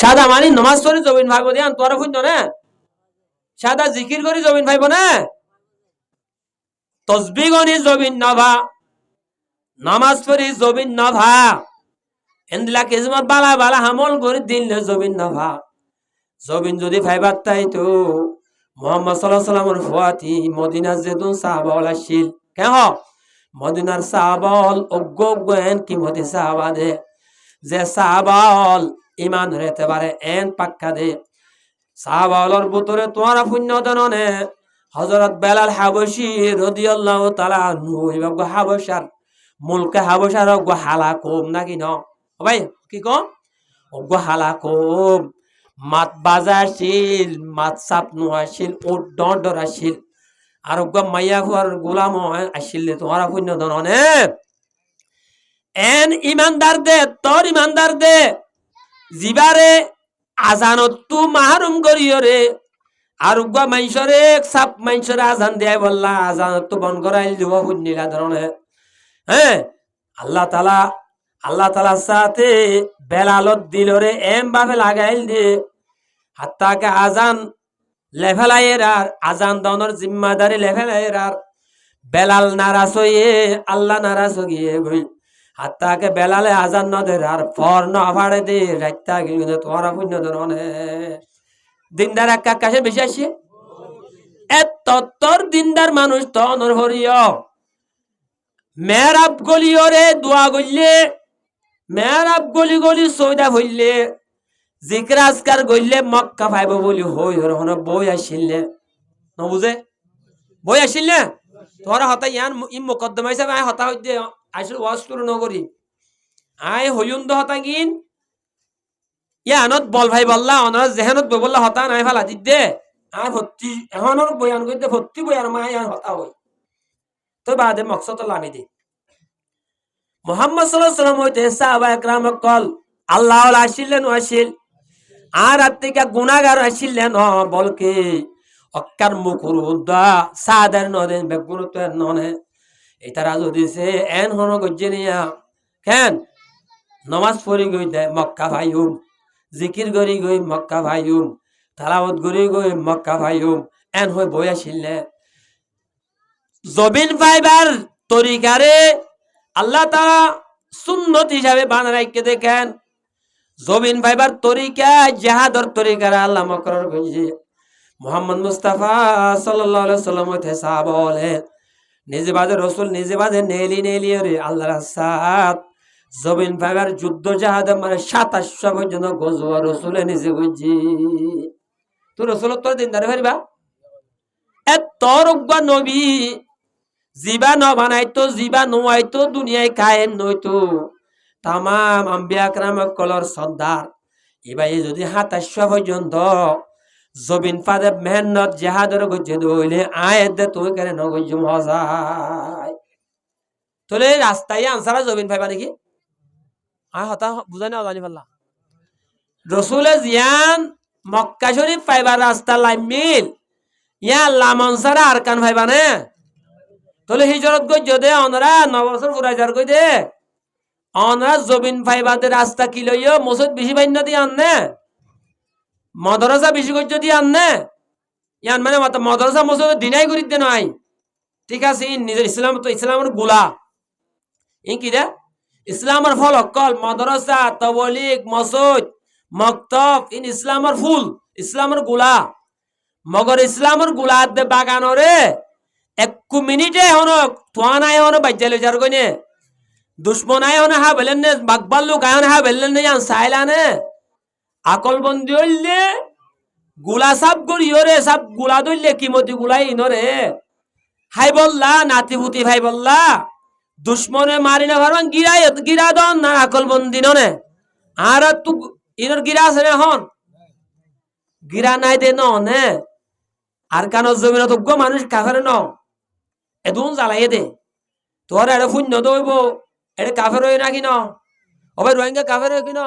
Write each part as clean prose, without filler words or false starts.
সাদা মানে নমাজ পড়ি জমিন ভাইব দিয়ান তোরা শুন না সাদা জিকির করি জমিন ভাইব না তসবি গনি জমিন নভা নামাজ পড়ি জমিন নভা এন্দিলা কিসমত বালা বালা হামল করে দিলে জমিন নভা জমিন যদি ভাইবার তাই তো মোহাম্মদ সাল্লাল্লাহু আলাইহি ওয়াসাল্লামের ফুয়াতি মদিনার যেতুন সাহাবাওয়ালা শিল কেন মদিনার সাহাবাল অজ্ঞ কি মতি সাহাবা দে যে সাহাবাল ইমান হতে পারে এন পাক্কা দে সাহাবালর ভিতরে তোরা পুণ্য দননে হযরত বেলাল হাবশী রাদিয়াল্লাহু তাআলা আনহু ইবাগ হাবশার মুলকে হাবশার অজ্ঞ হালাকুম নাকি ন ভাই কি কম অজ্ঞ হালাকুম মাত বাজাশীল মাত সাপ নোয়াশীল উট ডরাশীল আর অজ্ঞ মাইয়া ফুয়ার গোলাম আসিল তোরা পুণ্য দননে এন ইমানদার দে তোর ইমানদার দে জিবারে আজানত তু মাহরুম করিও রে আর উগা মাইশরে সাপ মাইশরে আজান দেয় বললা আজানত তু বন করাইল দিব পুণ্যিলা ধরনে হ্যাঁ আল্লাহ তাআলা সাথে বেলালত দিল রে এম ভাবে লাগাইল দে হাত্তাকে আজান লেফেলাইয়ের আর আজান দানোর জিম্মাদারি লেফেলাইয়ের আর বেলাল নারাজ হয়ে আল্লাহ নারাজ হয়ে গই হাত্তাকে বেলালে আজান নদের আর ফর ন আভাড়ে দে রাইতা গিল তোরা পুণ্য ধরনে দিনদার এক কাছে বেশি আসে এত তোর দিনদার মানুষ তো অনর হরিয় মেহরাব গলিও রে দোয়া গইলে মেহরাব গলি গলি সৌদা হইলে জিকরাজকার গইলে মক্কা পাইব বলি হই হন বই আসিলে নবুঝে বই আসিলে তোরা হতা ইয়ান ই মুকদ্দমা হিসাবে আই হতা হইতে আসল ওয়াজ শুরু নগরি আই হইউন্দ হতা গিন ইয়ানত বল ভাই বললা অনরা জেহানত বললা হতা নাই ফালা দিদে আর ভর্তি এখনর বয়ান কইতে ভর্তি বয়ান মা ইয়ান হতা হই তো বাদে মকসদ লামি দি মুহাম্মদ সাল্লাল্লাহু আলাইহি ওয়াসাল্লাম হইতে সাহাবা একরাম কল আল্লাহ আসিলেন আসিল আর আত্মিকা গুনাহগার আসিলেন বলকে অক্কার মুকুরুদা সাদার নদেন বেগুরুত ননে এটারা যদি সে এন হন গজ্জেনিয়া কেন নামাজ পড়ি গই দে মক্কা ভাইউম জিকির গরি গই মক্কা ভাইউম তালাওয়াত গরি গই মক্কা ভাইউম এন হই বই আসিলে জবিন ফাইবার তরিকারে আল্লাহ তাআলা সুন্নত হিসাবে বানায় রাখতে দেখেন জবিন ফাইবার তরিকা জিহাদর তরিকারে আল্লাহ মকরর কইছে মুহাম্মদ মুস্তাফা সাল্লাল্লাহু আলাইহি ওয়াসাল্লাম হতে সাহাবা বলে নিজে বাদে রাসূল নিজে বাদে নেলি রে আল্লাহর সাথ জবিন ফাইবার যুদ্ধ জিহাদ মানে 2700 পর্যন্ত গজওয়া রাসূলে নিজে কইছি তো রাসূল তোর দিনদার হইবা এত রজ্ঞ নবী জিবা ন বানাইতো জিবা নোয়াইতো দুনিয়ায় কায়েম নইতো তাম আম্বিয়া کرام কলর সর্দার এবাই যদি 2700 পর্যন্ত জবিন ফাদে মেহনত জিহাদর গজে দইলে আয়াত দে তুই করে নগজ মজাই তোলে রাস্তায় আনসারা জবিন ফাইবা নাকি হতা বুঝাই না জানি পাল্লা রাসূলে জিয়ান মক্কা শরীফ ফাইবার রাস্তা লাইমিল ইয়া লামনসারা আরকান ফাইবা না তোলে হিজরত গজ দে অনরা 9 বছর পুরাই যার কই দে অনরা জবিন ফাইবাদের রাস্তা কি লইও মসজিদ বেশি বাইন্য দি আননে মাদ্রাসা বেশি গজ দি আননে ইয়ান মানে মাদ্রাসা মসজিদ দিনাই করি দে নাই ঠিক আছে ইন নিজের ইসলাম তো ইসলামের গোলা ইন কি রে ইসলামের ফল অকল মাদ্রাসা তাওলিগ মসজিদ মক্তব ইন ইসলামের ফুল ইসলামের গোলা মগর ইসলামের গোলা দে বাগানরে 1 মিনিটে হন তোয়ানায় হন বাজ্জালে যার কইনে দুশ্মনায় হন হা বলেন নে বাকবাল্লু গায়ন হা বলেন নে জান সাইলানে আকল বন্দি হইলে গুলা সব গড়িও রে সব গুলা দইলে কিমতি গুলাই ইনরে হাই বললা নাতিপুতি ভাই বললা দুশ্মনে মারি না ভারন গিরা দন না আকল বন্দি ননে আর তু ইনর গিরা আছে রে হন গিরা নাই দে নে আর কানো জমিনত গো মানুষ কাফের ন এদুন জ্বালাইয়ে দে তোর এটা শূন্য দইব এটা কাফের হই না কি ন ওবে রোহিঙ্গা কাফের হই কি ন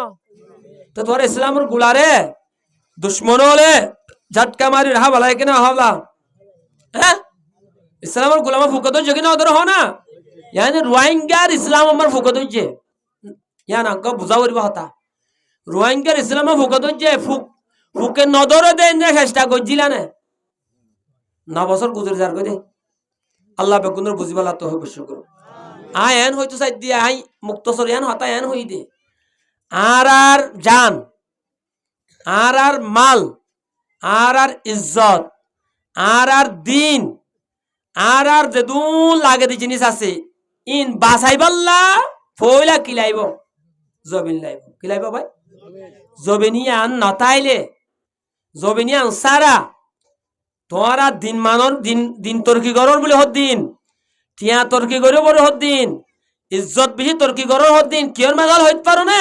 তো তোর ইসলামের গুলারে দুশ্মন হলে ঝটকা মারি রাহা বলাই কিনা হলা হ্যাঁ ইসলামের গুলামা ফুকত হচ্ছে কিনা ওদের হ না ইয়ানি রোহিঙ্গার ইসলাম আমার ফুকত হচ্ছে ইয়ান আঙ্ক বুঝা করিব হতা রোহিঙ্গার ইসলামে ফুকত যে ফুকে নদরে দেন যে চেষ্টা করছিল না 9 বছর গুজর যার করে আল্লাহ বেগুনের বুঝিবালা তো অবশ্য করো এন হয়তো সাইড দিয়ে I Muktsar N Hota N হই দে আর জান আর মাল আর ইজ্জত আর দিন আর যেদুন লাগে দি জিনিস আছে ইন বাসাইবাল্লা ফইলা কিলাইব জবিন লাইব কিলাইব ভাই জবিনিয়ান নতাইলে জবিনিয়ান সারা তোরা দিন মানর দিন তর্কি গরর বলে হদ দিন টিয়া তর্কি করে বলে হদ দিন ইজ্জত বেশি তর্কি গরর হদ দিন কিয়র মাগাল হইতে পারো না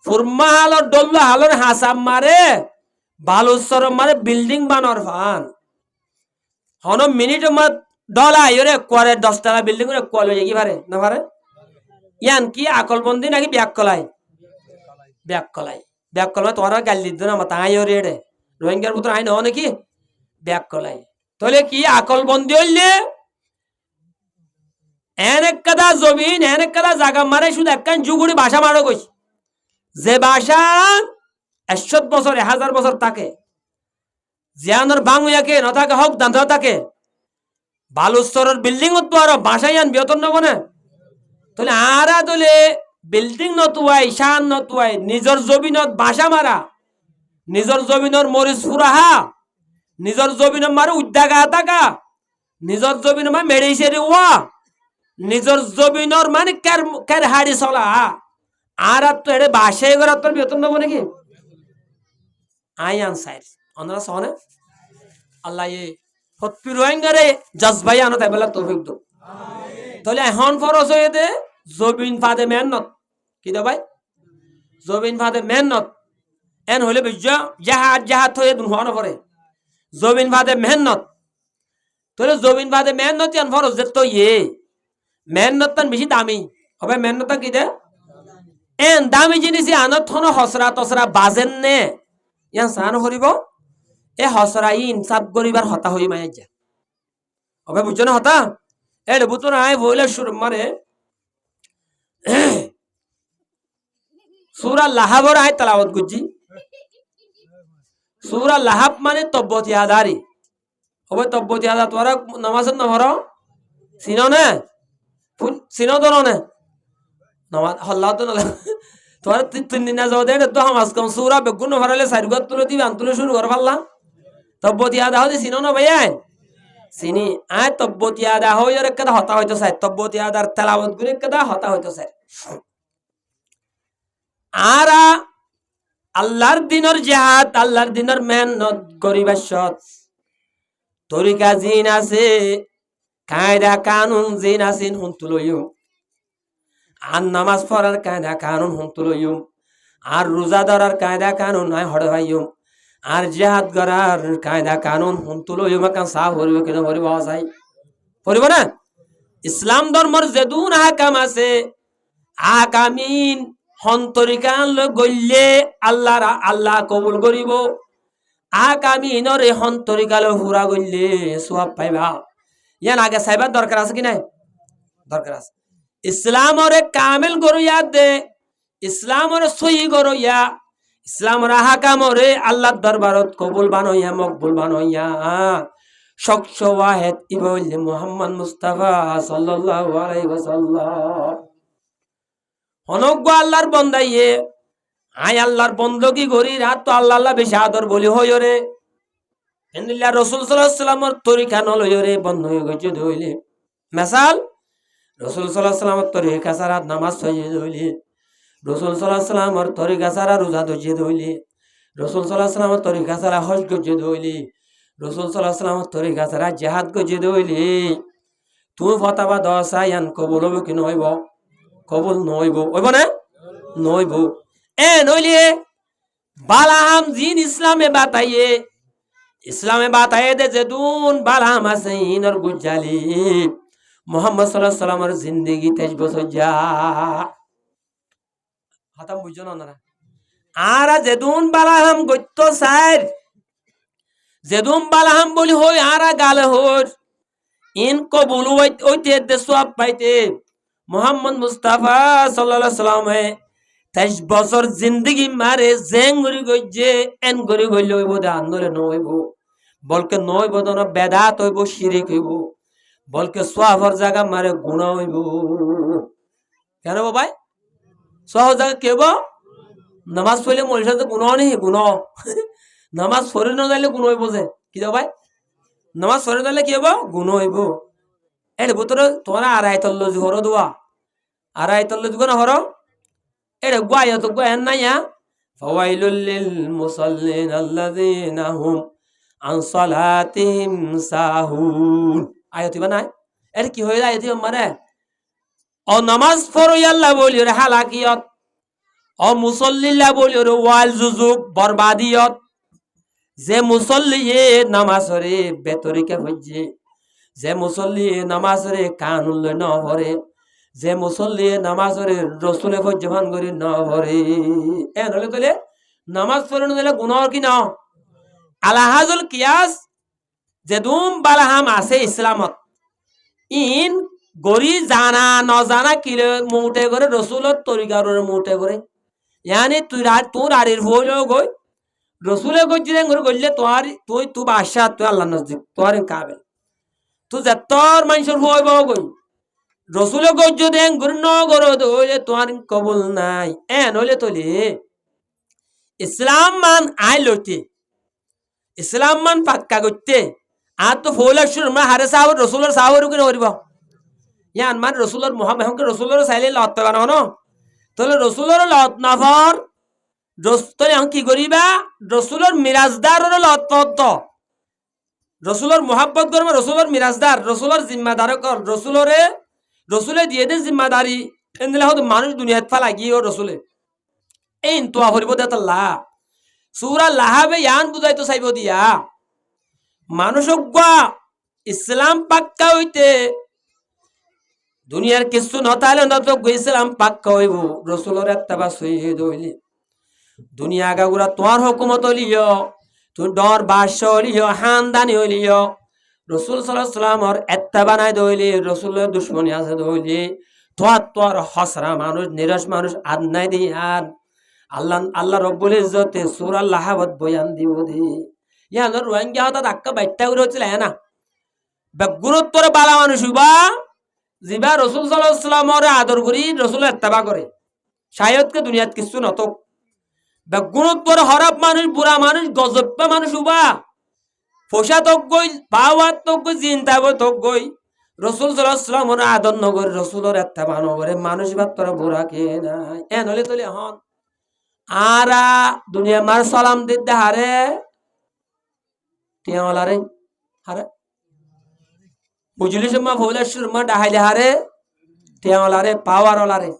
ফুরমা হালর ডল্লা হালর হাসাব মারে বালুচর মারে বিল্ডিং বানর ফান হন মিনিট মত ডলা ইরে কোয়ারে 10 টাকা বিল্ডিং করে কল হয়ে কি পারে না পারে ইয়ান কি আকলবন্দি নাকি ব্যাক কলাই তোরা গাল দিত না মাথা আই রে রোহিঙ্গার পুত্র আইন হয় নাকি ব্যাক কলাই তাহলে কি আকলবন্দি হইলে এক কাদা জমিন এক কাদা জায়গা মারে শুধু একখান জুগুড়ি ভাষা মারো কইস যে ভাষা 100 বছর 1000 বছর থাকে জিয়ানোর বাংলাকে ন থাকে হক দান্ত থাকে বালুস্তরের বিল্ডিং তো আর বাসায় আন বেতন নেব না তাহলে আরা দলে বিল্ডিং নতুয়াই শান নতুয়াই নিজের জমিনত বাসা মারা নিজের জমিনের মরিচ ফুরাহা নিজের জমিনের মারে উদ্যাগা থাকা নিজের জমিনের মানে মেডিসেরি ওয়া নিজের জমিনের মানে কের হাড়ি চলা আর তো এটা বাসায় করে তোর বেতন নেবো নাকি আই আনসার অনরা সহনে আল্লাহ এ হতপি রোহিঙ্গারে জজবাই আনো তাই বলা তৌফিক দো তাহলে এখন ফরজ হয়ে দে জবিন ফাদে মেহনত কি দে ভাই জবিন ফাদে মেহনত এন হইলে বুঝ জাহাজ হয়ে দুন পরে জবিন ফাদে মেহনত তাহলে জবিন ফাদে মেহনত এন ফরজ যে তো মেহনত বেশি দামি হবে মেহনত কি দে এন দামি জিনিস আনত হন হসরা তসরা বাজেন নে ইয়ান সান করিব এ হসরা ইনসাফ করিবার হতা হই মাই যা হবে বুঝছো না হতা এ বুতো নাই বইলে সুর মারে সূরা লাহাবর আয় তেলাওয়াত করছি সূরা লাহাব মানে তব্বত ইয়াদারি হবে তব্বত ইয়াদা তোরা নামাজত নহর সিনো না সিনো দনো না নামাজ হল্লা তো না তোরা 3 দিন না যাও দে তো হামাজ কম সূরা বেগুন ভরালে সাইরগত তুলে দিবা তুলে শুরু কর পারলা তব্বত ইয়াদা হতে সিনো না ভাইয়া সিনি আয় তব্বত ইয়াদা হয় আর একটা হতা হয়তো স্যার তব্বত ইয়াদার তেলাওয়াত করে একটা হতা হয়তো স্যার আরা আল্লাহর দিনের জিহাদ আল্লাহর দিনের মেহনত করিবার সৎ তরিকা জিন আছে কায়দা কানুন জিন আছে হুনতুলইও আর নামাজ পড়ার কায়দা কানুন হুনতুলইও আর রোজা ধরার কায়দা কানুন নাই হড় ভাইও আর জিহাদ করার কায়দা কানুন হুনতুলইও মাকান সাফ হরিব কেন হরিব আসাই পড়িব না ইসলাম ধর্মের যেদুন আহকাম আছে আহকামিন হন্তরিকান গইলে আল্লাহ কবুল করিব আহকামিনর এই হন্তরিকাল হুরা গইলে সওয়াব পাইবা ইয়ান আগে সাইবার দরকার আছে কি নাই দরকার আছে ইসলামরে কামেল গরইয়া দে ইসলামরে সহি গরইয়া ইসলামর আহকামরে আল্লাহর দরবারত কবুল বানইয়া মকবুল বানইয়া শখস ওয়াহিদ ইবনে মুহাম্মদ মুস্তাফা সাল্লাল্লাহু আলাইহি ওয়াসাল্লাম অনজ্ঞ আল্লাহর বন্দাইয়ে আই আল্লাহর বন্দগি গরি রাত তো আল্লাহ বেশি আদর বলি হইও রে এন্দিল্লাহ রাসূল সাল্লাল্লাহু আলাইহি ওয়াসাল্লামের তরিকা নলইও রে বন্ধ হয়ে গেছে দইলে মিসাল রাসূল সাল্লাল্লাহু আলাইহি ওয়াসাল্লামের তরিকা ছাড়া নামাজ হয়ে দইলে রাসূল সাল্লাল্লাহু আলাইহি ওয়াসাল্লামের তরিকা ছাড়া রোজা ধরে দইলে রাসূল সাল্লাল্লাহু আলাইহি ওয়াসাল্লামের তরিকা ছাড়া হজ করে দইলে রাসূল সাল্লাল্লাহু আলাইহি ওয়াসাল্লামের তরিকা ছাড়া জিহাদ করে দইলে তুই ফতোয়া দসা ইয়ান কবুল হবে কি নইব কবুল নইব হইব না নইব এ নইলে বালাহাম জিন ইসলামে বাতাইয়ে দে যেদুন বালাহাম আছে ইনর গুজালি মুহাম্মদ সাল্লাল্লাহু আলাইহি ওয়াসাল্লামের জিন্দেগি 23 বছর যা হাতাম বুঝছো না আর যেদুন বালাহাম গত্য সাইর যেদুন বালাহাম বলি হই আর গালে হর ইন কবুল হইতে দে সওয়াব পাইতে মুহাম্মদ মুস্তাফা সাল্লাল্লাহু আলাইহি ওয়াসাল্লামে 23 বছর জিন্দগি মারে জেং গরি গইছে এন গরি গইলে হইব দে আন্দোলন হইব বলকে নইব দন বেদাত হইব শিরিক হইব বলকে সোয়াফর জায়গা মারে গুণা হইব কেন বাবাই সোয়াফর জায়গা কেব নামাজ পড়লে মরির সাথে গুণ নেই গুণ নামাজ পড়ে না যাইলে গুণ হইব যে কি ভাই নামাজ পড়ে যাইলে কি হইব গুণ হইব এর ভিতরে তোমার আড়াইতল্লজি হর দোয়া আড়াইতল্লজি গুণ হর এটা গুয়াই তো গুয়ান নাই ফাওয়াইলুল লিল মুসাল্লিন আল্লাযিনা হুম আন সালাতিহিম সাহুন আয়াত বানায় এর কি হইলা আয়াত মানে ও নামাজ পড়ই আল্লাহ বলি রে হালাকিয়ত ও মুসল্লিল্লা বলি রে ওয়াল জুজুব বরবাদিয়ত যে মুসল্লি নামাজ রে বেতরিকা হইছে যে মুসল্লি নামাজ রে কানুল ন ভরে যে মুসল্লি নামাজ রে রসুলে ফজ্জমান করি ন ভরে এ নলে তলে নামাজ পড়ে নলে গুনাহ কি না আলাহাজুল কিয়াস যে দুম বালাহাম আছে ইসলামত ইন গরি জানা ন জানা কিলে মুটে করে রসুলের তরিকার মুটে করে ইয়ানি তোর আরির হইল গই রসুলে গজ্জিরে করে গইলে তুই বাদশাহ তুই আল্লাহ নজদিক তোর কাবেল তুই যতর মানুষের হইব গই রসুলে গজ্জ দেন গুর ন গরো দইলে তোর কবুল নাই এ নইলে তলে ইসলাম মান আই লইতে ইসলাম মান পাক্কা করতে আর তো ফৌলা শুর মা হারে সাহাব রসুলের সাহাবের কি নরিব ইয়ান মান রসুলের মুহাম্মদ রসুলের চাইলে লত বানাও ন তাহলে রসুলের লত নাফর তোলে এখন কি করিবা রসুলের মিরাজদার লত পদ্ম রসুলের মোহাব্বত করবে রসুলের মিরাজদার রসুলের জিম্মাদার কর রসুলে দিয়ে দে জিম্মাদারি এনদিলে হয়তো মানুষ দুনিয়াত ফালা গিয়ে রসুলে এই তোয়া হরিব দেতাল্লাহ সূরা লাহাবে ইয়ান বুঝাইতো চাইব দিয়া মানুষক ইসলাম পাক্কা হইতে দুনিয়ার কিছু নতালে নত ইসলাম পাক্কা হইব রসুলের এত্তাবা শহীদ হইলি দুনিয়া গাগুরা তোমার হুকুমত হলিও তুই ডর বাদশা হলিও হানদানি হলিও রসুল সাল্লাল্লাহু আলাইহি ওয়াসাল্লামর এত্তাবা নাই দইলি রসুলের দুশমনী আছে দইলি তোর হসরা মানুষ নিরাশ মানুষ আদ নাই দিয়ান আল্লাহ রব্বুল ইজ্জতে সূরা লাহাবত বয়ান দিব দে ইয়ান রোহিঙ্গা হতা ধাক্কা বাইটা উড়ে হচ্ছিল না বেগুরুত্তর বালা মানুষ হইবা জিবা রসুল সাল্লাল্লাহু আলাইহি ওয়াসাল্লামর আদর করি রসুলের ইত্তেবা করে শায়দকে দুনিয়াত কিছু নতক বেগুরুত্তর হরাপ মানুষ বুড়া মানুষ গজব্বা মানুষ হইবা ফসা তক গই পাওয়াত তক গই চিন্তাব তক গই রসুল সাল্লাল্লাহু আলাইহি ওয়াসাল্লামর আদর নগর রসুলের ইত্তেবা নগরে মানুষ বাত্তর বুড়া কে নাই এ নলে তলে হন আরা দুনিয়া মার সালাম দিতে হারে টিয়াওয়ালারে হারে বুঝলি সময় ভোলা সুরমা ডাহাইলে হারে টিয়াওয়ালারে পাওয়ারওয়ালারে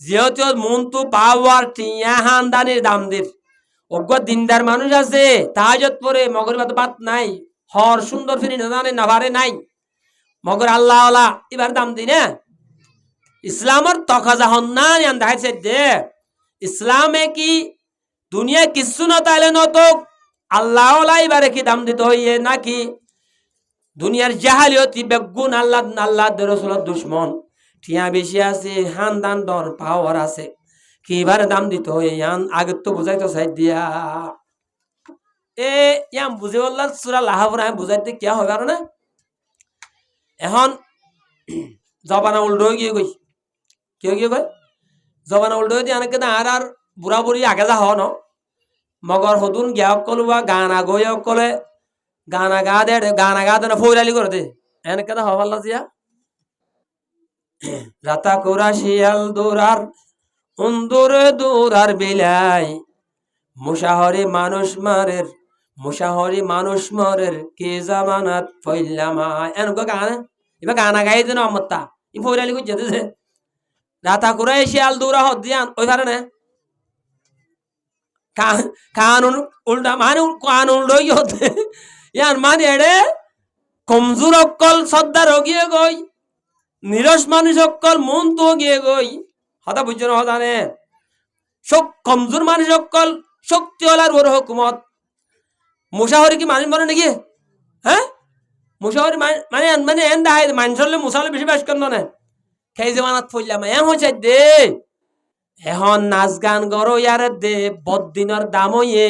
যেহেতু মন তো পাওয়ার টিয়া হানদানির দাম দের অজ্ঞ দিনদার মানুষ আছে তাহাজত পরে মগর বাত নাই হর সুন্দর ফিরি না জানে নাভারে নাই মগর আল্লাহ আল্লাহ এবার দাম দিই না ইসলামর তকাজা হন না দেখাইছে দে ইসলামে কি দুনিয়া কিছু না তাইলে নত আল্লাহ এবারে কি দাম দিতে হইয়ে নাকি দুনিয়ার জাহালিয়তি বেগুন আল্লাহ রসুলের দুশ্মন ঠিয়া বেশি আছে হানদান ডর পাওয়ার আছে কি এবারে দাম দিতে হইয়ে ইয়ান আগে তো বুঝাইতো সাইড দিয়া ইয়াম বুঝে বললাম সূরা লাহাবর আমি বুঝাইতে কিয়া হবে আর না এখন জবানা উল্টো গিয়ে গই কেউ গিয়ে গই জবানা উল্টো দিয়ে অনেকে আর বুড়া বুড়ি আগে যা হন মগর হদুন গিয়া অকল বা গানা গই অকলে গানা গা দে না ফৌরালি করে দে এনেকে দা হওয়ার জিয়া রাতা কোরা শিয়াল দৌড়ার উন্দুরে দৌড়ার বিলাই মুশাহরি মানুষ মারের কে জামানাত ফইলামা এনেক গানা এবার গানা গাই দেন অমত্তা ই ফৌরালি করে যেতেছে রাতা করে শিয়াল দৌড়া হত দিয়ান ওই পারে না কানুন উল্টা মানে কানুন লই হতে ইয়ার মানে এড়ে কমজোর অকল শ্রদ্ধার গিয়ে গই নিরস মানুষ অকল মন তো গিয়ে গই হতা বুঝছো না হতানে কমজোর মানুষ অকল শক্তিওয়ালার ওর হুকুমত মুসাহরি কি মানুষ বলে নাকি হ্যাঁ মুসাহরি মানে মানে এন দেখাই মানুষের মুসাহরি বেশি বাস করেন না খেয়ে জামানাত ফইলাম এম হয়েছে দে এখন নাচ গান গরো ইয়ার দে বদিনের দাম হইয়ে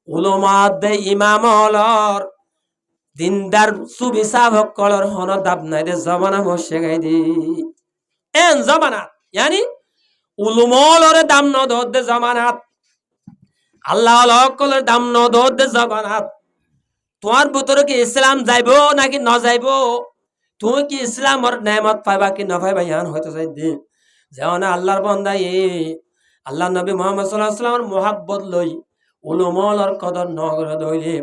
উলমা দে ইমাম হলর দিনদার সুবি সাবকলর হন দাব নাই দে জমানা বসে গাই দি এন জমানা ইয়ানি উলুমলরে দাম ন দে জমানাত আল্লাহ হকলের দাম ন দে জমানাত তোমার ভিতরে কি ইসলাম যাইব নাকি ন যাইব তুমি কি ইসলামর নেমত পাইবা কি ন পাইবা ইয়ান হয়তো যাই দে যেমন আল্লাহর বান্দা আল্লাহ নবী মুহাম্মদ সাল্লাল্লাহু আলাইহি ওয়াসাল্লামের মুহাব্বত লই উলুমলর কদর ন করে দইলে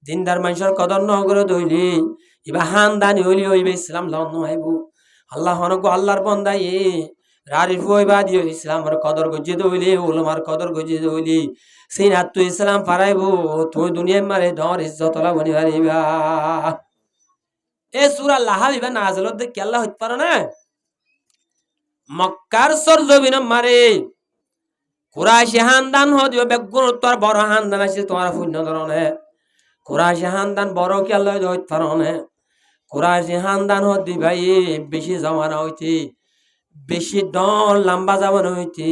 দিনদার মানুষের কদর ন করে দইলে ইবা হানদানি হইলি হইবে ইসলাম লন হইব আল্লাহ হনকো আল্লাহর বান্দা রারিফ হইবা দিও ইসলামের কদর গজি দইলে উলমার কদর গজি দইলে সেই না তুই ইসলাম পারাইব তুই দুনিয়ার মারে ডর ইজ্জত লা বনি পারিবা এ সূরা লাহাব ইবা নাযিল হতে কি আল্লাহ হইতে পারে না মক্কার সরজমিন মারে কুরাইশি হানদান হদিও বেগুন তোর বড় হানদান আছে তোমার পুণ্য ধরনে কুরাইশি হানদান বড় কি আল্লাহ হইতে পারে না কুরাইশি হানদান হদি ভাই বেশি জমানা হইতে বেশি ডর লম্বা জমানা হইতে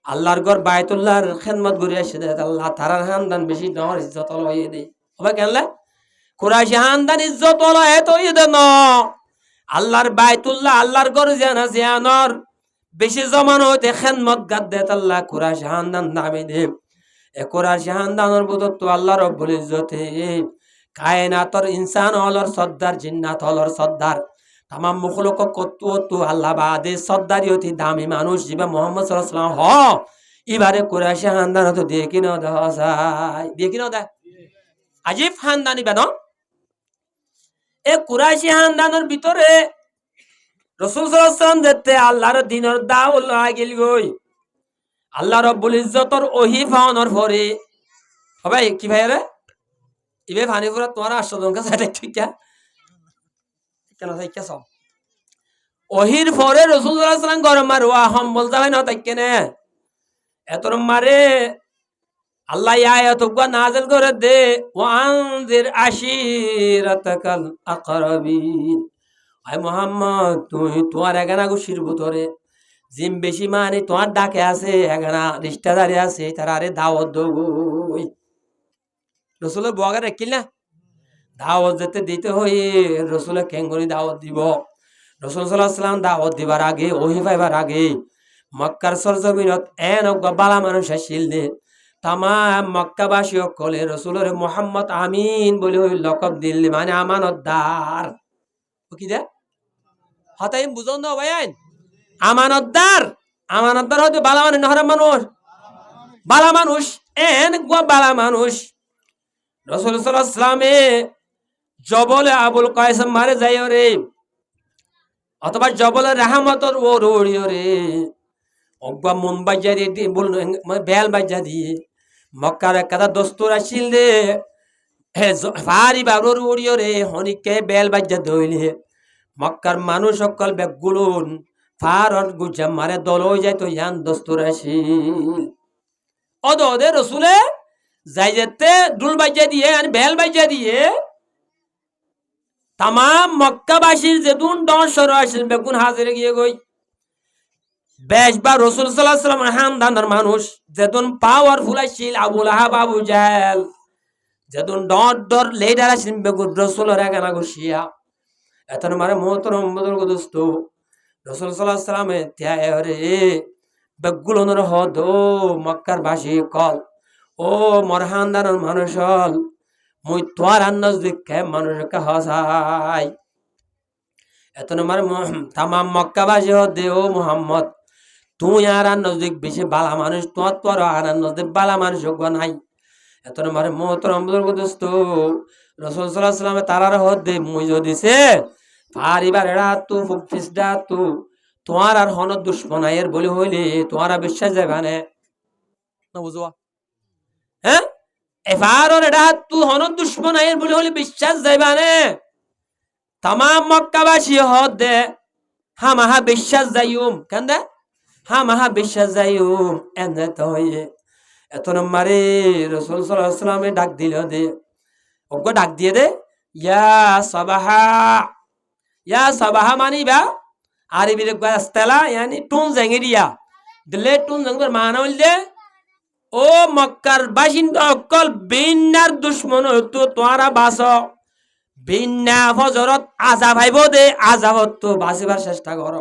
আল্লাহর ঘর বাইতুল্লাহর খেদমত করে আসে দে আল্লাহ তারার হানদান বেশি ডর ইজ্জত লইয়ে দে হবে কেনলে কুরাইশি হানদান ইজ্জত লয়ে তো ইদে ন আল্লাহর বাইতুল্লাহ আল্লাহর ঘর জানা জিয়ানর বেশি জমান হইতে খেদমত গাদ দে আল্লাহ কুরাইশি হানদান নামে দে এ কুরাইশি হানদানের ভিতর তো আল্লাহ রব্বুল ইজ্জতে কায়নাতর ইনসান হলর সর্দার জিন্নাত হলর সর্দার তামাম মুখলক কত আল্লাহ বাদে সর্দারি অতি দামি মানুষ জিবা মুহাম্মদ সাল্লাল্লাহু আলাইহি ওয়াসাল্লাম এবারে কুরাইশি হানদান তো দেখি না দেখা যায় দেখি না দেয় আজিব হানদানি বেন এ কুরাইশি হানদানের ভিতরে রাসূল সাল্লাল্লাহু আলাইহি ওয়াসাল্লাম যেতে আল্লাহর দ্বীনের দাওয়াত লাগিল গই আল্লাহ রব্বুল ইজ্জতর ওহি ফাওয়ানোর পরে হবে কি ভাই রে ইবে ফানিপুরা তোমার 800 জন কাছে ঠিক কেন থাইকা সব ওহির পরে রাসূল সাল্লাল্লাহু আলাইহি ওয়াসাল্লাম গরম মারওয়া হাম্বল যাবে না তাইকে না এতর মারে আল্লাহ আয়াত নাযিল করে দে ওয়ানজির আশিরাতাকাল আকরাবিন আয় মুহাম্মদ তুই তোমার এগানা গুশির ভিতরে জিম বেশি মানে তোমার ডাকে আছে এগানা রিশতাদারি আছে তারারে দাওয়াত দই রাসূলের বগা রাখিল না দাওয়াত যেতে দিতে হই রাসূল কেঙ্গরি দাওয়াত দিব রাসূল সাল্লাল্লাহু আলাইহি ওয়াসাল্লাম দাওয়াত দিবার আগে ওহি পাইবার আগে মক্কার সরজমিনত এন বালা মানুষ আসিল দে তামাম মক্কাবাসী কলে রাসূলের মুহাম্মদ আমিন বলে ওই লকব দিল মানে আমানতদার কি দে হতাই বুঝন দাও ভাইয়ান আমানতদার আমানতদার হতে বালা মানে নহরাম মানুষ বালা মানুষ এন বালা মানুষ রাসূল সাল্লাল্লাহু আলাইহি ওয়াসাল্লামে জবলে আবুল কায়সাম মারে যাই রে অথবা জবলে রাহমাতর ও রোড়িও রে অগবা মন বাজারে দি বল বেল বাজা দিয়ে মক্কার কাদা দস্তুর আসিল দে হে ফারি বারো রোড়িও রে হনিকে বেল বাজা দইলে মক্কার মানুষ সকল বেগুলুন ফারন গুজা মারে দল হয়ে যায় তো ইয়ান দস্তুর আসিল অদে রাসূলে যাই যেতে দুল বাজা দিয়ে আর বেল বাজা দিয়ে তামাম মক্কাবাসীর যেতুন দশর আসিল বেগুন হাজিরে গিয়ে গই বেশবার রাসূল সাল্লাল্লাহু আলাইহি ওয়াসাল্লামের হামদানের মানুষ যেতুন পাওয়ারফুল আসিল আবু লাহাব আবু জাহেল যেতুন ডর লিডার আসিল বেগুন রাসূলের একানা গুছিয়া এতন মারে মোহতরম বুজুর্গ দোস্ত রাসূল সাল্লাল্লাহু আলাইহি ওয়াসাল্লামে ত্যায় রে বেগুলনের হদ মক্কার বাসী কল ও মরহানদানের মানুষ হল মুই তোর নজদিক কে মানুষকে হাসাই এত নম্বর তামাম মক্কাবাসী হদে ও মুহাম্মদ তুই আর নজদিক বেশি বালা মানুষ তোর আর নজদিক বালা মানুষ নাই এত নম্বর মোহতরম বুজুর্গ দোস্ত রাসূল সাল্লাল্লাহু আলাইহি ওয়াসাল্লাম তারার হদে মুই যদি সে পারিবার এরা তু ফুকফিসডা তু তোমার আর হন দুশ্মন আয়ের বলি হইলে তোমার বিশ্বাস যাবে না বুঝবা হ্যাঁ এফারর এটা তু হন দুশ্মন আয়ের বলি হইলে বিশ্বাস যাবে না তামাম মক্কাবাসী হদ দে হামাহা বিশ্বাস যাইউম কেন দে হামাহা বিশ্বাস যাইউম এনে তো হইয়ে এত নম্বরে রাসূল সাল্লাল্লাহু আলাইহি ওয়াসাল্লামে ডাক দিল দে ওগো ডাক দিয়ে দে ইয়া সাবাহা মানি বা আরবি রে গাস্তালা यानी টুন জেঙ্গিরিয়া দিলে টুন জঙ্গর মানা হইল দে ও মক্কার বাসিন্দা অকল বিন্নার দুশ্মন হইতো তোরা বাস বিন্না ফজরত আজা ভাইব দে আজাবত তো বাঁচিবার চেষ্টা কর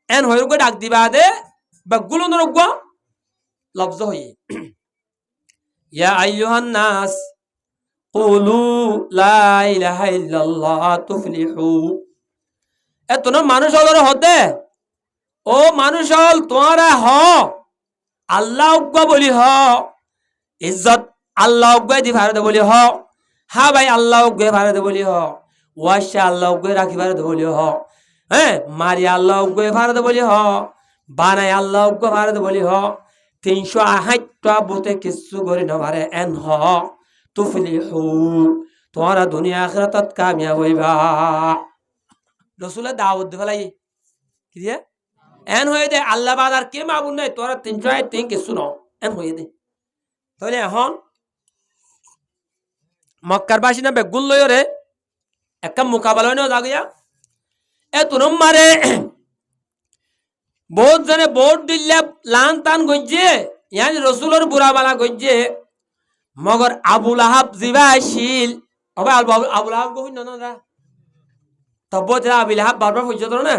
এন হইরকে ডাক দিবা দে বা গুলো নরক লফজ হইয়ে ইয়া আইয়ুহান নাস কুলু লা ইলাহা ইল্লাল্লাহ তুফলিহু এতন মানুষ হলর হতে ও মানুষ হল তোরা হ আল্লাহ উগ্গা বলি হ ইজ্জত আল্লাহ উগ্গা দি ভারতে বলি হ হা ভাই আল্লাহ উগ্গে ভারতে বলি হ ওয়াশা আল্লাহ উগ্গে রাখি ভারতে বলি হ হ্যাঁ মারি আল্লাহ উগ্গে ভারতে বলি হ বানাই আল্লাহ উগ্গে ভারতে বলি হ 360টা বুতে কিছু করি নবারে এন হ তুফলিহু তোরা দুনিয়া আখিরাতত কামিয়াব হইবা রাসূলের দাওয়াত দিলাই কি দিয়ে এন হয়ে দে আল্লাহ বাদার কে মাবুদ নাই তোরা 303 কিছু ন এন হয়ে দে তাহলে এখন মক্কার বাসিন্দা বেগুল লয়রে একটা মোকাবেলা হইনো জাগিয়া এ তুরম মারে বহুত জনে বহুত দিল্লা লান তান গজ্জে ইয়ানি রাসূলের বুড়া বালা গজ্জে মগর আবুল আহাব জিবাশিল আবা আবুল আহাব কই না না তব যা আবুল আহাব বারবার হইছে তো না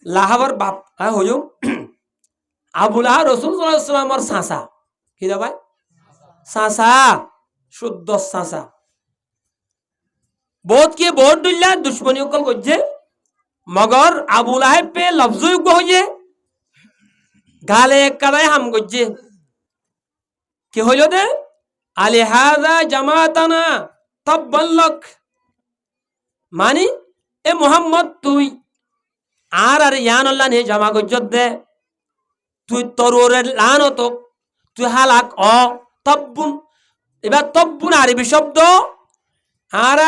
লাহাবর বাপ হইও আবুল আহাব রাসূল সাল্লাল্লাহু আলাইহি ওয়াসাল্লামর সাসা কি দা ভাই সাসা শুদ্ধ সাসা বহুত কি বহুত দিল্লা দুশ্মনী কল গজ্জে মগর আবুল আহাব পে লফজুগ হইছে গালে কাদায় হাম গজ্জে কি হইল দে আলিহাযা জামাতানা তাব্বাল্লাক মানি এ মুহাম্মদ তুই আর ইয়ান আল্লাহ নে জামা গজ্জত দে তুই তরুরের লানত তুই হালাক তাব্বুন এবার তাব্বুন আরবি শব্দ আর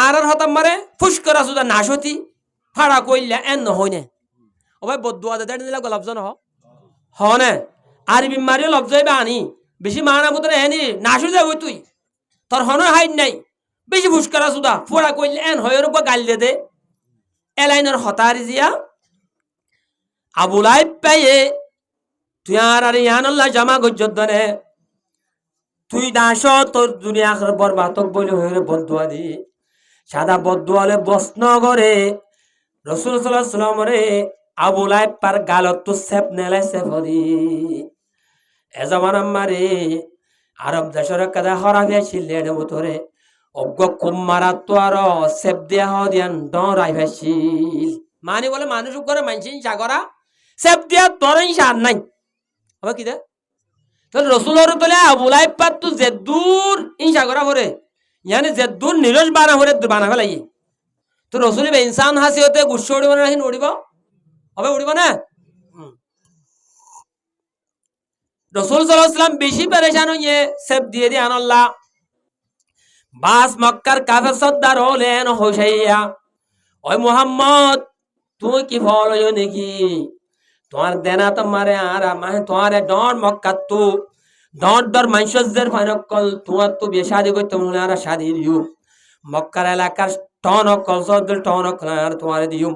আর হতাম মারে ফুসকরা সুদা নাশতি ফাড়া কইলা এন নহইনে ও ভাই বদুয়া দে দিলা গলাবজ ন হনে আরবি মারিও লফজ হইবা আনি বেশি মানা বুতরে হেনি নাশু যাবই তুই তোর হন হাইন নাই বেশি ফুসকরা সুদা ফোড়া কইলে এন হয়র গাল দে এলাইনের হতারি জিয়া আবুলাই পাইয়ে তুই আর ইয়ান আল্লাহ জামা গজ্জত দনে তুই দাস তোর দুনিয়া আখিরাত বরবাদক বলি হইরে বদুয়া দি সাদা বদুয়ালে বসন করে রাসূল সাল্লাল্লাহু আলাইহি ওয়াসাল্লাম রে আবুলাই পার গালত তো সেপ নেলাই সেফরি এ জামান আমারে আরব দেশের কাদা হরাবে ছিলেন বুতরে অজ্ঞ কুমারা তো আর সেপ দিয়া হদিয়ান ডরাই ভাইছিল মানে বলে মানুষ করে মানছিন সাগরা সেপ দিয়া তোরই সার নাই হবে কি দে তো রসুলের তোলে আবুলাই পাত তো যে দূর ইনসা করা পরে ইয়ানি যে দূর নিরজ বানা পরে বানা ফেলাই তো রসুল ইনসান হাসি হতে গুচ্ছ উড়িব না উড়িব হবে উড়িব না রসুল সাল্লাল্লাহু আলাইহি ওয়াসাল্লাম বেশি পেরেশান হইয়ে সেব দিয়ে দি আনাল্লাহ বাস মক্কার কাফের সর্দার হলেন হোসাইয়া ওই মুহাম্মদ তুই কি ফল হইও নাকি তোমার দেনা তোমারে আর মানে তোমারে ডর মক্কা তো ডর মানুষদের ফাইনকল তোমার তো বিয়ে শাদি করতে মনে আর শাদি দিও মক্কার এলাকার টন অকল সর্দার টন অকল আর তোমারে দিও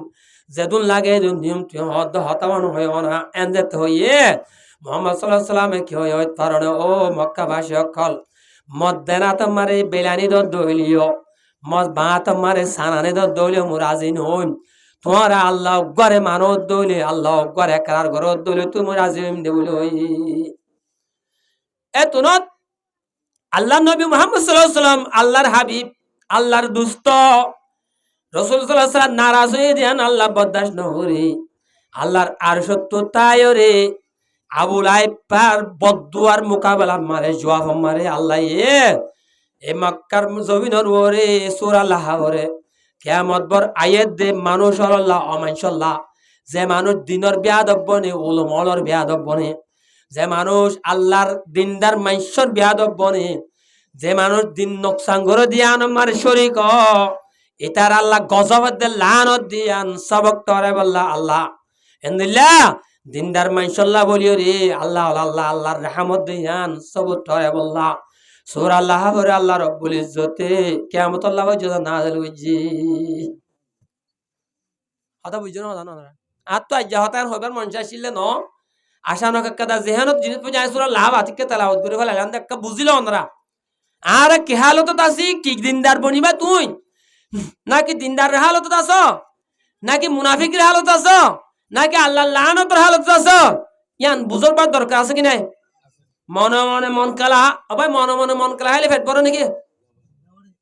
যেদুন লাগে দিম তুই হদ হতাবান হইও না এন যেতে হইয়ে মুহাম্মদ সাল্লাল্লাহু আলাইহি ওয়াসাল্লাম কি হয় তারণে ও মক্কাবাসী অকল মদ দেনা তোমারে বেলানি দলিও মদ বা তোমারে সানানি দলিও মুরাজিন হইম তোমারা আল্লাহ গরে মানত দইলে আল্লাহ গরে কার ঘর দইলে তুমি রাজিম দেবল এতনত আল্লাহ নবী মুহাম্মদ সাল্লাল্লাহু আলাইহি ওয়াসাল্লাম আল্লাহর হাবিব আল্লাহর দুস্ত রাসূল সাল্লাল্লাহু আলাইহি ওয়াসাল্লাম নারাজ হয়ে দেন আল্লাহ বরদাশত নহরে আল্লাহর আরশত তায়রে আবুল আইব পার বদদুয়ার মোকাবেলা মারে জবাব মারে আল্লাহ এ মক্কার জমিনের ওরে সূরা লাহরে কিয়ামত বর আয়াত দে মানুষ আল্লাহ অমানশাল্লাহ যে মানুষ দিনের বিয়াদব বনে উলমলর বিয়াদব বনে যে মানুষ আল্লাহর দিনদার মাইশ্বর বিয়াদব বনে যে মানুষ দিন নকশান করে দিয়ান আমার শরীক এটার আল্লাহ গজব দে লানত দিয়ান সবক তরে বল্লা আল্লাহ এন্দিল্লা দিনদার মাইশাল্লাহ বলিও রে আল্লাহ আল্লাহ আল্লাহর রহমত দিয়ান সবক তরে বল্লা সূরা আল্লাহ করে আল্লাহ রব্বুল ইজ্জতে কিয়ামত আল্লাহ পর্যন্ত নাযিল হইছে কথা বুঝছো না জানো না আর তো আজ হতার হবার মন চাইছিলে ন আশানো কাদা যেহানত জিনিস পূজা সুরা লাভ আতিকে তেলাওয়াত করে ফেলাম দেখা বুঝিল ওনারা আর কে হালত আছি কি দিনদার বনিবা তুই নাকি দিনদার হালত আছ নাকি মুনাফিকের হালত আছ নাকি আল্লাহ লানতের হালত আছ ইয়ান বুঝবার দরকার আছে কি নাই মনে মনে মন কালা ভাই মনে মনে মন কালা হাইলে ফেট পড়ো নাকি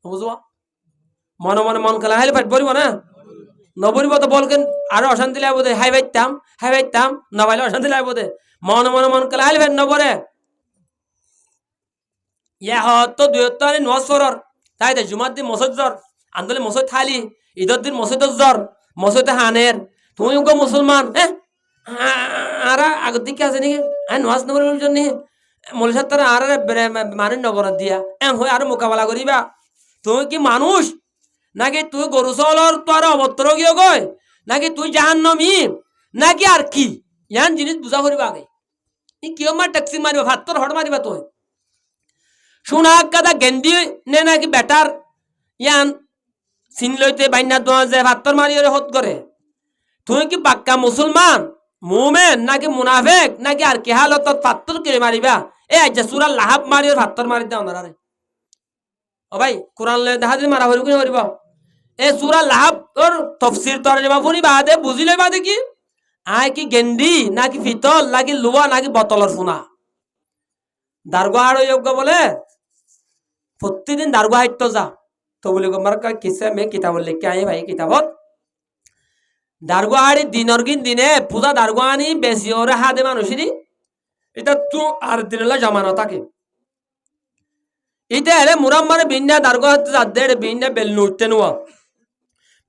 বুঝবা মনে মনে মন কালা হাইলে ফেট পড়িব না নবরিব তো বলকেন আরো অশান্তি লাগবো দে হাই বাইতাম না ভাইলে অশান্তি লাগবো দে মনে মনে মন কালা হাইলে ফেট নবরে ইয়া হত দুয়ত্তরে নসরর তাই দে জুমার দিন মসজিদ জ্বর আন্দোলন মসজিদ থালি ঈদের দিন মসজিদের জ্বর মসজিদে হানের তুমি গো মুসলমান হ্যাঁ আরা আগর দিকে আছে নাকি নওয়াজ নবরের জন্য মলিসার তারা আর মানুষ নগর দিয়া হয়ে আর মোকাবেলা করিবা তুই কি মানুষ নাকি তুই গরু চলর তোর অবতর গিয়ে গয় নাকি তুই জাহান্নমী নাকি আর কি ইয়ান জিনিস বুঝা করিবা আগে ই কিয় মার ট্যাক্সি মারিবা ভাতর হট মারিবা তুই শোনা কাদা গেন্দি নে নাকি বেটার ইয়ান চিন লইতে বাইনা দোয়া যে ভাতর মারিয়ে হত করে তুই কি পাক্কা মুসলমান মুমেন নাকি মুনাফেক নাকি আর কি হালত পাত্তর করে মারিবা এ আজ সুরা লাহাব মারিয়ে ভাতর মারি দে ওনারা ও ভাই কোরআন লে দেখা দিন মারা হরিব কি হরিব এ সুরা লাহাব তোর তফসির তরজমা পড়ি বাদে বুঝিলে বাদে কি আয় কি গেন্ডি নাকি ফিতল নাকি লুয়া নাকি বোতলের ফুনা দারগোহাড় যোগ্য বলে প্রতিদিন দারগোহাইত তো যা তো বলি আমার কিসে মে কিতাব লিখে আই ভাই কিতাবত দারগোহাড়ি দিনর গিন দিনে পূজা দারগোহানি বেশি ওরে হাদে মানুষেরই এটা তো আর দিনলা জমানো থাকে এটা এলে মুরাম্মারে বিন্যা দারগোহাতে যাদের বিন্যা বেল উঠতে নোয়া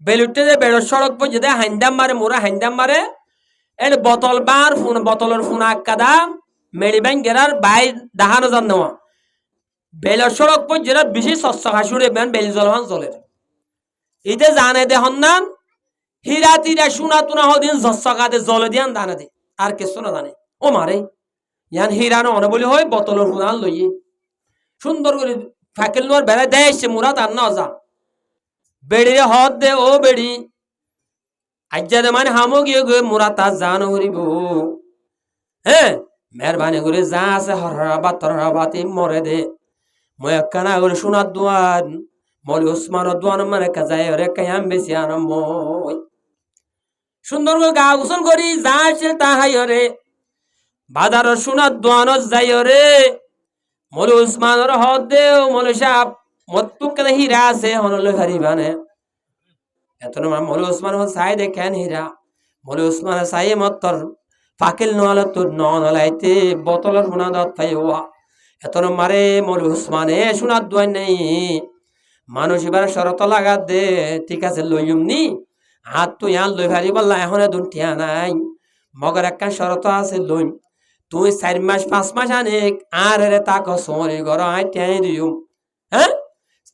বেল উঠতে যে বেড় সড়ক পর যেতে হাইন্দাম মারে মোরা হাইন্দাম মারে এর বোতল বার ফোন বোতলের ফোনা কাদা মেরি ব্যাংক গেরার বাইর দাহানো জান নেওয়া বেলের সড়ক পর যেটা বেশি স্বচ্ছ হাসুরে বেন বেল জলহান জলের এতে জানে দে হন্নান হীরা তীরা সোনা তুনা হদিন ঝসকাতে জলে দিয়ান দানা দে আর কিছু না জানে ও মারে ইয়ান হীরানো অনে বলি হয় বোতলের ফোনা লইয়ে সুন্দর করে ফাঁকেল নোয়ার বেড়া দেয় সে মুরাদ আর না যা বেড়িরে হদ দে ও বেড়ি আজ্জাদে মানে হামো গিয়ে গিয়ে মুরা তা জান হরিব হ্যাঁ মেহরবানি করে যা আছে হরাবাতি মরে দে ময়াক্কানা করে সোনার দোয়ান মলি ওসমানের দোয়ান মানে কাজায় রে কায়াম বেশি আরম্ভ সুন্দর করে গা গোসল করি যা আছে তা হাই রে বাজার সোনার দোয়ান যাই রে মলি ওসমানের হদ দে মলি সাপ মত্তুক কেন হীরা আছে হনলে হারিবানে এত না মলি ওসমান সাই দেখেন হীরা মলি ওসমান সাই মত্তর ফাকিল নোয়াল তোর নলাইতে বোতলের সোনা দত পাই হওয়া এত মারে মলি ওসমানে সোনার দোয়ান নেই মানুষ এবার শরত লাগা দে ঠিক আছে লইম নি হাত তুই আর লই ভারি বললা এখন দুটিয়া নাই মগর একটা শরত আছে লইম তুই 4 মাস 5 মাস আনেক আর রে তাক সরি ঘর আই টিয়াই দিও হ্যাঁ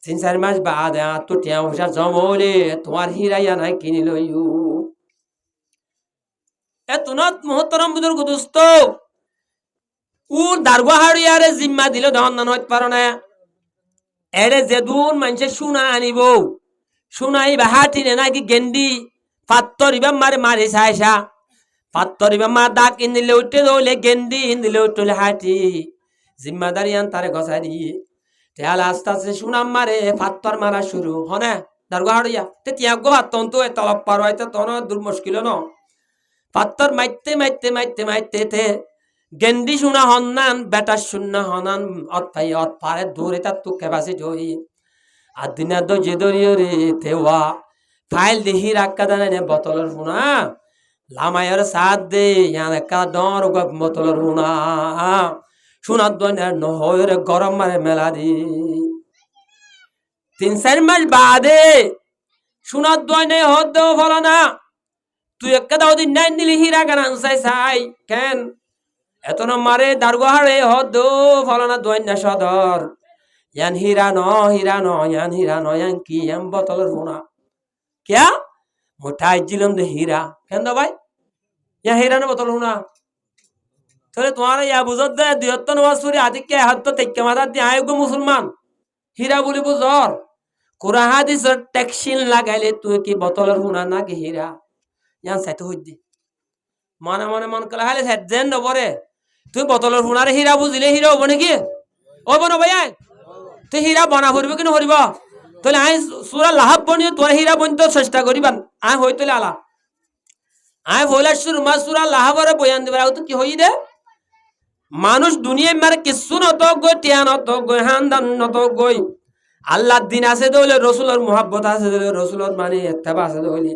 3-4 মাস বাদে আর তো টিয়া পয়সা জমলে তোমার হিরাইয়া নাই কিনি লইও এত নত মহতরম বুজুর্গ দোস্ত উর দারগোহাড়ি আরে জিম্মা দিলে দহন না হইতে পারো না এরে যেদুন মানুষে সোনা আনিব সোনাই বাহাটি নে নাকি গেন্ডি পাত্তর ইবা মারে মারি সাইসা পাত্তর ইবা মা দাগ ইন্দিলে উঠে দৌলে গেন্ডি ইন্দিলে উঠলে হাঁটি জিম্মাদারি আন তারে গছাই দিয়ে তেয়াল আস্তে আস্তে সুনাম মারে পাত্তর মারা শুরু হনে দারগোহাড়িয়া তে তিয়া গো হাতন তো তলব পার হইতে তন দূর মুশকিল ন পাত্তর মাইতে মাইতে মাইতে মাইতে তে গেন্ডি শুনা হন্নান বেটা শূন্য হনান অৎপাই অত পারে দূরে তার তো ক্যাপাসিটি হই আর দিনা তো যে দরিয় রে তেওয়া ফাইল দেহি রাখা দানে বোতলের শুনা লামায়ের সাথ দে ইয়ান একা ডর বোতলের শুনা সোনার দোয়ানের নহয়ের গরম মারে মেলা দি 3-4 মাস বাদে সোনার দোয়ানে হদ দেও ফল না তুই একটা দাও দিন নাই নিলি হীরা কেন আনসাই চাই কেন এত মারে দারগোহাড়ে হদ ফল না দোয়ান না সদর ইয়ান হীরা ন ইয়ান হীরা ন ইয়ান কি ইয়ান বোতলের ফোনা क्या মোটাই জিলম দে হীরা কেন দা ভাই ইয়া হীরা না বোতল ফোনা তাহলে তোমার ইয়া বুঝত দে দুয়ত্ত নওয়াজ পড়ি আদিকে হাত তেকে মাথা দিয়ে আয়গো মুসলমান হীরা বলি বুঝর কোরআন হাদিসের টেকশিন লাগাইলে তুই কি বোতলের ফোনা নাকি হীরা ইয়ান সাইতে হই দি মনে মনে মন কলা হালে হেডজেন নবরে তুই বোতলের হুনারে হীরা বুঝিলে হীরা হবো নাকি হবো না ভাইয়া তুই হীরা বনা ভরবি কিন্তু ভরিব তাহলে আই সুরা লাহাব বনিয়ে তোর হীরা বনতে চেষ্টা করিবান আই হইতলে আলা আই বলে সুরমা সুরা লাহাবরে বয়ান দিবার তো কি হই দে মানুষ দুনিয়ায় মারে কিছু নত গই টিয়া নত গই হান্দান নত গই আল্লাহর দিন আছে দলে রসুলের মোহাব্বত আছে দলে রসুলের মানে এত্তেবা আছে দলে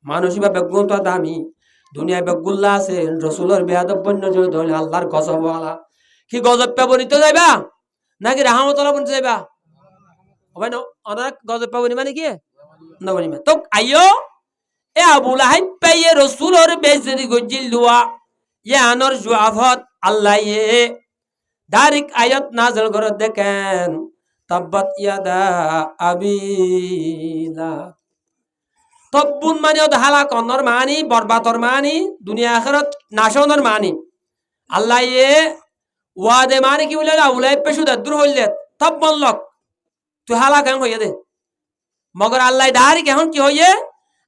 মানুষ বা বেগুন তো দামি দুনিয়ায় বেগুল্লা আছে রসুলের বেয়াদব বন্য দলে আল্লাহর গজব আলা কি গজব পাবনিতে যাইবা নাকি রাহমতলা বনতে যাইবা হবে না অনেক গজব পাবনি মানে কি না বনি তো আইও এ আবু লাহাব পাইয়ে রসুলের বেজরি গজিল দুয়া ইয়ে আনর জুআফত আল্লাহ ইয়ে ডাইরেক্ট আয়াত নাযিল করে দেখেন তাব্বাত ইয়াদা আবিলা তব্বুন মানে হালাকনর মানি বরবাদর মানি দুনিয়া আখিরাত নাশনের মানি আল্লাহ ইয়ে ওয়াদে মানে কি বলে আবু লাহাব পেশু দূর হইলে তব্বন লক তুই হালাক হইয়া দে মগর আল্লাহ ডাইরেক্ট এখন কি হইয়ে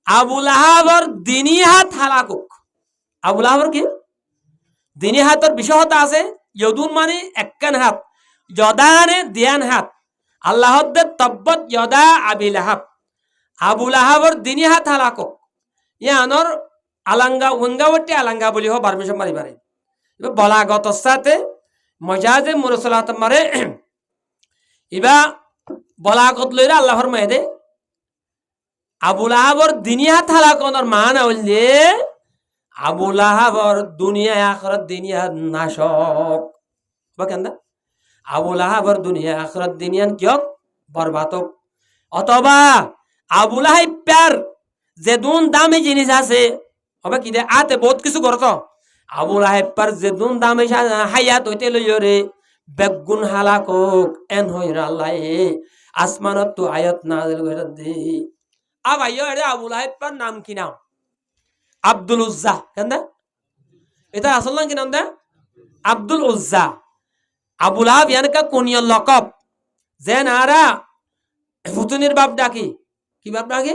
আবু লাহাবর দিনী হাত হালাকুক আবু লাহাবর কি দিনী হাতর বিষয়তা আছে ইয়দুন মানে একখান হাত যদানে দিয়ান হাত আল্লাহ দে তব্বত যদা আবি লাহাব আবু লাহাবর দিনী হাত হালাকুক ইয়ানর আলাঙ্গা উঙ্গাবটি আলাঙ্গা বলি হো পারমিশন মারি পারে বলাগত সাথে মজাজে মুরসালাত মারে ইবা বলাগত লইরা আল্লাহর মেদে আবু লাহাবর দিনী হাত হালাকনর মান হইলে আবু লাহাবর দুনিয়া আখিরাত দুনিয়া নাশক বা কেন আবু লাহাবর দুনিয়া আখিরাত দুনিয়ান কিয়ক বরবাদক অথবা আবু লাহাব প্যার যে দুন দামি জিনিস আছে হবে কি দে আতে বহুত কিছু করতো আবু লাহাব পার যে দুন দামি হায়াত হইতে লইরে বেগুন হালাকক এন হইরা আল্লাহ আসমানত তো আয়াত নাযিল করে দে আবাইও এর আবু লাহাব পার নাম কি নাম আব্দুল উজ্জা কেন এটা আসল নাম কি নাম দে আব্দুল উজ্জা আবু লাহাব ইয়ানকা কুনিয় লকব যে নারা ফুতুনির বাপ ডাকি কি বাপ ডাকি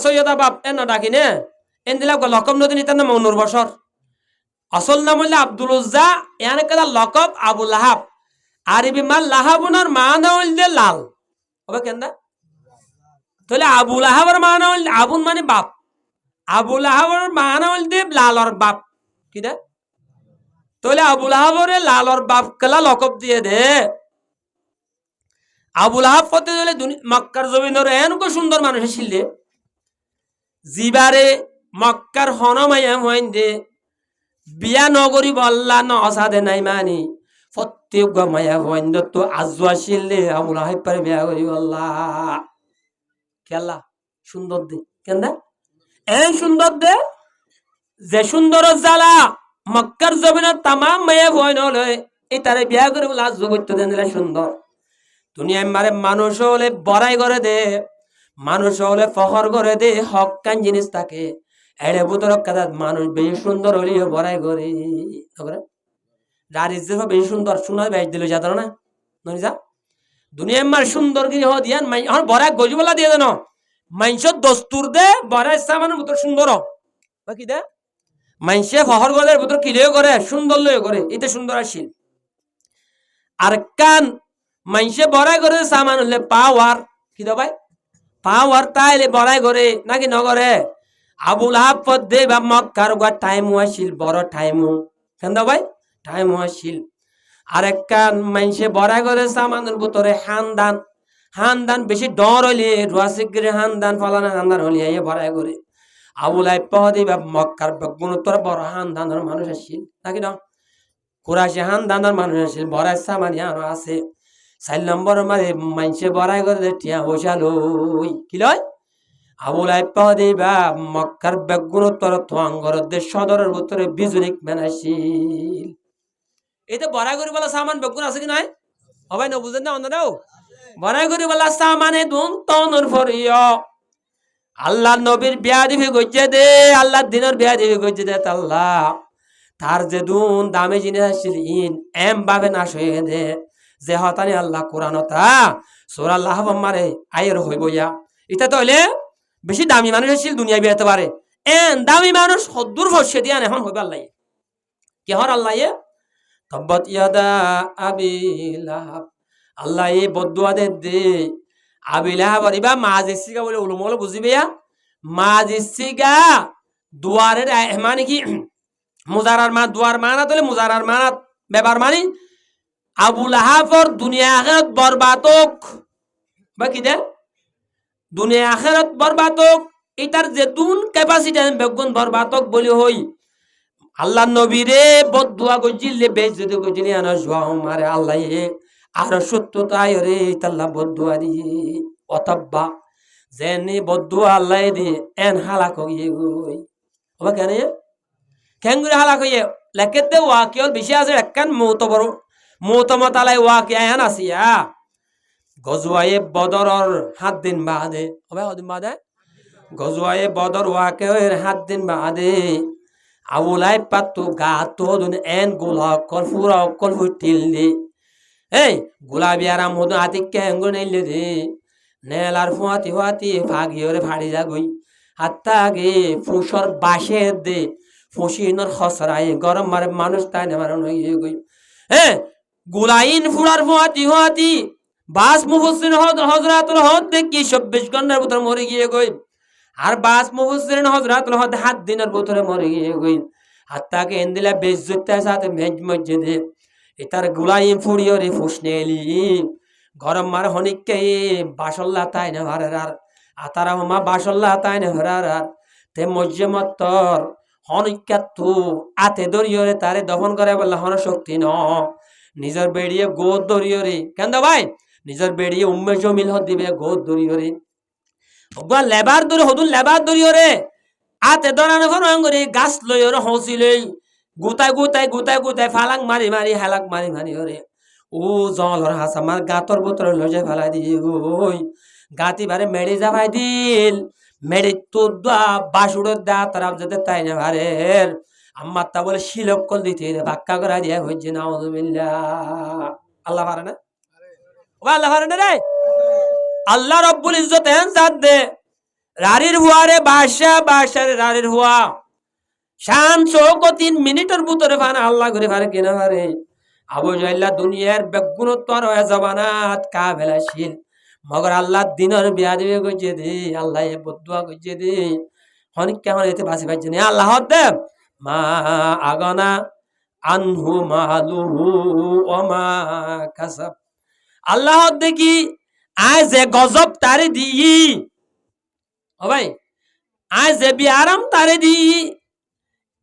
সৈয়দা বাপ এন ডাকি নে এন দিলা লকব নদী নিতার নাম 19 বছর আসল নাম হইলে আব্দুল উজ্জা ইয়ানকা লকব আবু লাহাব আরবি মাল লাহাবুনার মান হইলে লাল হবে কেন তাহলে আবু লাহাবের মান হইলে আবুন মানে বাপ আবু লাহাবর মান হইলে লালর বাপ কি দে তাহলে আবু লাহাবরে লালর বাপ কলা লকব দিয়ে দে আবু লাহাব পথে দিলে মক্কার জমিনের এনকো সুন্দর মানুষ ছিলে জিবারে মক্কার হনমাইয়া হইন দে বিয়া নগরী বল্লা ন অসাদে নাই মানি প্রত্যেক মায়া হইন তো আজওয়া ছিলে আবু লাহাব পারে বিয়া করি বল্লা কেলা সুন্দর দে কেন এন সুন্দর দে যে সুন্দর জ্বালা মক্কার জমিনের তামাম মায়া হইন হলে এই তারে বিয়া করে বলে আজ করতে দেন সুন্দর দুনিয়ায় মারে মানুষ হলে বড়াই করে দে মানুষ হলে ফখর করে দে হকান জিনিস থাকে এড়ে বুতর কাদা মানুষ বেশি সুন্দর হলে বড়াই করে রারিজ বেশি সুন্দর সুন্দর বেশ দিল যা না নই যা দুনিয়ায় মার সুন্দর কি দিয়ান এখন বড়াই গজবলা দিয়ে দেন মাইনসর দস্তুর দে বড়াই সামানের বুতর সুন্দর কি দে মাইনসে ফখর করে বুতর কিলেও করে সুন্দর লয়ে করে এটা সুন্দর আসিল আর কান মাইনসে বড়াই করে সামান হলে পাওয়ার কি দা ভাই পাওয়ার তাইলে বড়াই করে নাকি নগরে আবু লাহাব পদ দে বা মক্কার গা টাইম আসিল বড় টাইম কেন দা ভাই টাইম আসিল আর কান মাইনসে বড়াই করে সামানের ভিতরে হানদান বেশি ডর হইলে রুয়াসিগরে হানদান ফলানা হানদান হলে এই বড়াই করে আবু লাহাব পদ দে বা মক্কার গুণোত্তর বড় হানদানের মানুষ আসিল নাকি না কুরাশি হানদানের মানুষ আসিল বড়াই সামানি আরো আছে 4 নম্বর মারে মাইনসে বড়াই করে টিয়া বসালো কি লয় আবু লাহাব পদে বা মক্কার বেগুনোত্তর তোয়াঙ্গর দেশ সদরের ভিতরে বিজুরিক মেনাসিল এটা বড়াই করে বলা সামান বেগুন আছে কি নাই সবাই না বুঝেন না অন্যরাও বড়াই করে বলা সামানে দুন তনুর ফরিয় আল্লাহ নবীর বিয়া দিবি গজ্জে দে আল্লাহ দিনের বিয়া দিবি গজ্জে দে আল্লাহ তার যে দুন দামে জিনিস আসছিল ইন এম ভাবে নাশ হয়ে দে যে হতানি আল্লাহ কোরআন তা সূরা লাহাব মারে আয়ের হইব ইয়া এটা তো হইলে বেশি দামি মানুষ ছিল দুনিয়া বিয়াতে পারে এন দামি মানুষ হদ্দুর ফসে দিয়া এখন হইব আল্লাহ কি হর আল্লাহ তব্বত ইয়াদা আবি লাহাব আল্লাহ বদুয়া দে আবি লাহাব ইবা মাজিসিগা বলে উলুমল বুঝিবে মাজিসিগা দুয়ারের মানে কি মুজারার মা দুয়ার মানা তলে মুজারার মানা বেবার মানি আবু লাহাবর দুনিয়া আখিরাত বরবাতক বা কি দে দুনিয়া আখিরাত বরবাতক এটার যে দুন ক্যাপাসিটি বেগুন বরবাতক বলি হই আল্লাহ নবীরে বদুয়া গজিলে বেজতে গজিলে আনা জুয়া মারে আল্লাহ আর সত্যতাই রে তাল্লা বদুয়া দিয়ে অতব্বা যেনি বদুয়া আল্লাহ দিয়ে এন হালাক হইয়ে গই ওবা কেন কেন করে হালাক হইয়ে লেখেতে ওয়াকিয়ল বেশি আছে একখান মৌতবর মৌতমতালাই ওয়াকিয়া এন আসিয়া গজওয়ায়ে বদরর 7 দিন বাদে ওবা দিন বাদে গজওয়ায়ে বদর ওয়াকিয়ের 7 দিন বাদে আউলাই পাতু গাতো দুন এন গোলা কল ফুরা কল ফুটিল দি এই গোলাবি আরাম হদু আতিকে এঙ্গো নাইলে দে নেলার ফুয়াতি ফুয়াতি ফাগিয়রে ফাড়ি যা গই হাত্তা গে ফুসর বাসে দে ফুসিনর খসরাই গরম মারে মানুষ তাই না মারন হইয়ে গই গোলাইন ফুরার ফুয়াতি ফুয়াতি বাস মুফসির হযরতুল হদ দেখি 24 ঘন্টার ভিতর মরে গিয়ে গই আর বাস মুফসির হযরতুল হদ 7 দিনের ভিতরে মরে গিয়ে গই হাত্তাকে এন্দিলা বেজ্জতের সাথে মেজ মসজিদে এটার গুলাইন ফুড়িয়রে ফুসনেলি গরম মার হনিককে বাসল্লা তাই না ভারার আতারা মা বাসল্লা তাই না ভারার তে মজ্জে মত্তর হনিকাতু আতে দরিয়রে তারে দফন করে বললা হন শক্তি ন নিজের বেড়িয়ে গোদ দরিয়রে কেন ভাই নিজের বেড়িয়ে উম্মে জমিল হদ দিবে গোদ দরিয়রে ওগা লেবার দরি হদুন লেবার দরিয়রে আতে দরানো ফর অঙ্গরে গাছ লইয়রে হসিলেই গুতাই গুতাই গুতাই গুতাই ফালাং মারি মারি হেলাক মারি মারি ওরে ও জলর হাসা মার গাতর বোতর লজে ফেলাই দি ওই গাতি বারে মেড়ে যাবাই দিল মেড়ে তোর দা বাসুড় দা তারাপ যেতে তাই না ভারের আম্মার তা বলে শিলক কল দিতে বাক্কা করা দিয়া হইছে না আল্লাহ পারে না ও আল্লাহ পারে না রে আল্লাহ রব্বুল ইজ্জত এন জাত দে রারির হুয়ারে বাদশা বাদশারে রারির হুয়া শান চৌকো 3 মিনিটের ভিতরে ফানা আল্লাহ করে পারে কিনা পারে আবু জাইল্লা দুনিয়ার বেগুণত্ব হয়ে জবানাত কা বেলাশীল মগর আল্লাহ দিনের বিয়া দিবে গজে দে আল্লাহ এ বদুয়া গজে দে হনিক কেমন এতে বাসি পাইছে না আল্লাহ দে মা আগনা আনহু মালুহু ওয়া মা কাসাব আল্লাহ দেখি আয় যে গজব তারে দিই ও ভাই আয় যে বিয়ারাম তারে দিই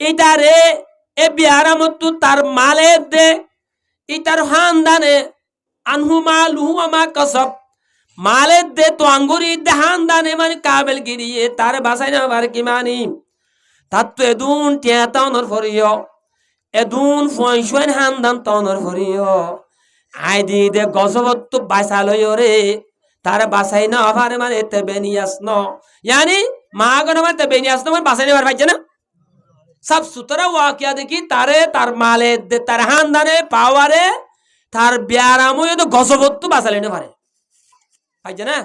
এটারে এ বিয়ারামত তার মালে দে ইতার হানদানে আনহু মালুহু ওয়া মা কাসাব মালে দে তো আঙ্গুরি দে হানদানে মানে কাবেল গিরিয়ে তার বাসাই না বার কি মানি তাত তো এদুন টিয়া তাওনর ফরিও এদুন ফয়সোন হানদান তাওনর ফরিও আই দি দে গজবত তো বাসালয় রে তার বাসাই না আভারে মানে তে বেনিয়াস ন यानी মাগন মানে তে বেনিয়াস ন মানে বাসাই নেবার পাইছে না সব সুতরা ওয়াকিয়া দেখি তারে তার মালে দে তার হানদানে পাওয়ারে তার বিয়ারামো তো গজবত তো বাসালে না পারে পাইছে না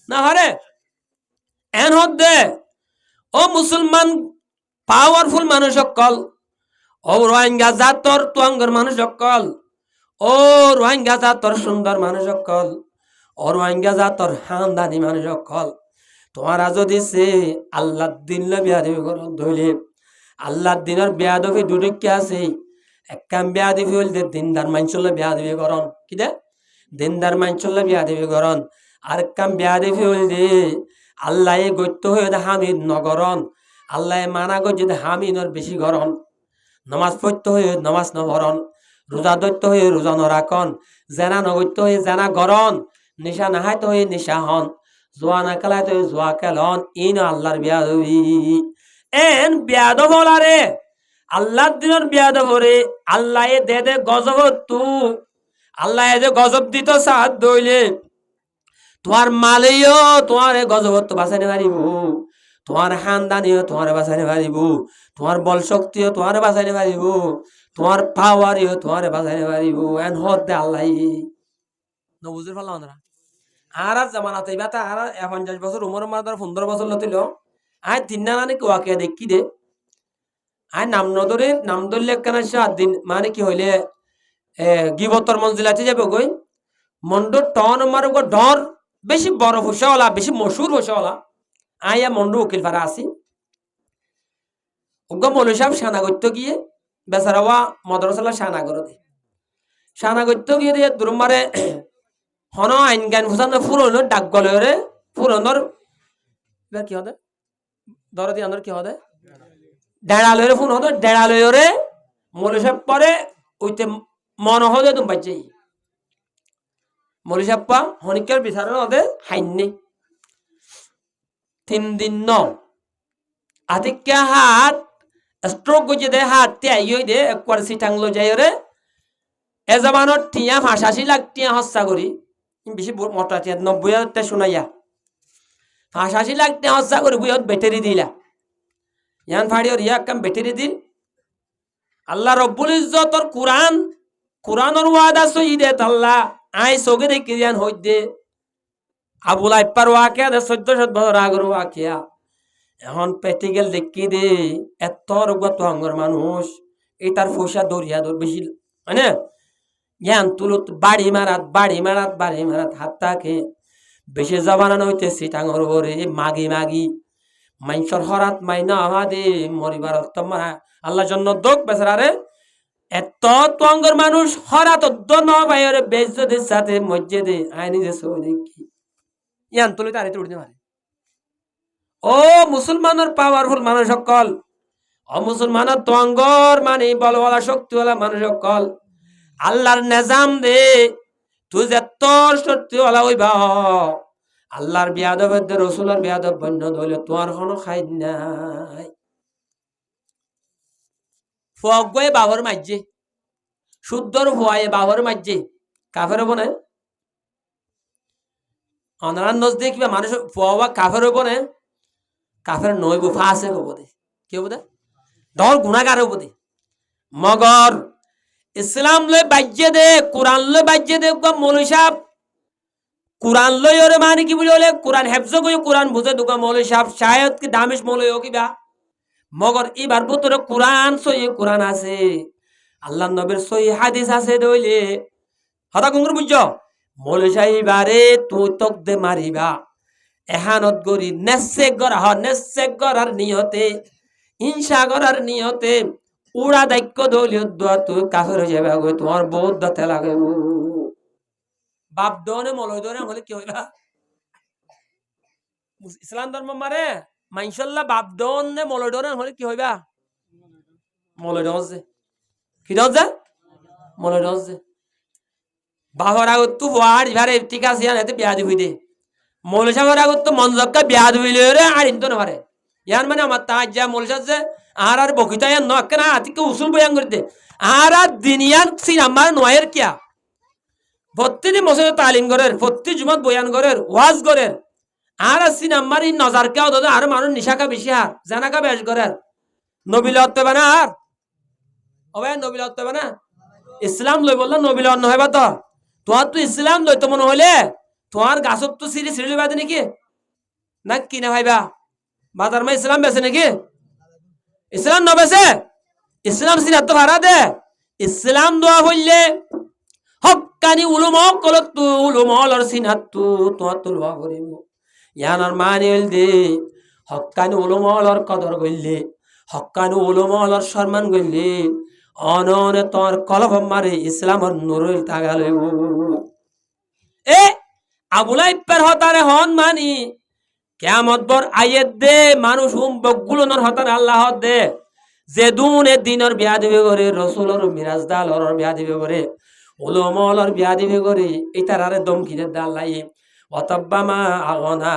না পারে এন হদে ও মুসলমান পাওয়ারফুল মানুষ সকল ও রোহিঙ্গা জাতর তুয়াঙ্গর মানুষ সকল ও রোহিঙ্গা জাতর সুন্দর মানুষ সকল ও রোহিঙ্গা জাতর হানদানি মানুষ সকল তোমারা যদি সে আল্লাহ দিন বিয়াদবি করো ধইলে আল্লাহ দিনের বিয়াদবি দুদিকে আছে একখান বিয়াদবি হইলে দিনদার মানুষলে বিয়াদবি করন কি দে দিনদার মানুষলে বিয়াদবি করন আর একখান বিয়াদবি হইলে আল্লাহ গত্য হয়ে হামিদ নগরন আল্লাহ মানা গজ্জে হামিনর বেশি গরন নমাজ পড়তে হয়ে নমাজ নভরন রোজা দৈত্য হয়ে রোজা নরাকন জেনা নগত্য হয়ে জেনা গরন নিশা নাহাইতে হয়ে নিশা হন জোয়া না খেলাইতে হয়ে জোয়া খেলন ইন আল্লাহর বিয়াদবি এন বিয়াদব হলারে আল্লাহর দিনের বিয়াদব রে আল্লাহ দে দে গজব তু আল্লাহ যে গজব দিত সাথ দইলে তোমার মালেও তোমার গজব তো বাঁচাইতে পারিব তোমার খানদানিও তোমার বাঁচাইতে পারিব তোমার বল শক্তিও তোমার বাঁচাইতে পারিব তোমার পাওয়ারিও তোমার বাঁচাইতে পারিব এন হদ দে আল্লাহ নবুজুর পারলাম না আর জামানাতে বাতা আর 50 বছর উমর মাদার 15 বছর লতিল আয় তিন না মানে ওয়াকে দেখি দে আয় নাম ধরলে কেন 7 দিন মানে কি হইলে গিবতর মঞ্জিলাতে যাবে গই মন্ড টন মারো গো ডর বেশি বড় হোসাওয়ালা বেশি মশুর হোসাওয়ালা আয়া মন্ড উকিল ফারা আসি উগ্র মৌলী সাহেব সানা করতে গিয়ে বেচারাওয়া মদরসালা সানা করে দে সানা করতে গিয়ে দিয়ে দুরমারে হন আইন জ্ঞান ফুসানো ফুরনোর ডাক গলে ফুরনোর কি হবে দরদি আন্দর কি হবে ডেড়ালয়ের ফোন হতো ডেড়ালয়রে মৌলী সাহেব পরে ওইতে মন হলে তুমি বাচ্চা মৌলী সাহেব পা হনিকের বিচার হতে হাইনি 3 দিন ন আতিকা হাত স্ট্রোক গজে দে হাত তিয়াই দে একবার সিটাংলো যাই রে এ জামানত টিয়া 85 লাখ টিয়া হস্যা করি বেশি মোটা টিয়া 90,000 শোনাইয়া 85 লাখ টিয়া হস্যা করি বুয়ত ব্যাটারি দিলা ইয়ান ফাড়ি ওর ইয়া কাম ব্যাটারি দিল আল্লাহ রব্বুল ইজ্জতর কুরআনের ওয়াদা সইদে আল্লাহ আই সগে দেখি ইয়ান হইদে আবুল আইপার ওয়াকিয়া 1400 বছর আগের ওয়াকিয়া এখন প্র্যাকটিক্যাল দেখি দে এত রোগত হঙ্গর মানুষ এই তার পয়সা দরিয়া বেশি মানে জ্ঞান তুলত বাড়ি মারাত হাত তাকে বেশি জবানানো হইতেছি টাঙর ওরে মাগি মাইনসর হরাত মাইনা আমাদে মরিবার মারা আল্লাহ জন্য দোক বেচারে এত তঙ্গর মানুষ হরাত ন বাইরে বেজদের সাথে মসজিদে আইনি যে সো দেখি ইয়ান তুলে তারে উঠতে পারে ও মুসলমানের পাওয়ারফুল মানুষ সকল অমুসলমানের তঙ্গর মানে বলওয়ালা শক্তিওয়ালা মানুষ সকল আল্লাহর নিজাম দে তুই যত শক্তিওয়ালা হইবা আল্লাহর বিয়াদব রসুলের বিয়াদব বন্য ধরলে তোমার কোনো খাই নাই ফুয়ে বাবর মাঝে শুদ্ধর ফুয়ায়ে বাবর মাঝে কাফের হবো না অনারান নজ দিয়ে কিবা মানুষ ফুয়া কাফের হবো না কাফের নইব ফাঁসে হবো দে কি হবো দে দর গুণাগার হবো দে মগর ইসলাম লই বাজ্যে দে কোরআন লই বাজ্যে দে মৌলী সাহেব কোরআন লই ওরে মানে কি বুঝে হলে কোরআন হেফজ করে কোরআন বুঝে দুকা মৌলী সাহেব শায়দ কি দামিশ মৌলী ও কিবা মগর এবার ভিতরে কোরআন আছে আল্লাহ নবীর সহি হাদিস আছে দইলে হতা কুঙ্গুর বুঝছ মৌলী সাহেব আরে তুই তক দে মারিবা এহানত গরি নেসেক গরার নিয়তে হিংসা করার নিয়তে উড়া দায়িত্ব দলীয় দোয়া তুই কাফের হয়ে যাবে গো তোমার বহুত দাতে লাগে বাপ দনে মলয় দনে হলে কি হইবা ইসলাম ধর্ম মারে মাইনশাল্লাহ বাপ দনে মলয় দনে হলে কি হইবা মলয় দজে কি দজে মলয় দজে বাহর আগত তু ওয়াড় ভারে ঠিক আছে এতে বিয়া দিবি দে মৌলী সাহেবের আগত তো মনজক্কা বিয়া দিবিলে রে আর ইন্ত না পারে ইয়ার মানে আমার তাজ যা মৌলী সাহেব যে আর বকিতা ইয়ান নক না আতিকে উসুল বয়ান করে দে আর দুনিয়ার সিন আমার নয়ের কিয়া প্রতিদিন মসজিদে তালিম করের প্রতি জুমাত বয়ান করের ওয়াজ করের আর সিন আমার এই নজর কেও দাদা আর মানুষ নিশাকা বেশি আর জানাকা বেশ করের নবীল হতে বানা আর ওবে নবীল হতে বানা ইসলাম লই বললা নবীল অন্য হইবা তো তোমার তো ইসলাম লই তো মনে হইলে তোমার গাছত তো সিঁড়ি বাদে নাকি না কিনা ভাইবা বাজার মা ইসলাম বেছে নাকি ইসলাম ন বেছে ইসলাম সিনাত তো ভাড়া দে ইসলাম দোয়া হইলে হক্কানি উলুমলর সিনাত তোমার তো লোয়া করিব ইয়ানার মানিল দে হক্কানি উলুমলর কদর গইলে হক্কানি উলুমলর সম্মান গইলে অননে তোর কলব মারে ইসলামর নুরুল তাগালে এ আবুলাই পের হতারে হন মানি কিয়ামত বর আয়েত দে মানুষ বগুলোর হতারে আল্লাহ দে যে দুনে দিনের বিয়া দিবে করে রসুলর মিরাজদালর বিয়া দিবে করে উলুমলর বিয়া দিবে করে এটার আরে দমকিতে দালাই অতব্বামা আগনা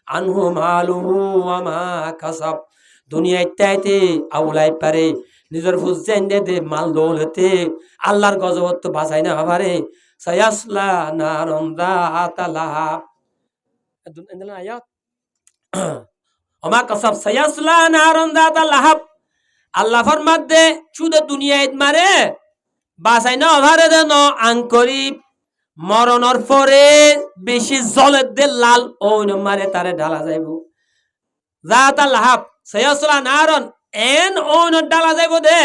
আনহু মালুহু ওয়া মা কাসাব দুনিয়া ইত্যাইতে আবুলাই পারে নিজের ফুজেন দে মাল দৌলতে আল্লাহর গজবত তো বাঁচাই না পারে সায়াসলা নারন যাতা লাহাব আয়াত ওমা কাসাব সায়াসলা নারন যাতা লাহাব আল্লাহ ফরমাত দে শুধু দুনিয়ায় মারে বাঁচাই না পারে দেন আঙ্করি মরণর পরে বেশি জলের দে লাল ওই মারে তারে ঢালা যাইব জাতা লাহাব সায়াসলা নারন এন ওন ডালা যাইব দে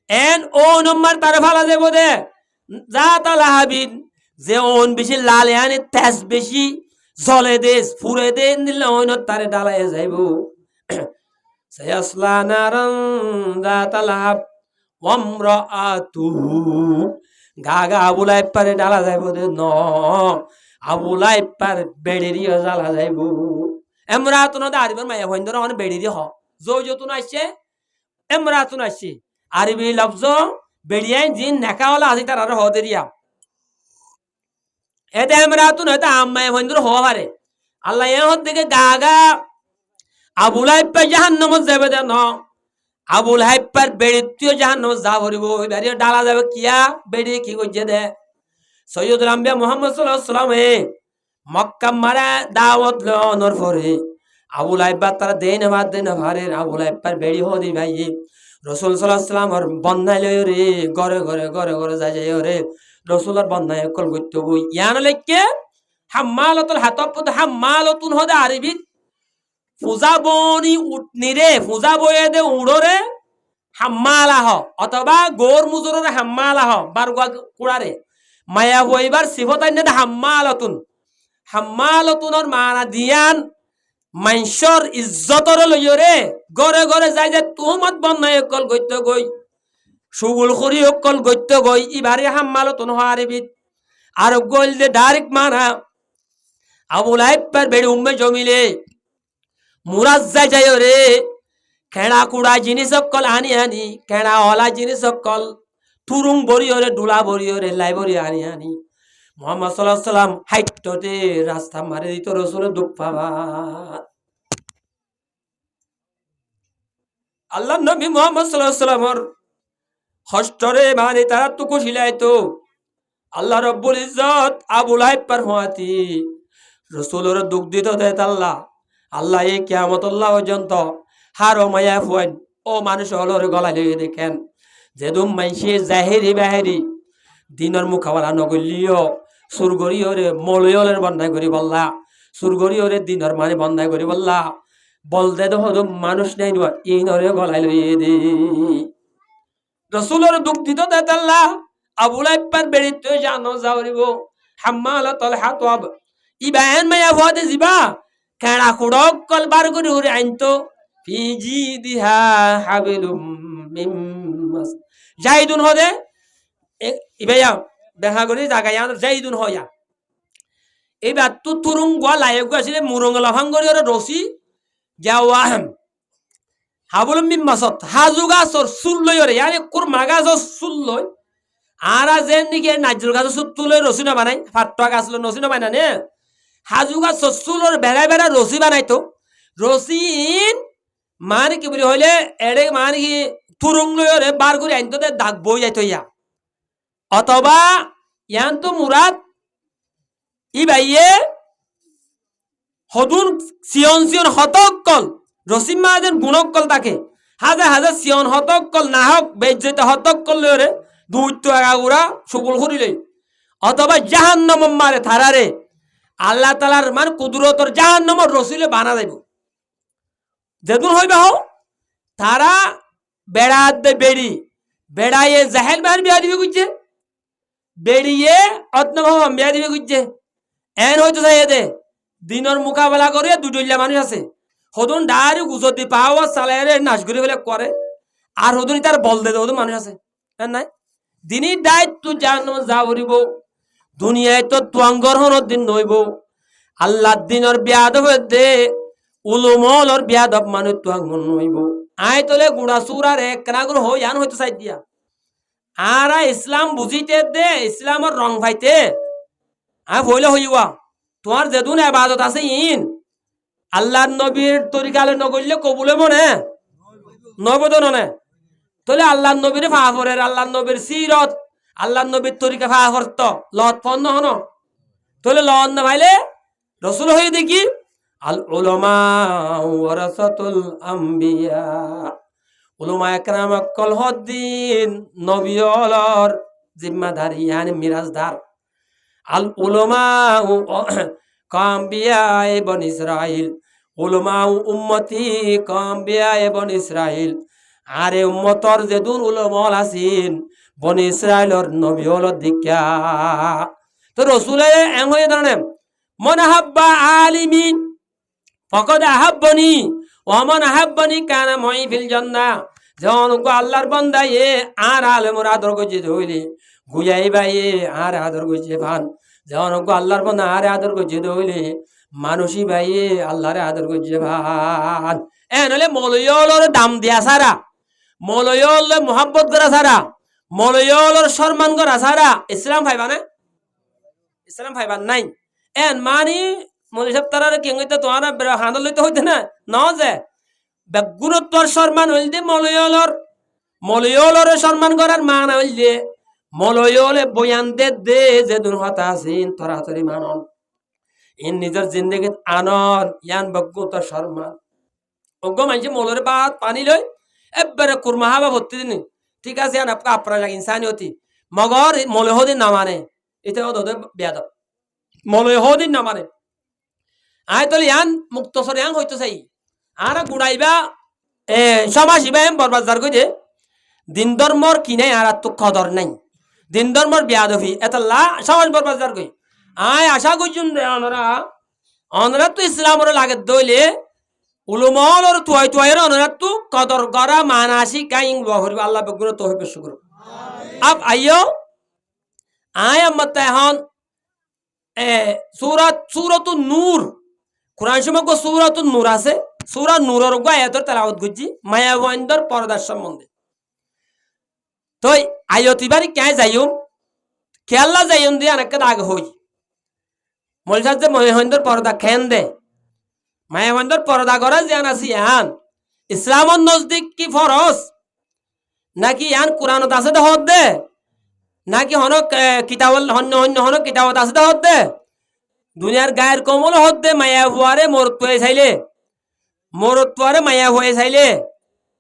এন ওন মার তারে ফালা যাইব দে জাতা লাহাবিন যে ওন বেশি লাল আনে তেজ বেশি জলে দে ফুরে দে দিলে ওন তারে ডালায় যাইব সায়াসলা নারন জাতা লাহাব ওয়ামরাআতুহু গাগা আবুলাই পারে ডালা যাইব দে ন আবুলাই পার বেড়েরিও জ্বালা যাইব এমরাতুন আরবির মায়া হইন্দর অন বেড়েরি হ যৌতুন আসছে এমরাতুন আসছে আরবি লফজ বেড়িয়াই জিন নেকাওয়ালা আছে তার আর হদেরিয়া এতে এমরাতুন এটা আম্মায় হইন্দর হওয়া পারে আল্লাহ এ হদ দিকে গাগা আবুলাই পা জাহান্নামত যাবে দে ন আবুল হাইপার বেড়িত্য জাহান্নাম যা ভরিব বেড়িয়ে ডালা যাবে কিয়া বেড়ি কি করছে দে সৈয়দুল আম্বিয়া মুহাম্মদ সাল্লাল্লাহু আলাইহি ওয়াসাল্লাম মক্কা মারা দাওয়াত লওয়ানোর পরে আবুল হাইপার তারা দেন ভারে আবুল হাইপার বেড়ি হদি ভাই রাসূল সাল্লাল্লাহু আলাইহি ওয়াসাল্লাম আর বন্ধাই লয় রে ঘরে ঘরে যাই রে রাসূলের বন্ধাই কল করতে বই ইয়ান লেখকে হাম্মালাতুল হাতাব হাম্মালাতুন হদে আরবি ফুজা বনি উটনি রে ফুজা বয়ে দে উড়রে হাম্মালাহ অথবা গোর মুজুরে হাম্মালাহ বারগুয়া কুড়ারে মায়া হইবার সিফতাই না হাম্মালাতুনের মানা দিয়ান মাইশর ইজ্জতর লইরে ঘরে যাই যে তুহমত বন্যায় কল গইত গই সুগুল খরি কল গইত গই ইবারে হাম্মালাতুন হারিবিত আর গইল দে ডাইরেক্ট মানা আবুল হাইপার বেড়ি উম্মে জমিলে মুরাজ্জা যায় রে খেড়া কুড়া জিনিস কল আনি খেড়া হলা জিনিস কল তুরুং বরি রে ডুলা বরি রে লাই বরি আনি মুহাম্মদ সাল্লাল্লাহু আলাইহি ওয়াসাল্লাম হাইটতে রাস্তা মারে দিত রাসূলের দুঃখ পাবা আল্লাহ নবী মুহাম্মদ সাল্লাল্লাহু আলাইহি ওয়াসাল্লামর হষ্টরে মানে তারা তো কুশিলাইতো আল্লাহ রাব্বুল ইজ্জত আবুল হাইপার হওয়াতি রাসূলের দুঃখ দিত দেত আল্লাহ এই কিয়ামত আল্লাহ পর্যন্ত হার মায়া ফুয়ান ও মানুষ হলর গলা লইয়ে দেখেন যেদুম মাইসে জাহেরি বাহেরি দিনের মুখাওয়ালা নগলিও সুরগরি ওরে মলয়লের বন্ধাই করি বললা সুরগরি ওরে দিনের মানে বন্ধাই করি বললা বলতে তো হদম মানুষ নাই নো ইনরে গলায় লইয়ে দে রাসূলের দুঃখ দিত দেত আল্লাহ আবুল হাইপার বেড়িত জানো যাওরিব হাম্মালাতুল হাতাব ইবান মায়া ফুয়াতে জিবা কেড়া কুড়ক কল বার করে উড়ে আনতো ফিজি দিহা হাবিলুম মিম মাস জাইদুন হদে ইবাইয়া দেখা করি জায়গায় জাইদুন হয়া এইবার তো তুরুং গোয়া লায়ক আসলে মুরঙ্গলা ভাঙ্গরি ওর রসি যাওয়া হাবুলুম মিম মাসত হাজুগা সর সুল লই ওরে ইয়ানি কুর মাগা সুল লই আর যেন দিকে নাজুল গাছ সুল তুলে রসি না বানাই ফাট্টা গাছ লো রসি না বানাই নে হাজুগা সসুলর বেড়া রসি বানাইতো রসিন মানে কি বলি হইলে এড়ে মানে কি তুরুং লইরে বার করে আনতো দাগ বই যাইতো ইয়া অথবা ইয়ান তো মুরাদ ই ভাইয়ে হদুন সিয়ন হতকল রসিম মাহাজের গুণকল তাকে হাজার সিয়ন হতকল নাহক বেজ্জতে হতকল লইরে দুইত্য আগাগুড়া সুগুল করিলে অথবা জাহান্নাম মারে থারারে আল্লাহ তালার মান কুদরতর জাহান্নামর রসিলে বানা যাইব যেদুন হইবে হও তারা বেড়াত দে বেড়াইয়ে জাহেল বাহার বিয়া দিবে গুজছে বেড়িয়ে অত্নভাব বিয়া দিবে গুজছে এন হয়তো চাই দে দিনের মোকাবেলা করে দুডলিয়া মানুষ আছে হদুন ডারি গুজর দি পাওয়া চালাইরে নাচ ঘুরে ফেলে করে আর হদুন তার বল দে হদুন মানুষ আছে নাই দিনই দায়িত্ব জাহান্নাম যা ভরিব দুনিয়ায় তো তুয়াঙ্গর হনর দিন নইব আল্লাহর দিনের বিয়াদব দে উলুমলর বিয়াদব মানুষ তুয়াঙ্গর নইব আয় তোলে গুড়া সুরার এক কানাগুলো হই আন হইতো সাইড দিয়া আর ইসলাম বুঝিতে দে ইসলামের রং ভাইতে আয় হইলে হইবা তোমার যেদুন ইবাদত আছে ইন আল্লাহর নবীর তরিকালে নগরলে কবুলে মনে নবদন নে তোলে আল্লাহর নবীর ফাফরের আল্লাহর নবীর সিরত আল্লাহর নবীর তরিকা ফা করত লত ফন্ন হন তোলে লন না ভাইলে রসুল হয়ে দেখি আল উলামা ওয়ারাসাতুল আম্বিয়া উলামা একরাম কল হদ্দিন নবিয়লর জিম্মাদারি yani মিরাজদার আল উলামা কাম্বিয়া বনি ইসরাইল উলামা উম্মতি কাম্বিয়া বনি ইসরাইল আরে উম্মতর যেদুন উলামা আছেন বনি ইসরাইলর নবী হলো দীক্ষা তো রসুলে এম হয়ে ধরেন মন আহাব্বা আলিমিন ফকদ আহাব্বনি ওমান আহাব্বনি কানা মই ফিল জান্নাহ যখন আল্লাহর বান্দা এ আর আলেমর আদর করছে হইলে গুয়াই ভাই আর আদর করছে ভান যখন আল্লাহর বান্দা আর আদর করছে হইলে মানুষই ভাই আল্লাহরে আদর করছে ভান এ নলে মলয়লর দাম দিয়া সারা মলয়ল মোহাব্বত করা সারা মলয়লর সম্মান করা সারা ইসলাম ভাইবা না ইসলাম ভাইবার নাই এন মানি মলি সব তারা কেন হইতে তোমার হান্দল লইতে হইতে না ন যে গুরুত্বর সম্মান হইল দে মলয়লর সম্মান করার মান হইল দে মলয়লে বয়ান দে যে দুন হতা আছেন তরাতরি মানন ইন নিজের জিন্দগিত আনন ইয়ান বগুতর সম্মান অজ্ঞ মানছে মলরে বাত পানি লই এবারে কুরমা হাবা ভর্তি দিন ঠিক আছে ইয়ান আপনার লাগে ইনসানি হতি মগর মলহদিন না মানে এটা ওদের বেয়াদব মলহদিন না মানে আয় তলে ইয়ান মুক্তসর ইয়ান হইতো চাই আর গুড়াইবা সমাজিবা এম বরবাজার কই দে দিন ধর্মর কিনে আর তো কদর নাই দিন ধর্মর বেয়াদবি এটা লা সমাজ বরবাজার কই আয় আশা করছুন অনরা তো ইসলামর লাগে দইলে উলুমলর তুয়াইয়ের অনরা তো কদর করা মানাসি কাইং বহরিব আল্লাহ বেগুন তৌফিক শুকর আপ আইও আয় আম্মত এখন সূরাতুন নূর কোরআন শরীফে সূরাতুন নূর আছে সূরা নূরের আয়াতের তেলাওয়াত করছি মায়াবন্দর পর্দার সম্বন্ধে তো আয়তিবারি কে যাইম খেয়াল্লা যাইম দিয়ে অনেকটা আগে হই মলসাদ যে মায়াবন্দর পর্দা খেন দে মায়াবন্দর পর্দা করা যে আছি ইয়ান ইসলামর নজদিক কি ফরজ নাকি ইয়ান কোরআনত আছে দে হদ দে নাকি হনক কিতাবল হন্য হন্য হনক কিতাবত আছে দে হদ দে দুনিয়ার গায়ের কমল হদ দে মায়া হুয়ারে মরত হয়ে চাইলে মরতুয়ারে মায়া হয়ে চাইলে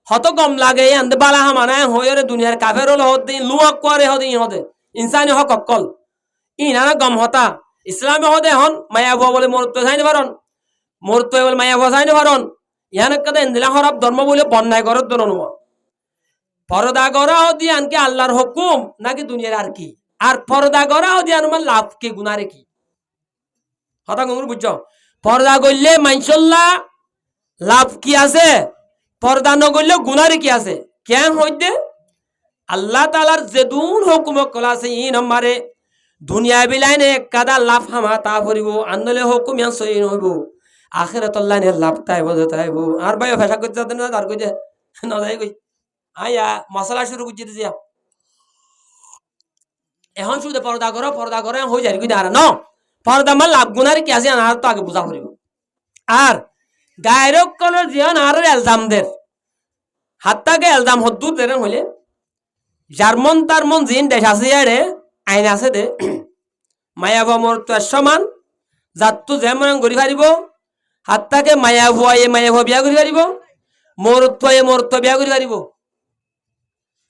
হত গম লাগে আন্দে বালা হামানা হয়ে দুনিয়ার কাফের হল হদ দিন লুয়াক কোয়ারে হদ ই হদে ইনসানি হক অকল ইনানা গম হতা ইসলামে হদে হন মায়া হুয়া বলে মরত চাইনি পারন মরত বলে মায়া হুয়া চাইনি পারন ইহানে কাদে ইন্দিলা হরব ধর্ম বলে বন্যায় করত দন পরদা করা হদি আনকে আল্লাহর হুকুম নাকি দুনিয়ার আর কি আর পরদা করা হদি আনুমান লাভ কি গুনারে কি হতা গমর বুঝছো পরদা করলে মাইনসল্লাহ লাভ কি আছে পর্দা নগরলে গুনারে কি আছে কেন হইতে আল্লাহ তাআলার যেদুন হুকুম কলা আছে ই নম্বরে দুনিয়া বিলাইনে কাদা লাভ হামা তা ভরিব আন্দলে হুকুম ইয়ান সই হইব আখিরাত আল্লাহ নে লাভ তাইব তাইব আর ভাই ভাষা করতে না তার কই যে না যাই কই আয়া মশলা শুরু করতে দিয়া এখন শুধু পর্দা করো হই যায় কই আর ন পর্দা মাল লাভ গুনারে কি আছে আর তো আগে বুঝা ভরিব আর গায়রক কোন জিয়ান আর এলজাম দের হাত্তাকে এলজাম হদ্দুর দেন হইলে জার্মান তার মন জিন দেশ আছে আরে আইন আছে দে মায়াবা মরত সমান জাতু যেমন গরি পারিব হাত্তাকে মায়া ভুয়া বিয়া করি পারিব মরত বিয়া করি পারিব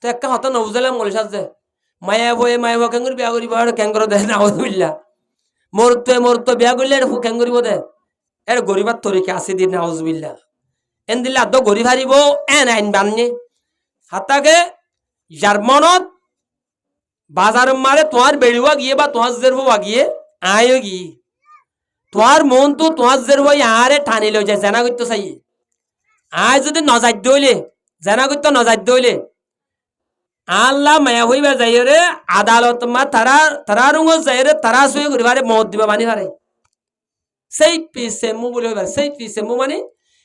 তো একটা হত নবুজালাম মলিসাজ যে মায়া ভুয়া কেঙ্গুরি বিয়া করিব আর কেঙ্গুর দে নাউজুবিল্লাহ মরত বিয়া করলে আর কেং করিব দে এর গরিবার তরিকা আছে দিন নাউজুবিল্লাহ এন দিলে আদ গরি পারিব এন আইন বাননি হাত্তাকে জার্মানত বাজার মারে তোমার বেড়ুয়া গিয়ে বা তোমার জেরবা গিয়ে আয়ো গিয়ে তোমার মন তো তোমার জেরবা আরে টানি লই যায় জানা করতে চাই আয় যদি নজাদ্য হইলে জানা করতে নজাদ্য হইলে আল্লাহ মায়া হইবা যাই রে আদালত মা তারা রুঙ্গ যাই রে তারা শুয়ে করিবারে মত দিবা মানি পারে সেই পিছে মু বলে হইবার সেই পিছে মু মানে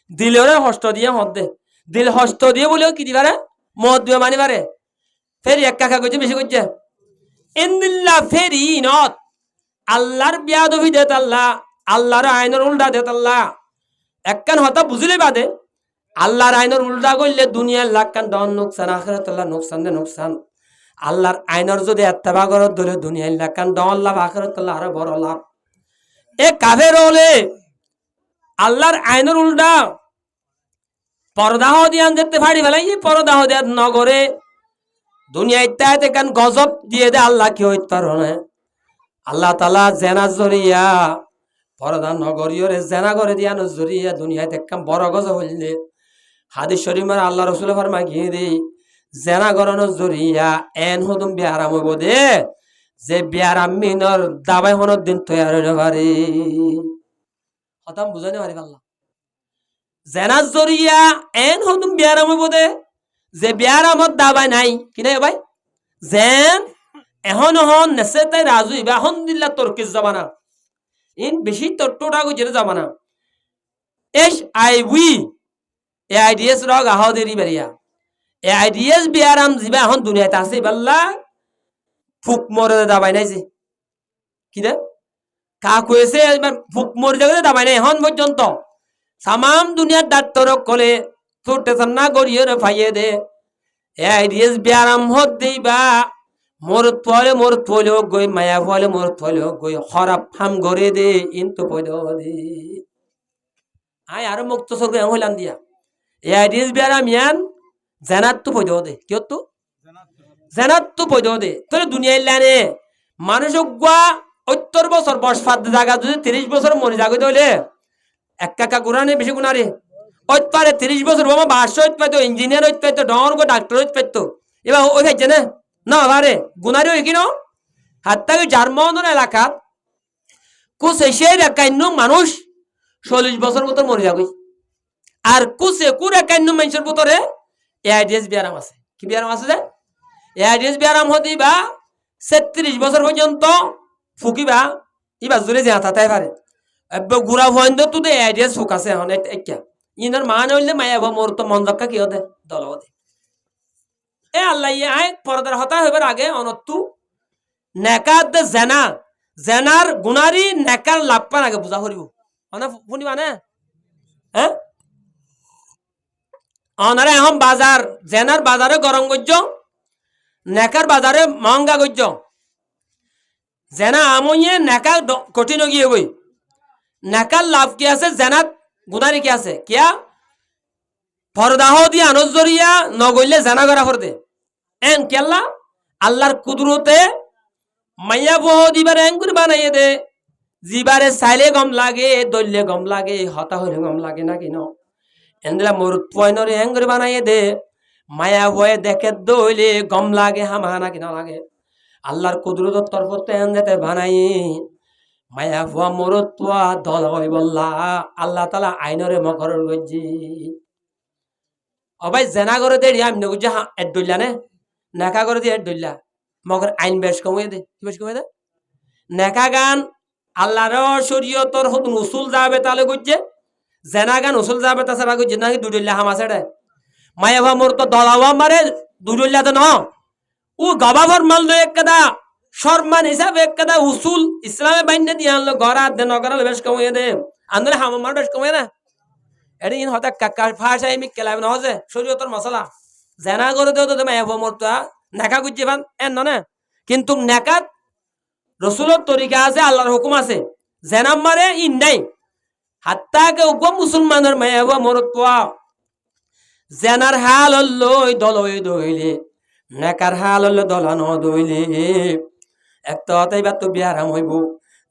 দিলরে হস্ত দিয়ে হদ দে দিল হস্ত দিয়ে বলেও কি দিবারে মত দিবা মানি পারে ফের এক কাকা কইছে বেশি কইছে ইন্দিল্লাহ ফেরি নত আল্লাহর বিয়াদবি দেত আল্লাহ আল্লাহর আইনের উল্টা দেত আল্লাহ একখান হতা বুঝলে বাদে আল্লাহর আইনের উল্টা করলে দুনিয়ার লাখখান দন নোকসান আখিরাত আল্লাহ নোকসান দে নোকসান আল্লাহর আইনের যদি এত্তেবা করত ধরে দুনিয়ার লাখখান দন লাভ আখিরাত আল্লাহ আরো বড় লাভ এ কাফের হলে আল্লাহর আইনের উল্টা পর্দাহ দিয়ান যেতে পারি ফেলাই পর্দাহ দেয়ার নগরে দুনিয়া ইত্যাদি কান গজব দিয়ে দে আল্লাহ কি হইতে পারো না আল্লাহ তাআলা জেনা জরিয়া পর্দা নগরীয়রে জেনা করে দিয়া নজরিয়া দুনিয়াতে একদম বড় গজ হইলে হাদিস শরীফের আল্লাহ রাসূল ফরমায় গিয়ে দেই জেনা গরানো জরিয়া এন হুদুম বিয়ারাম হইব দে যে বিয়ারাম মিনর দাবাই হনর দিন তৈয়ার হইতে পারে খতম বুঝানি পারি আল্লাহ জেনার জরিয়া এন হুদুম বিয়ারাম হইব দে যে বিয়ারামত দাবাই নাই কিনা ভাই জেন এখন হন নেছে তাই রাজু ইবা হন দিল্লা তর্কিস জামানা ইন বেশি তট্টোটা গুজরে জামানা S I we A IDs রগ আহ দেরি বেরিয়া এ আইডিএস বিয়ারাম জিবা এখন দুনিয়াতে আছে বাল্লা ফুক মরে দাবাই নাই যে কি রে কা কইছে ফুক মরে যাবে দাবাই নাই এখন পর্যন্ত সামাম দুনিয়ার ডাক্তার কলে তোরতে সান্না গড়িয়ে রে ফাইয়ে দে এ আইডিএস বিয়ারাম হত দেইবা মোর তোলে গই মায়া ফলে মোর তোলে গই খরাব ফাম গরে দে ইন্তু পয়দ দে আই আর মুক্ত সরগ হইলাম দিয়া এ আইডিএস বিয়ারাম ইয়ান জানাত তো পয়দ দে কিয় তো জানাত তো পয়দ দে তোরে দুনিয়া লানে মানুষ গয়া 70 বছর বয়স ফাদ জায়গা যদি 30 বছর মরে জাগই দইলে এক কাকা গুরানে বেশি গুনারে ওইত পারে 30 বছর বাবা বাস হইত পাইতো ইঞ্জিনিয়ার হইত পাইতো ডর গো ডাক্তার হইত পাইতো এবার ওই ভাইছে না পারে গুনারে হই কিনো হাত্তা জার্মানের এলাকা কুসে সেই একান্ন মানুষ 40 বছর মতো মরে যাবে আর কুসে কুর একান্ন মানুষের ভিতরে এআইডিএস বিয়ারাম আছে কি বিয়ারাম আছে যে এআইডিএস বিয়ারাম হদিবা 36 বছর পর্যন্ত ফুকিবা ইবা জুরে যে হাতাতে পারে এবে গুড়া হইন্দ তো দে এআইডিএস ফুক আছে এখন একটা ইনার মান হইলে মায়া মোর তো মন দক্কা কি হদে দল হদে এ আল্লাহ আয় পর্দার হতা হইবার আগে অনত্তু নেকাত দে জেনার গুনারি নেকার লাভ পান আগে বুঝা করিব অনা শুনিবা না হ্যাঁ অনারে এখন বাজার জেনার বাজারে গরম গজ্য নেকার বাজারে মহঙ্গা গজ্য জেনা আমইয়ে নেকা কঠিন গিয়ে গই নেকার লাভ কি আছে জেনাত গুনারি কি আছে কিয়া পর্দাহ দিয়ে আনজরিয়া নগইলে জেনা করা ফরদে এন কেল্লা আল্লাহর কুদরতে মাইয়া বহ দিবার এঙ্গুর বানাইয়ে দে জিবারে চাইলে গম লাগে দললে গম লাগে হতা হইলে গম লাগে না কিনো এন্দ্রা মরুত পয়নরে এঙ্গুর বানাইয়ে দে মায়া বয়ে দেখে দইলে গম লাগে হামাহানা কিনা লাগে আল্লাহর কুদরতের তরফতে এন্দেতে বানাই মায়া ভুয়া মরুত তোয়া দল হই বললা আল্লাহ তাআলা আইনরে মকরর গজ্জি অবাই জেনা করে দে আমি নগুজা এড দইলা নে নেকা করে দিয়ে এড দইলা মগর আইন বেশ কমে দে কি বেশ কমে দে নেকা গান আল্লাহর শরীয়তর হুকুম উসুল যাবে তাহলে গজ্জে জেনা গান উসুল যাবে তাছাড়া গজ্জে নাকি দুইলা হামাছেড়ে মায়া ভা মোর তো দলাওয়া মারে দুইলা তো ন ও গবাভর মাল এক কাদা সম্মান হিসাবে এক কাদা উসুল ইসলামে বাইনে দিয়ে আনলো গড়া দে নগরা বেশ কমে দে আন্দরে হামার বেশ কমে না এটি ইন হঠাৎ কাকা ফাঁসাই মি কেলাবে না হজে শরীয়তর মশলা জেনা করে দেও তো মায়া ভা মোর তো নেকা গুজ্জে পান এন না কিন্তু নেকাত রসুলের তরিকা আছে আল্লাহর হুকুম আছে জেনাম মারে ইন নাই হাত্তাকে উগ্র মুসলমানের মায়াবা মরতোয়া জেনার হাল হল্লই দলই দইলে নেকার হাল হল্লো দলানো দইলে একটা হতাই বা তো বিয়ারাম হইব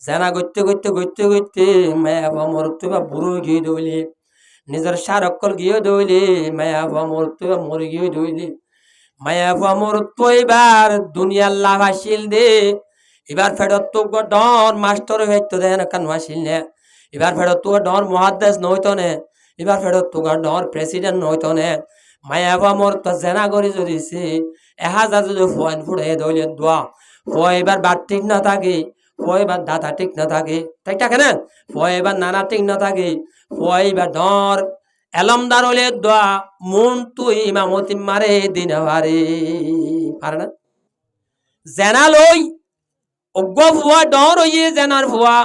জেনা গইতে গইতে গইতে গইতে মায়াবা মরতো বা বুড়ো গিয়ে দইলে নিজের সারকল গিয়ে দইলে মায়াবা মরতো বা মরে গিয়ে দইলে মায়াবা মরতো এবার দুনিয়ার লাভ আসিল দে এবার ফেরত তো ডর মাস্টার হইতো দেন কান আসিল নে এবার ফেরত তো ডর মহাদ্দেশ নইতো নে এবার ফেরত তো ডর প্রেসিডেন্ট নইতো নে মায়াবা মোর তো জেনা করি যদিছে 1000 যদি ফয়েন ফুড়ে দইলে দোয়া ফয় এবার বাট ঠিক না থাকে ফয় এবার দাদা ঠিক না থাকে ঠিক থাকে না ফয় এবার নানা ঠিক না থাকে ফয় এবার ডর এলমদার হলে দোয়া মন তুই ইমামতি মারে দিন পারে না জেনা লই অজ্ঞ ভুয়া ডর হইয়ে জেনার ভুয়া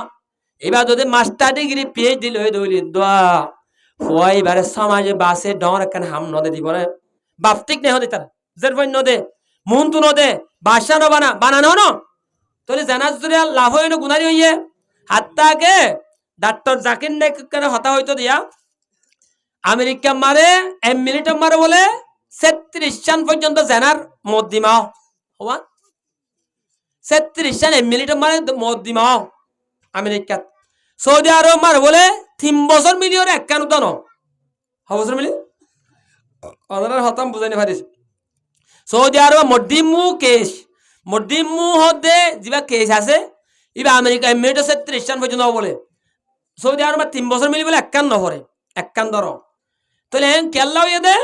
এবার যদি মাস্টার ডিগ্রি পিএইচডি লই দইলি দোয়া ভুয়া এবারে সমাজে বাসে ডর একখান হাম নদে দিব না বাপ ঠিক নেই হতে তার জেরফাইন নদে মন তু নদে বাসা ন বানানো ন তোলে জেনার যদি লাভ হইল গুনারি হইয়ে হাত্তাকে ডাক্তার জাকির নাইক হতা হইতো দিয়া আমেরিকা মারে মিলিটার মারে বলে 36 সাল পর্যন্ত জেনার মত দিমা হওয়া 36 সাল মিলিটার মারে মত দিমা আমেরিকা সৌদি আরব মার বলে 3 বছর মিলিয়র একখান তো বছর মিলি ওনার হতাম বুঝাইনি পারিস সৌদি আরব মডিমু হদে যা কেস আছে ইবা আমেরিকা এমিরেট আছে 30 পর্যন্ত বলে সৌদি আরব 3 বছর মিলি বলে একখান নহরে একখান ধর তাহলে কেল্লাও দে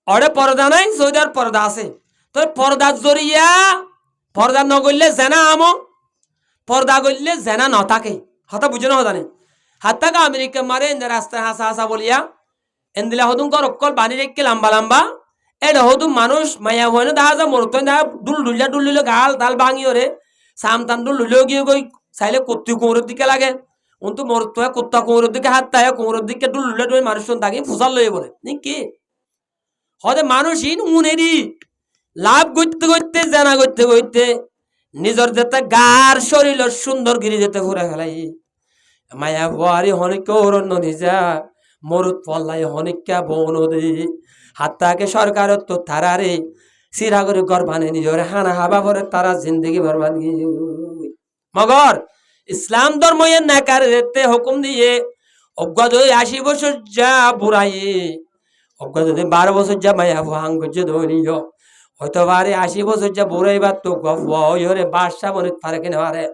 অরে পর্দা নাই সৌদি আরব পর্দা আছে তো পর্দার জরিয়া পর্দা নগরলে জেনা আমো পর্দা করলে জেনা ন থাকে হতা বুঝে না হতানে হাত্তাকা আমেরিকা মারে এনে রাস্তায় হাসা হাসা বলিয়া এন্দিলা হদুম কর অক্কল বানি রেখে লম্বা লম্বা এটা হদুম মানুষ মায়া হয় না দেখা যা মরতো দেখা ডুল গাল তাল ভাঙিও রে সাম তাম ডুল গিয়ে গই চাইলে কুত্তি কোমরের দিকে লাগে অন্তু মরতো কুত্তা কোমরের দিকে হাত তাই কোমরের দিকে ডুল মানুষ তাকে ফুসাল লয়ে বলে কি হদে মানুষ ইন উনেরি লাভ করতে করতে জানা করতে করতে নিজের যেতে গার শরীর সুন্দর গিরি যেতে ঘুরে ফেলাই মায়া বুয়ারি হনিক অরণ্য নিজা মরুত পল্লাই হনিকা বন দে হাত্তাকে সরকারের তো তারারে সিরা করে ঘর বানে নিজের হানা হাবা করে তারা জিন্দগি বরবাদ গিয়ে মগর ইসলাম ধর্ম নাকার যেতে হুকুম দিয়ে অজ্ঞা যদি 80 বছর যা বুড়াইয়ে অজ্ঞা যদি 12 বছর যা মায়া ভাঙ করছে ধরিও হয়তো বারে 80 বছর যা বুড়াইবার তো গফরে বাদশা বনে পারে কিনে পারে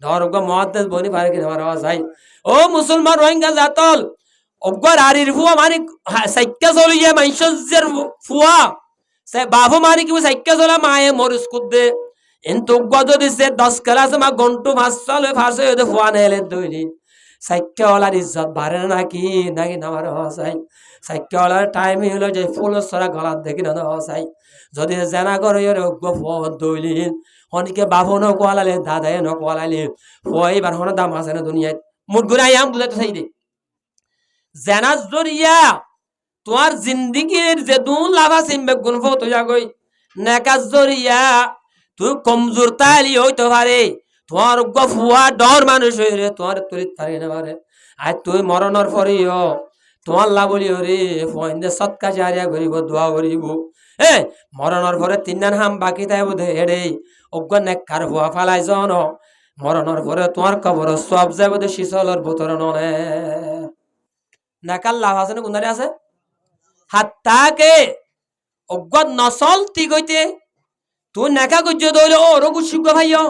ধর্গ মহাদ্দেশ বনি পারে কিনে পারে যাই ও মুসলমান রোহিঙ্গা জাতল অজ্ঞার আরির ফুয়া মানে সাইক্কা চলিয়ে মাইসের ফুয়া সে বাবু মানে কি সাইক্কা চলা মায়ে মরিস কুদ্দে কিন্তু অজ্ঞা যদি সে 10 ক্লাস মা গন্টু ভাস চলে ফার্সে হইতে ফুয়া নেলে দইলি সাইক্কা ওলার ইজ্জত বাড়ে নাকি নাকি নামার হসাই সাইক্কা ওলার টাইম হলো যে ফুল সরা গলার দেখি না হসাই যদি জেনা করে অজ্ঞ ফুয়া দইলি হনিকে বাবু ন কোয়ালালে দাদায় ন কোয়ালালে ফুয়া এবার হন দাম আছে না দুনিয়ায় মুরগুরাই আম বুঝাইতে চাই দে জেনার জরিয়া তোমার জিন্দিগির যে দুন লাভ আছে বেগুন ফটো যাগই নেকাজ জরিয়া তুই কমজোর তালি হইতে পারে তোমার গফুয়া ডর মানুষ হইরে তোমার তরিত পারে না পারে আর তুই মরণর পরেও তোমার লাভলিও রে ফইন্দে সৎকা জারিয়া করিব দোয়া করিব মরণর পরে 3 দিন হাম বাকি তাই বোধ এড়ে অজ্ঞ নেককার ভুয়া ফালাই জন মরণর পরে তোমার কবর সব যাই বোধ শিশলর ভিতর ননে নেকাল লাভ আছে না গুন্দারে আছে হাত্তাকে অজ্ঞ নসল তি গইতে তুই নেকা গুজ্জ দইলে ওর গুছি গো ভাইও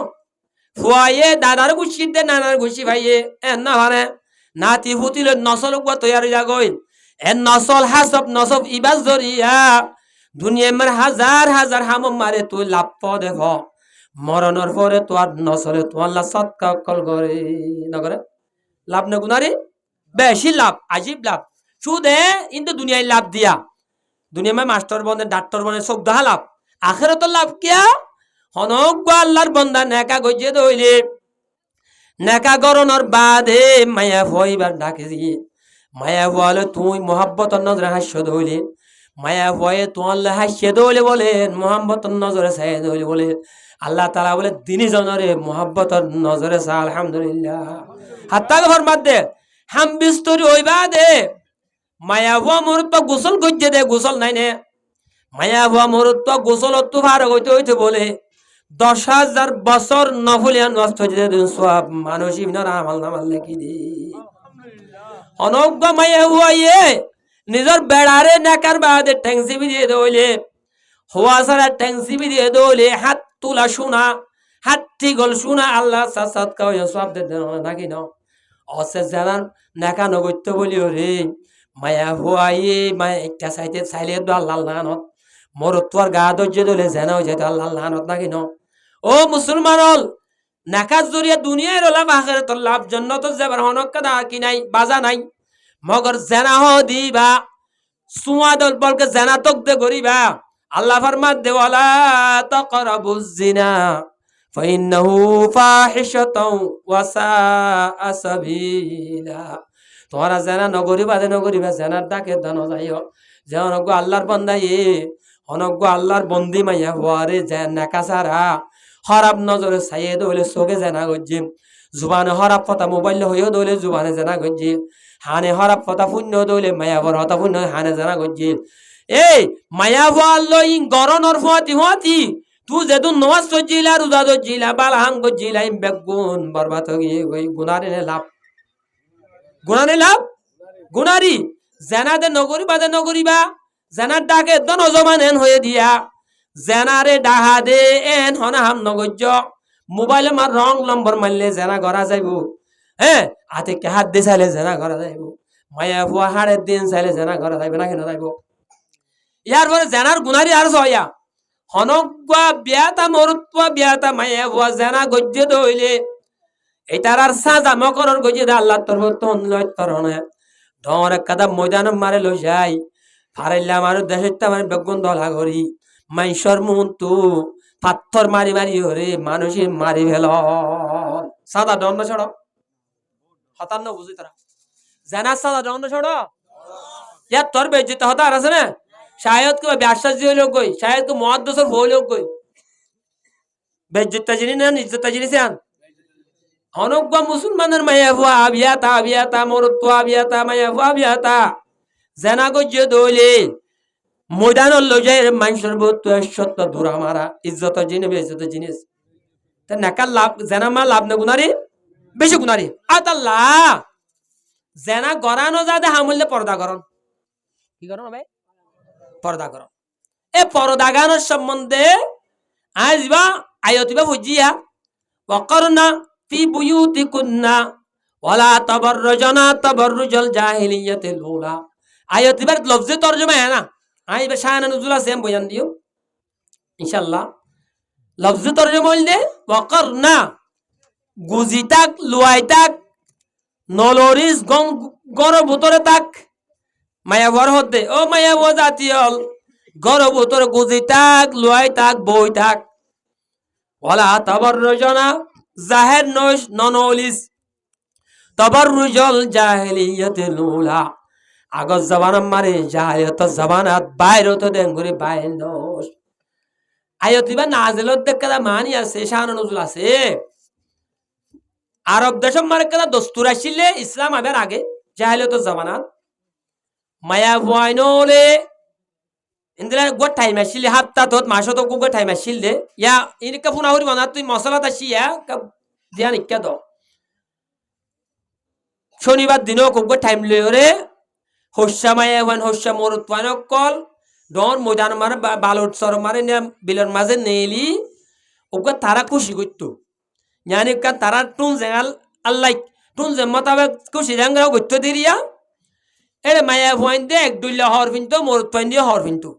ফুয়ায়ে দাদার গুছি দে নানার গুছি ভাইয়ে না মানে নাতি ফুতিলে নসল অজ্ঞ তৈরি যাগই নসল হাসব নসব ইবাস জরিয়া দুনিয়া মার হাজার হাজার হাম মারে তুই লাভ দেখ মরণর পরে তোর নসলে তোমার লা সৎকা কল করে নগরে লাভ না গুনারি বেশি লাভ আজীব লাভ সুদে কিন্তু দুনিয়ায় লাভ দিয়া দুনিয়া মা মাস্টার বনে ডাক্তার বনে সব দাহা লাভ আখেরাতের লাভ কিয়া হনক আল্লাহর বন্দা নেকা গজে দইলে নেকা গরনর বাদে মায়া ভইবার ডাকে দিয়ে মায়া বলে তুই মোহাব্বতর নজরে হাস্য দইলে মায়া ভয়ে তোমার হাস্য দইলে বলেন মোহাম্মতর নজরে চাই দইলে বলে আল্লাহ তাআলা বলে দিনী জনরে মোহাব্বতর নজরে চা আলহামদুলিল্লাহ হাত্তাকে ফরমাত দে হাম বিস্তরি হইবা দে মায়া ভুয়া মুহূর্ত গোসল গজ্জে দে গোসল নাই নে মায়া ভুয়া মুহূর্ত গোসল তো ভার হইতে হইতে বলে 10,000 বছর নফলিয়া নষ্ট হয়ে যায় সব মানুষ ইবনার আমল নামাল লেখি দি অনজ্ঞ মায়া ভুয়া নিজের বেড়ারে নাকার বাদে ট্যাংসিবি দিয়ে দইলে হওয়া সারা ট্যাংসিবি দিয়ে দইলে হাত তুলা শোনা হাত ঠিগল শোনা আল্লাহ সাত কাউ সব দে নাকি না অসে জানান নাকা নগত্য বলি রে মায়া হুয়াইয়ে মায়া একটা সাইতে চাইলে তো আল্লাহ লানত মোর তোর গা দর্জে দলে জানা হয়ে যেত আল্লাহ লানত নাকি ন ও মুসলমান হল নাকাজ জরিয়া দুনিয়ার লাভ আখিরাতের লাভ জন্নত যাবার হনক কাদা কি নাই বাজা নাই মগর জানা হ দিবা সুয়াদল বলকে জানা তক দে করিবা আল্লাহ ফরমাত দে ওয়ালা তাকরাবুজ জিনা ফাইন্নাহু ফাহিশাতাও ওয়া সাআ সাবিলা তোমরা জানা নগরিবা জানার ডাকে দানো যাইও যে অনজ্ঞ আল্লাহর বান্দা অনজ্ঞ আল্লাহর বন্দি মাইয়া হওয়ারে নাকা সারা হরাব নজরে চাইয়ে দইলে চোখে জানা গজ্জি জুবানে হরাব ফটা মোবাইল হইও দইলে জুবানে জানা গজ্জি হানে হরাব ফটা শূন্য দইলে মায়া বর হতা শূন্য হানে জানা গজ্জি এই মায়া হওয়ার লই গরনর ফুয়াতি তুই যেদু নমাজ সজ্জিলা রোজা সজ্জিলা বালাহাং গজ্জিলা বেগুন বরবাদ গিয়ে গুনারে লাভ গুণানে লাভ গুণারি জেনাদে নগরিবা জেনার ডাকে একদম অজমান এন হয়ে দিয়া জেনারে ডাহা দে এন হনা হাম নগজ্য মোবাইলে মার রং নম্বর মারলে জেনা গড়া যাইব হ্যাঁ হাতে কে হাত দিয়ে চাইলে জেনা গড়া যাইব মায়া ফুয়া হাড়ের দিন চাইলে জেনা গড়া যাইবে না কেন যাইব ইয়ার পরে জেনার গুণারি আর সয়া হনকা বিয়াতা মরুত্বা বিয়াতা মায়া ফুয়া জেনা গজ্জে দইলে এটার আর সাজা মকরর গজ্জে দে আল্লাহ তোর তন লয় তরণে ডর কাদা ময়দান মারে লই যাই ফারাইল্লা আমার দেশের আমার বেগুন দলা করি মাইসর মন্তু পাথর মারি মারি হরে মানুষের মারি ফেল সাদা দণ্ড ছড় হতান্ন বুঝি তারা জানার সাদা দণ্ড ছড় ইয়ার তোর বেজিত হতার আছে না শায়দ কে ব্যবসা হইল কই শায়দ কে মহাদ্দসর হইল কই বেজিতটা জিনিস না ইজ্জতটা জিনিস আন অনজ্ঞ মুসলমানের মায়া ফুয়া আবিয়াতা মরত্ব আবিয়াতা মায়া ফুয়া আবিয়াতা জেনা গজ্জে দইলে ময়দান লজাই মানুষের বহুত সত্য ধরা মারা ইজ্জত জিনিস বেইজ্জত জিনিস তা নাকাল লাভ জেনা মা লাভ না গুনারি বেশি গুনারি আল্লাহ জেনা গরানো যাদে হামুললে পর্দা করন কি করন ভাই পর্দা করন এ পর্দা গানোর সম্বন্ধে আজবা আয়তিবা বুঝিয়া ওয়াকরনা ফি বুয়ুতিকুন্না ওয়ালা তাবাররুজনা তাবাররুজাল জাহিলিয়াতিল উলা আয়াতিবার লফজে তরজমা है ना আইবে শায়ানা নুজুল আছে আমি বয়ান দিও ইনশাআল্লাহ লফজে তরজমা হইলে ওয়াকরনা গুজিতাক লুয়াইতাক নলরিস গর ভিতরে তাক মায়া বর হতে ও মায়া ও জাতিয়ল গর ভিতরে গুজিতাক লুয়াইতাক বইতাক ওয়ালা তাবাররুজনা জাহের নস ননলিস তাবাররুজাল জাহিলিয়াতিল উলা আগজ জবান মারে জাহিলিয়ত জবানাত বাইরে তো দেঙ্গুরি বাইর নস আয়তিবা নাজিলত দেখলা মানি আছে শান নজুল আছে আরব দেশ মারে কলা দস্তুর আসিলে ইসলাম আবার আগে জাহিলিয়ত জবানাত মায়া বয়নলে ইন্দ্রা গো টাইম আসিলে হাত্তা তোত মাসো তো গো টাইম আসিলে ইয়া ইনকা ফুনা হরি বানা তুই মশলা তাসিয়া ধ্যান ইক্কা দাও শনিবার দিনও গো টাইম লয়রে হস্যা মায়া ওয়ান হস্যা মরুত ওয়ান কল ডন ময়দান মারে বালুট সর মারে নে বিলের মাঝে নেলি ওকে তারা খুশি করতো জানি কা তারা টুন জেগাল আল্লাহ টুন যে মোতাবেক খুশি জাঙ্গা করতে দিরিয়া এরে মায়া ওয়ান দে এক দুইলা হর ফিনতো মরুত ওয়ান দিয়ে হর ফিনতো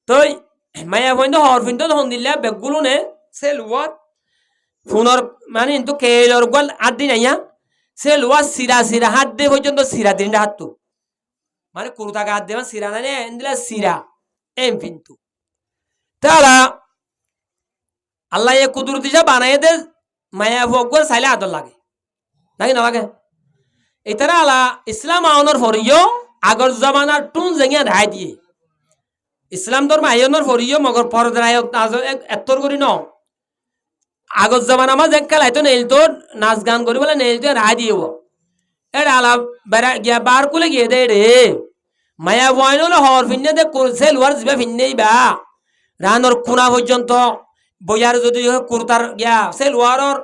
তোই মায়া ওয়ান দে হর ফিনতো হন দিলা বেগুলো নে সেলওয়াত ফোনর মানে কিন্তু কেলর গল আদি নাইয়া সেলওয়াত সিরা হাত দে পর্যন্ত সিরা দিনটা হাততো মানে কুরুতা গাদ দেবা সিরা না এন্দিলা সিরা এম কিন্তু তারা আল্লাহ এ কুদরতি যা বানায় দে মায়া ভগর সাইলে আদর লাগে নাকি না লাগে এতারা আলা ইসলাম আওনর ফরিও আগর জামানার টুন জেঙ্গিয়া ধাই দিয়ে ইসলাম ধর্ম আয়নর ফরিও মগর পরদার আয়ত এত্তর করি ন আগর জামানা মা জেক্কাল আইতো নেইল তো নাচ গান করি বলে নেইল তো রাই দিও এর আলা বেড়া গিয়া বার কুলে গিয়ে দে রে মায়া বয়নলে হর ফিন্নে দে করছে লুয়ার জিবা ফিন্নেই বা রানর কোনা পর্যন্ত বইয়ার যদি কুর্তার গিয়া সে লুয়ারর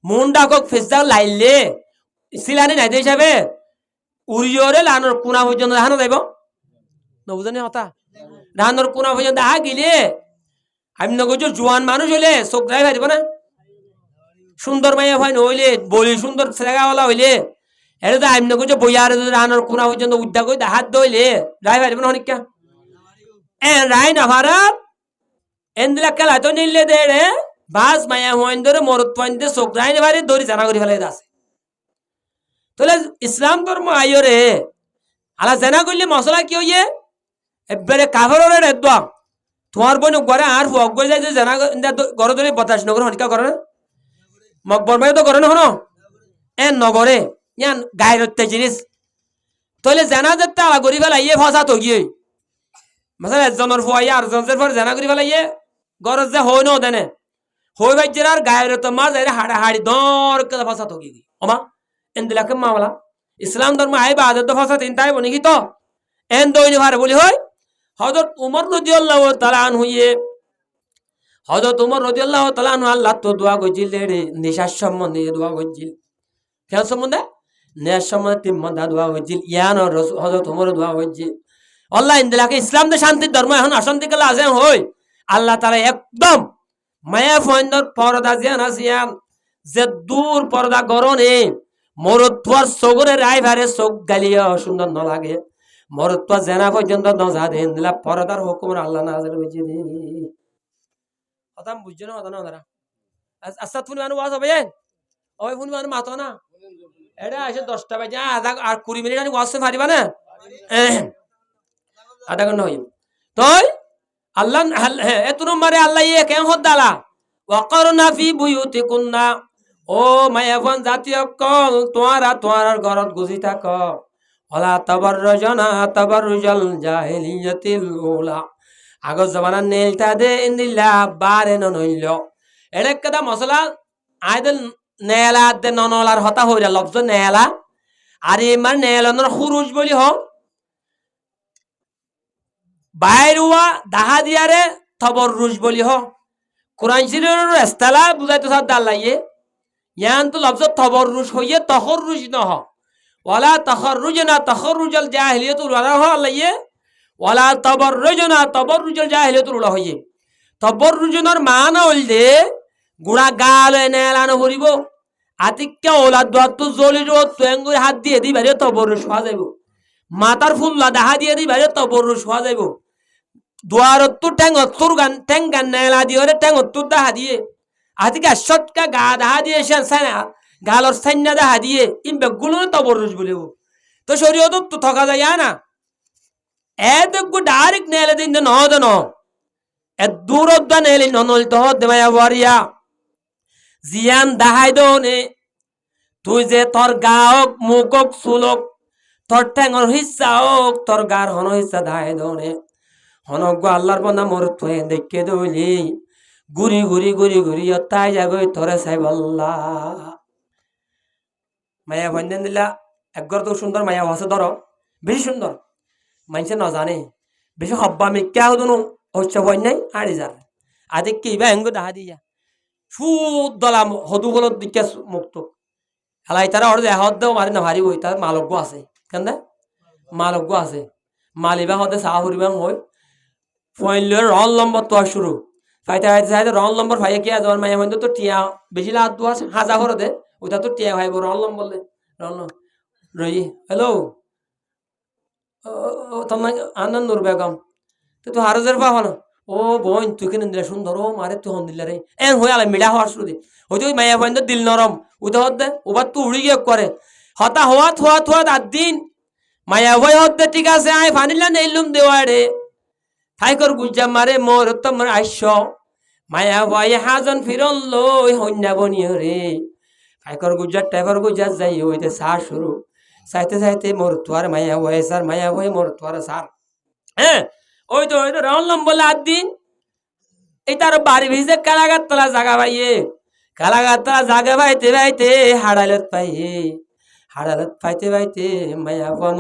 মুন্ডা কক ফেসদা লাইলে সিলানি নাই দে হিসাবে উড়িয়রে লানর কোনা পর্যন্ত দেখানো যাইব নবুজানি হতা রানর কোনা পর্যন্ত দেখা গিলে আমি নগজ জোয়ান মানুষ হইলে চোখ দেখাই পারিব না সুন্দর মায়া ভাই নইলে বলি সুন্দর ছেলেগাওয়ালা হইলে এটা তো আমি নগজ বইয়ার রানর কোনা পর্যন্ত উদ্যা করে হাত দইলে রাই পারিব না অনেক রাই না ভারত এন্দিলা খেলা তো নিলে দে রে বাস মায়া হইন ধরে মরত পয়েন্টে চোখ রাই না ভারি দড়ি জানা করে ফেলে আছে তাহলে ইসলাম ধর্ম আইও রে আলা জানা করলে মশলা কি হইয়ে এবারে কাভারের রেদা তোমার বোন ঘরে আর ফক গই যায় যে জানা ঘর ধরে বতাস নগর হনিকা করে না মকবর ভাই তো করে না হনো এ নগরে ইয়ান গায়রতে জিনিস তাহলে জানা যেতে আলা করি ফেলাইয়ে ফসা তো গিয়ে মাসাল একজনের ফুয়াইয়া আর জনের পর জানা করি ফেলাইয়ে গরজ যে হই ন দেনে হই ভাই জেরার গায়রত মাঝ এর হাড়া হাড়ি দর কে ফসা তো গিয়ে ওমা এন্দিলাকে মামলা ইসলাম ধর্ম আই বাদত ফসা তিন তাই বনি কি তো এন দইনি ভারে বলি হয় হযরত উমর রাদিয়াল্লাহু তাআলা আনহু হযরত উমর রাদিয়াল্লাহু তাআলা আনহু আল্লাহ তো দোয়া কইছিল রে নিশার সম্বন্ধে দোয়া কইছিল কেন সম্বন্ধে নেয়ার সময় তিম্মদা দোয়া হয়েছিল ইয়ান হজরত ওমর দোয়া হয়েছিল আল্লাহ ইন্দিলাকে ইসলাম দে শান্তির ধর্ম এখন অশান্তি গেলে আজেন হই আল্লাহ তারা একদম মায়া ফন্দর পর্দা জিয়ান আসিয়ান যে দূর পর্দা গরনে মরত্বর সগরে রায় ভারে চোখ গালিয়া সুন্দর ন লাগে মরত্ব জেনা পর্যন্ত নজা দেন দিলা পর্দার হুকুম আল্লাহ নাজিল হয়েছে রে কথা বুঝছো না কথা না তারা আচ্ছা তুমি মানুষ ওয়াজ হবে ওই ফোন মানুষ মাতো না এটা এসে 10টা বাজে আধা আর 20 মিনিট আমি ওয়াজ পারিবা না আধা ঘন্টা হইব তই আল্লাহ এত নম্বরে আল্লাহ ইয়ে কেন হদ্দালা ওয়াকরনা ফি বুয়ুতিকুন্না ও মায়াবন জাতীয় কল তোমার ঘরত গুজি থাক ওলা তাবাররুজনা তাবাররুজাল জাহিলিয়াতিল উলা আগর জমানার নেলটা দে ইন্দিল্লা বারে নইল এড়ে কদা মশলা আইদল নেলা দে ননলার হতা হইরা লফজ নেলা আর ইমার নেলনর খুরুজ বলি হ বাইরুয়া দাহা দিয়ারে তবররুজ বলি হ কোরআন শরীফের ইস্তালা বুঝাইতো সাদ আল্লাহয়ে ইয়ান তো লফজ তবররুজ হইয়ে তখররুজ ন হ ওয়ালা তখররুজনা তখররুজাল জাহিলিয়াতুল উলা হ আল্লাহয়ে ওয়ালা তবররুজনা তবররুজাল জাহিলিয়াতুল উলা হইয়ে তবররুজনর মানা হইল দে গুড়া গাল নেলানো হরিব আতিক্কা ওলা দত্ত জলির তুঙ্গুর হাত দিয়ে দি বাইরে তবররুজ হওয়া যাইব মাতার ফুল্লা দাহা দিয়ে দি বাইরে তবররুজ হওয়া যাইব দুয়ারত্তু ঠ্যাং গান নেলা দিয়ে ঠ্যাঙত্তর দাহা দিয়ে আতিকা শটকা গা দাহা দিয়ে সাইনা গালর সাইনা দাহা দিয়ে ইম বেগুলো তবররুজ বলিব তো শরীয়ত তো ঠকা যায় না এদগু ডাইরেক্ট নেলে দিন ন দন এ দূরদ্দা নেলে ননল তো দেমায়া ওয়ারিয়া জিয়ান দাহাই দনে তুই যে তোর গাওক মুকক চুলক তোর ঠ্যাঙর হিস্সা হোক তোর গার হন হিস্সা দাহাই দনে হনক আল্লাহর বন্ধা মোর তুই দেখে দইলি ঘুরি ঘুরি ঘুরি ঘুরি তাই যাগই তোরে সাইব আল্লাহ মায়া ভঞ্জন দিলা একগর তো সুন্দর মায়া হসে ধর বেশি সুন্দর মানুষে ন জানে বেশি হব্বা মিক্কা হদুন হচ্ছে ভয় নাই আড়ি যার আদি কি বা হেঙ্গু দাহা দিয়া সুদলা হদু হলত দিকে মুক্ত হেলাই তারা ওর হদ দেও মারি না ভারি বই তার মালজ্ঞ আছে কেন মালজ্ঞ আছে মালিবা হদে চাহ ফুরিবা হয় ফইলের রল নম্বর তো শুরু ফাইতে ফাইতে চাইতে রল নম্বর ভাইয়া কি যাওয়ার মায়া মধ্যে তো টিয়া বেশি লাভ দোয়া হাজা করে দে ওইটা তো টিয়া ভাইব রল নম্বর রল রই হ্যালো তোমার আনন্দ নূর বেগম তো হারজের পাবো না ও বোন তুই কেন দিলে সুন্দর ও মারে তুই হন দিলে রে এন হয়ে আলা মিঠা হওয়ার শুরু দি হয়তো ওই মায়া বন্ধ দিল নরম ওইটা হত দে ওবার তো উড়ি গিয়ে করে হতা হওয়াত হওয়াত হওয়াত আর দিন মায়া ভয় হতে ঠিক আছে আয় ফানিলা নেইলুম দেওয়ারে ফাইকর গুজ্জা মারে মোর তোমার আইস মায়া ভয় হাজন ফিরন লই হন্যা বনিয় রে ফাইকর গুজ্জার টাইফর গুজ্জার যাই হইতে সার শুরু চাইতে চাইতে মোর তোয়ার মায়া ভয় সার মায়া ভয় মোর তোয়ার সার হ্যাঁ ওই তো রল নম্বর আট দিন এই তার বাড়ি ভিজে কালাগার তলা জাগা পাইয়ে কালাগার তলা জাগা পাইতে পাইতে হাড়ালত পাইতে পাইতে মায়া ভয়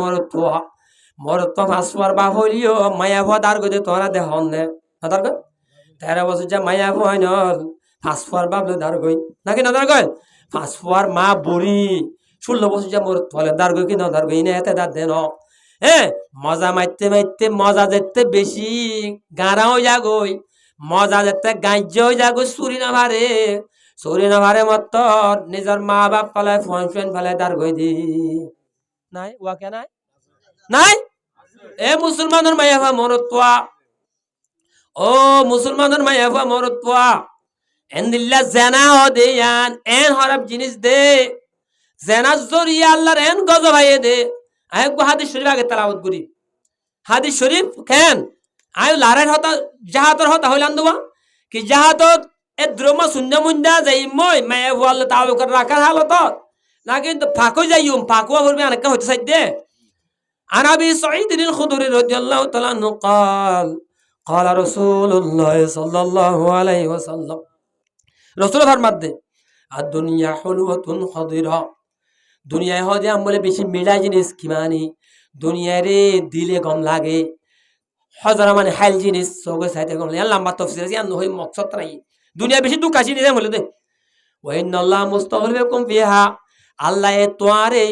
মোর তো ফাঁসবার বা হলিও মায়া ভয় দার গদে তোরা দেহন নে দার গই 13 বছর যা মায়া ভয় নল ফাঁসবার বাবলে দার গই নাকি না দার গই ফাঁসবার মা বুড়ি 16 বছর যা মোর তোলে দার গই কি না দার গই না এতে দার দেন মজা মারতে মারতে মজা যেতে বেশি গাঁড়াও যাগই মজা যেতে গাঁজ্য যাগো চুরি না ভারে মত নিজের মা বাপ পালায় ফোন ফেলায় দার গই দি নাই ওয়াকে নাই এ মুসলমানের মায়াফা মরত্বা ও মুসলমানের মায়াফা মরত্বা এন্দিল্লা জেনা হদে ইয়ান এন হরব জিনিস দে জেনা জরিয়া আল্লাহর এন গজব আইয়ে দে আয় হাদিস শরীফ আগে তেলাওয়াত করি হাদিস শরীফ কেন আয় লারের হতা জাহাতর হতা হইলাম দুয়া কি জাহাতত এ দ্রমা শূন্য মুন্দা যাই মই মায়া ওয়াল তাও করে রাখার হালত না কিন্তু ফাঁকো যাইম ফাঁকুয়া করবে অনেক হইতে চাই দে عن أبي سعيد الخدري رضي الله تعالى عنه قال رسول الله صلى الله عليه وسلم رسول فرماد دے الدنيا حلوة خضرا দুনিয়া হদে আম বলে বেশি মিঠা জিনিস কি মানি দুনিয়া রে দিলে কম লাগে হজরা মানে হাইল জিনিস সগে সাইতে কম লাগে লম্বা তফসির আছে আন হই মকসদ নাই দুনিয়া বেশি দুঃখ আসি নিয়ে বলে দে ওয়াইনাল্লাহ মুস্তাগফিরুকুম ফিহা আল্লাহ তোমারে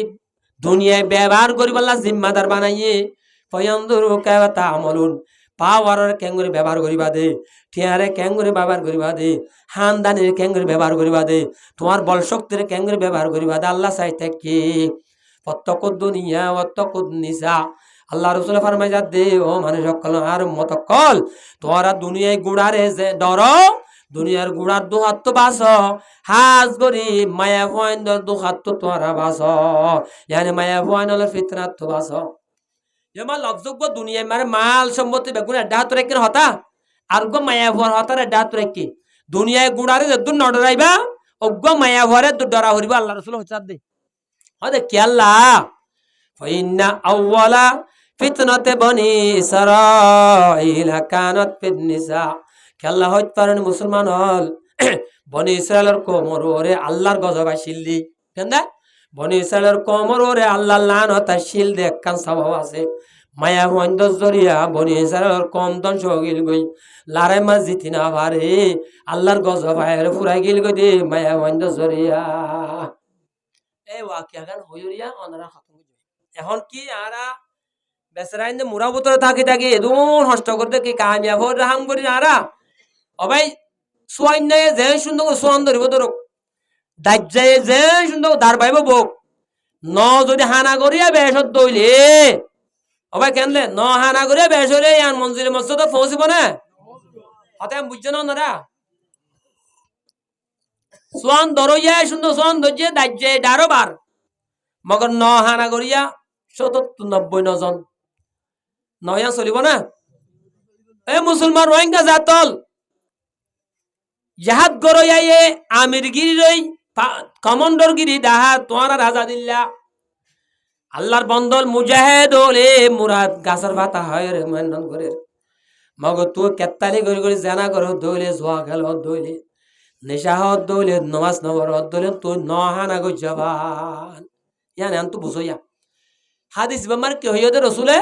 দুনিয়ায় ব্যবহার করি বললা জিম্মাদার বানাইয়ে ফয়ন্দুরু কাইফা তা'মালুন পাওয়ারের কেঙ্গুরি ব্যবহার করিবা দে টিয়ারে কেঙ্গুরি ব্যবহার করিবা দে হানদানের কেঙ্গুরি ব্যবহার করিবা দে তোমার বল শক্তির কেঙ্গুরি ব্যবহার করিবা দে আল্লাহ চাইতে কি ফত্তাকুদ দুনিয়া ওয়াত্তাকুদ নিসা আল্লাহ রাসূল ফরমায় যা দে ও মানুষ সকল আর মতকল তোরা দুনিয়ায় গুড়ারে যে ডর দুনিয়ার গুড়ার দুহাত তো বাস হাজ গরি মায়া ভয়ন দুহাত তো তোরা বাস ইয়ানি মায়া ভয়ন হলো ফিতনাত তো বাস যেমন লফযোগ্য দুনিয়ায় মানে মাল সম্পত্তি বেগুন এডা হাত রেখে হতা আর গো মায়া ভর হতার এডা হাত রেখে দুনিয়ায় গুড়ারে যদু নডরাইবা অজ্ঞ মায়া ভরে দু ডরা হরিবা আল্লাহ রাসূল হচার দে হদে কি আল্লাহ ফাইন্না আউওয়ালা ফিতনাতে বনি ইসরাঈল কানাত ফিন নিসা খেলা হইত পারেন মুসলমান হল বনি ইসরায়েলের কোমর ওরে আল্লাহর গজব আসিল্লি কেনদা বনি ইসরায়েলের কোমর ওরে আল্লাহর লানত আসিল দে কান স্বভাব আছে মায়া বন্ধ জরিয়া বনি ইসরায়েলের কম ধ্বংস গিল গই লারে মসজিদ না পারে আল্লাহর গজব আয়ের ফুরাই গিল গই দে মায়া বন্ধ জরিয়া এই ওয়াকিয়া গান হইরিয়া অনরা খতম এখন কি আরা বেসরাইন মুরা বতরে থাকি থাকি এদুন হষ্ট করতে কি কামিয়াব রাহাম করি আরা অবাই সোয়াইনায় যে সুন্দর সোয়ান ধরিব ধরক দাজ্জায়ে যে সুন্দর দার পাইব বক ন যদি হানা করিয়া বেশত দইলে অবাই কেনলে ন হানা করিয়া বেশ হইলে ইয়ান মঞ্জিলে মসজিদে পৌঁছিব না হতে আমি বুঝছ না ওনারা সোয়ান ধরইয়া সুন্দর সোয়ান ধরিয়ে দাজ্জায়ে ডারো বার মগর ন হানা করিয়া ৭৭-৯০ নজন নয়া চলিব না এ মুসলমান রোহিঙ্গা জাতল জাহাদ গরয়ায়ে আমিরগিরি রই কমান্ডরগিরি দাহা তোয়ারা রাজা দিল্লা আল্লাহর বন্দল মুজাহিদ ওলে মুরাদ গাছর ভাতা হয় রে মন্নন করে মগ তু কেত্তালি গরি গরি জানা করো দইলে জোয়া খেল দইলে নেশা হদ দইলে নমাজ নবর দইলে তুই নহানা গো জবান ইয়ান আন তু বুঝইয়া হাদিস বেমার কি হইয়া দে রসুলে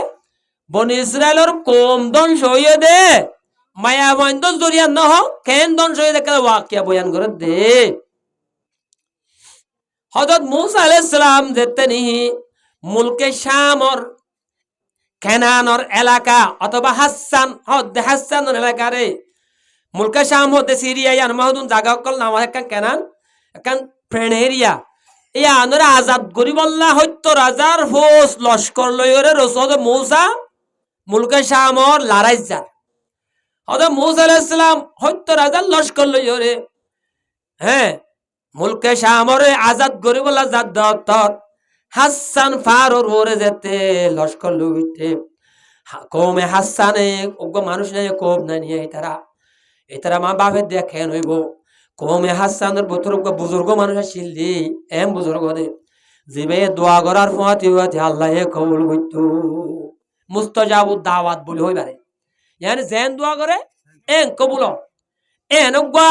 বনি ইসরায়েলের কম ধ্বংস হইয়া দে মায়া বন্ধ জরিয়া নহ কেন ধ্বংস হইয়া দেখে ওয়াকিয়া বয়ান করে দে হযরত মূসা আলাইহিস সালাম যেতে নিহি মুলকে শামর কেনানর এলাকা অথবা হাসানের এলাকারে মুলকে শাম হতে সিরিয়া ইয়ান মাহুদুন জায়গা কল নাম একখান কেনান একখান ফ্রেন্ড এরিয়া ইয়া আনরে আজাদ গরিবল্লাহ ৭০,০০০ ফৌজ লস্কর লইরে রসুল মূসা মুলকে শামর লড়াই যা হযরত মূসা আলাইহিস সালাম ৭০,০০০ লস্কর লইরে হ্যাঁ মুলকে শামরে আজাদ গরিবল্লাহ জাদ্দাত হাসান ফারুর ওরে যেতে লস্কর লইতে কওমে হাসানে ওগো মানুষ নাই কোব না নিয়ে এতারা মা বাপে দেখেন হইব কওমে হাসানের বতরক বুজুর্গ মানুষ আসিলি এম বুজুর্গ দে জিবে দোয়া করার ফতি হতে আল্লাহে কবুল কইতো মুস্তাজাবুদ দাওয়াত বলি হইবারে ইয়ানি জেন দোয়া করে এন কবুল এনগা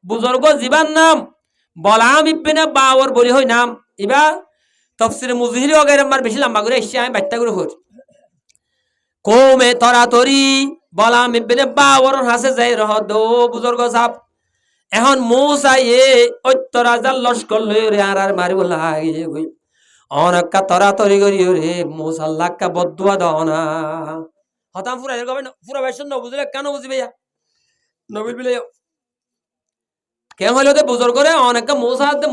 বুজুর্গ জীবন নাম বলাম ইবনে বাওর বলি হই নাম ইবা তাফসীর মুজহিরি ওগের মার বেশি লম্বা করে এসে আমি বাচ্চা করে হই কওমে তরাতরি বলাম ইবনে বাওর হাসে যাই রহ দো বুজুর্গ সাহেব এখন মূসা এ ৭০,০০০ লস্কর লইরে আর মারিব লাগে গই অনেকটা তরাতরি করি রে মূসা আল্লাহকে বদদুয়া দাও না হতাম পুরা এরকম পুরা ভাষণ ন বুঝলে কেন বুঝিবে নবীল বিলে কেন হইলো তে বুজুর্গ করে অনেকটা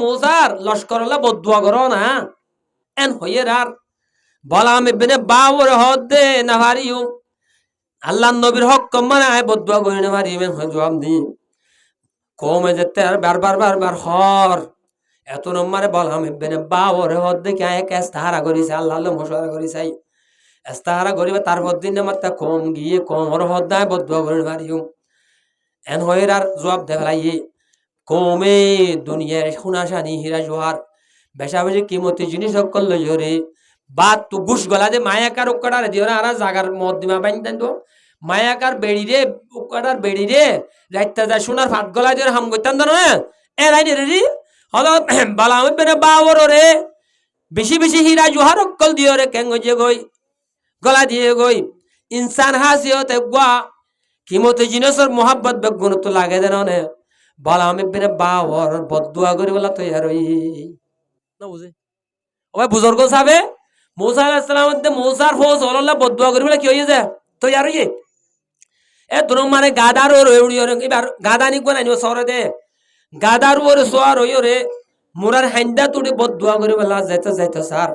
মূসার লস্কর আল্লাহ বদদুয়া করো না এন হইয়ে আর বলাম ইবনে বাওর হদে না হারিও আল্লাহ নবীর হক মানে আয় বদদুয়া করি না হারি মেন জবাব দি কমে যেতে আর বারবার হর এত নম্বরে বললাম ইবনে বাওর হদে কে এক ইস্তাহারা করিছে আল্লাহ মশওয়ারা করিছে ইস্তাহারা করিবে তারপর দিন মাত্রা কম গিয়ে কমর হদায় বদদুয়া করি পারিও এন হইর আর জবাব দে ফেলাইয়ে কমে দুনিয়ার সোনাশানি হীরা জোহার বেশা বেশি কিমতি জিনিস সকল লইরে বাত তু ঘুষ গলা দে মায়াকার উকাটার দিও না আর জাগার মদ দিমা বাইন তো মায়াকার বেড়ি রে উকাটার বেড়ি রে রাইতা যা সোনার ফাট গলা দিয়ে হাম গইতান না এ রাই রে হলো বালা আমি বেনে বাওর রে বেশি বেশি হীরা জোহার সকল দিও রে কেন যে গই গলা দিয়ে গই ইনসান হাসিয়তে গয়া কিমতি জিনিসের মোহাব্বত বেগুন তো লাগে দেন না বলা আমি বেনে বাওর বদদুয়া করি বলা তৈয়ার হই না বুঝে ওই বুজুর্গ সাহেব মুসা আলাইহিস সালাম মধ্যে মুসার ফৌজ আল্লাহ বদুয়া করি বলে কি হয়ে যায় তো আর ইয়ে এ তোর মানে গাদার ওর উড়ি ওর এবার গাদা নি কোন আনিও সরে দে গাদার ওর সোয়ার হইও রে মুরার হাইন্দা তুড়ি বদুয়া করি বলা যাইতে যাইতে স্যার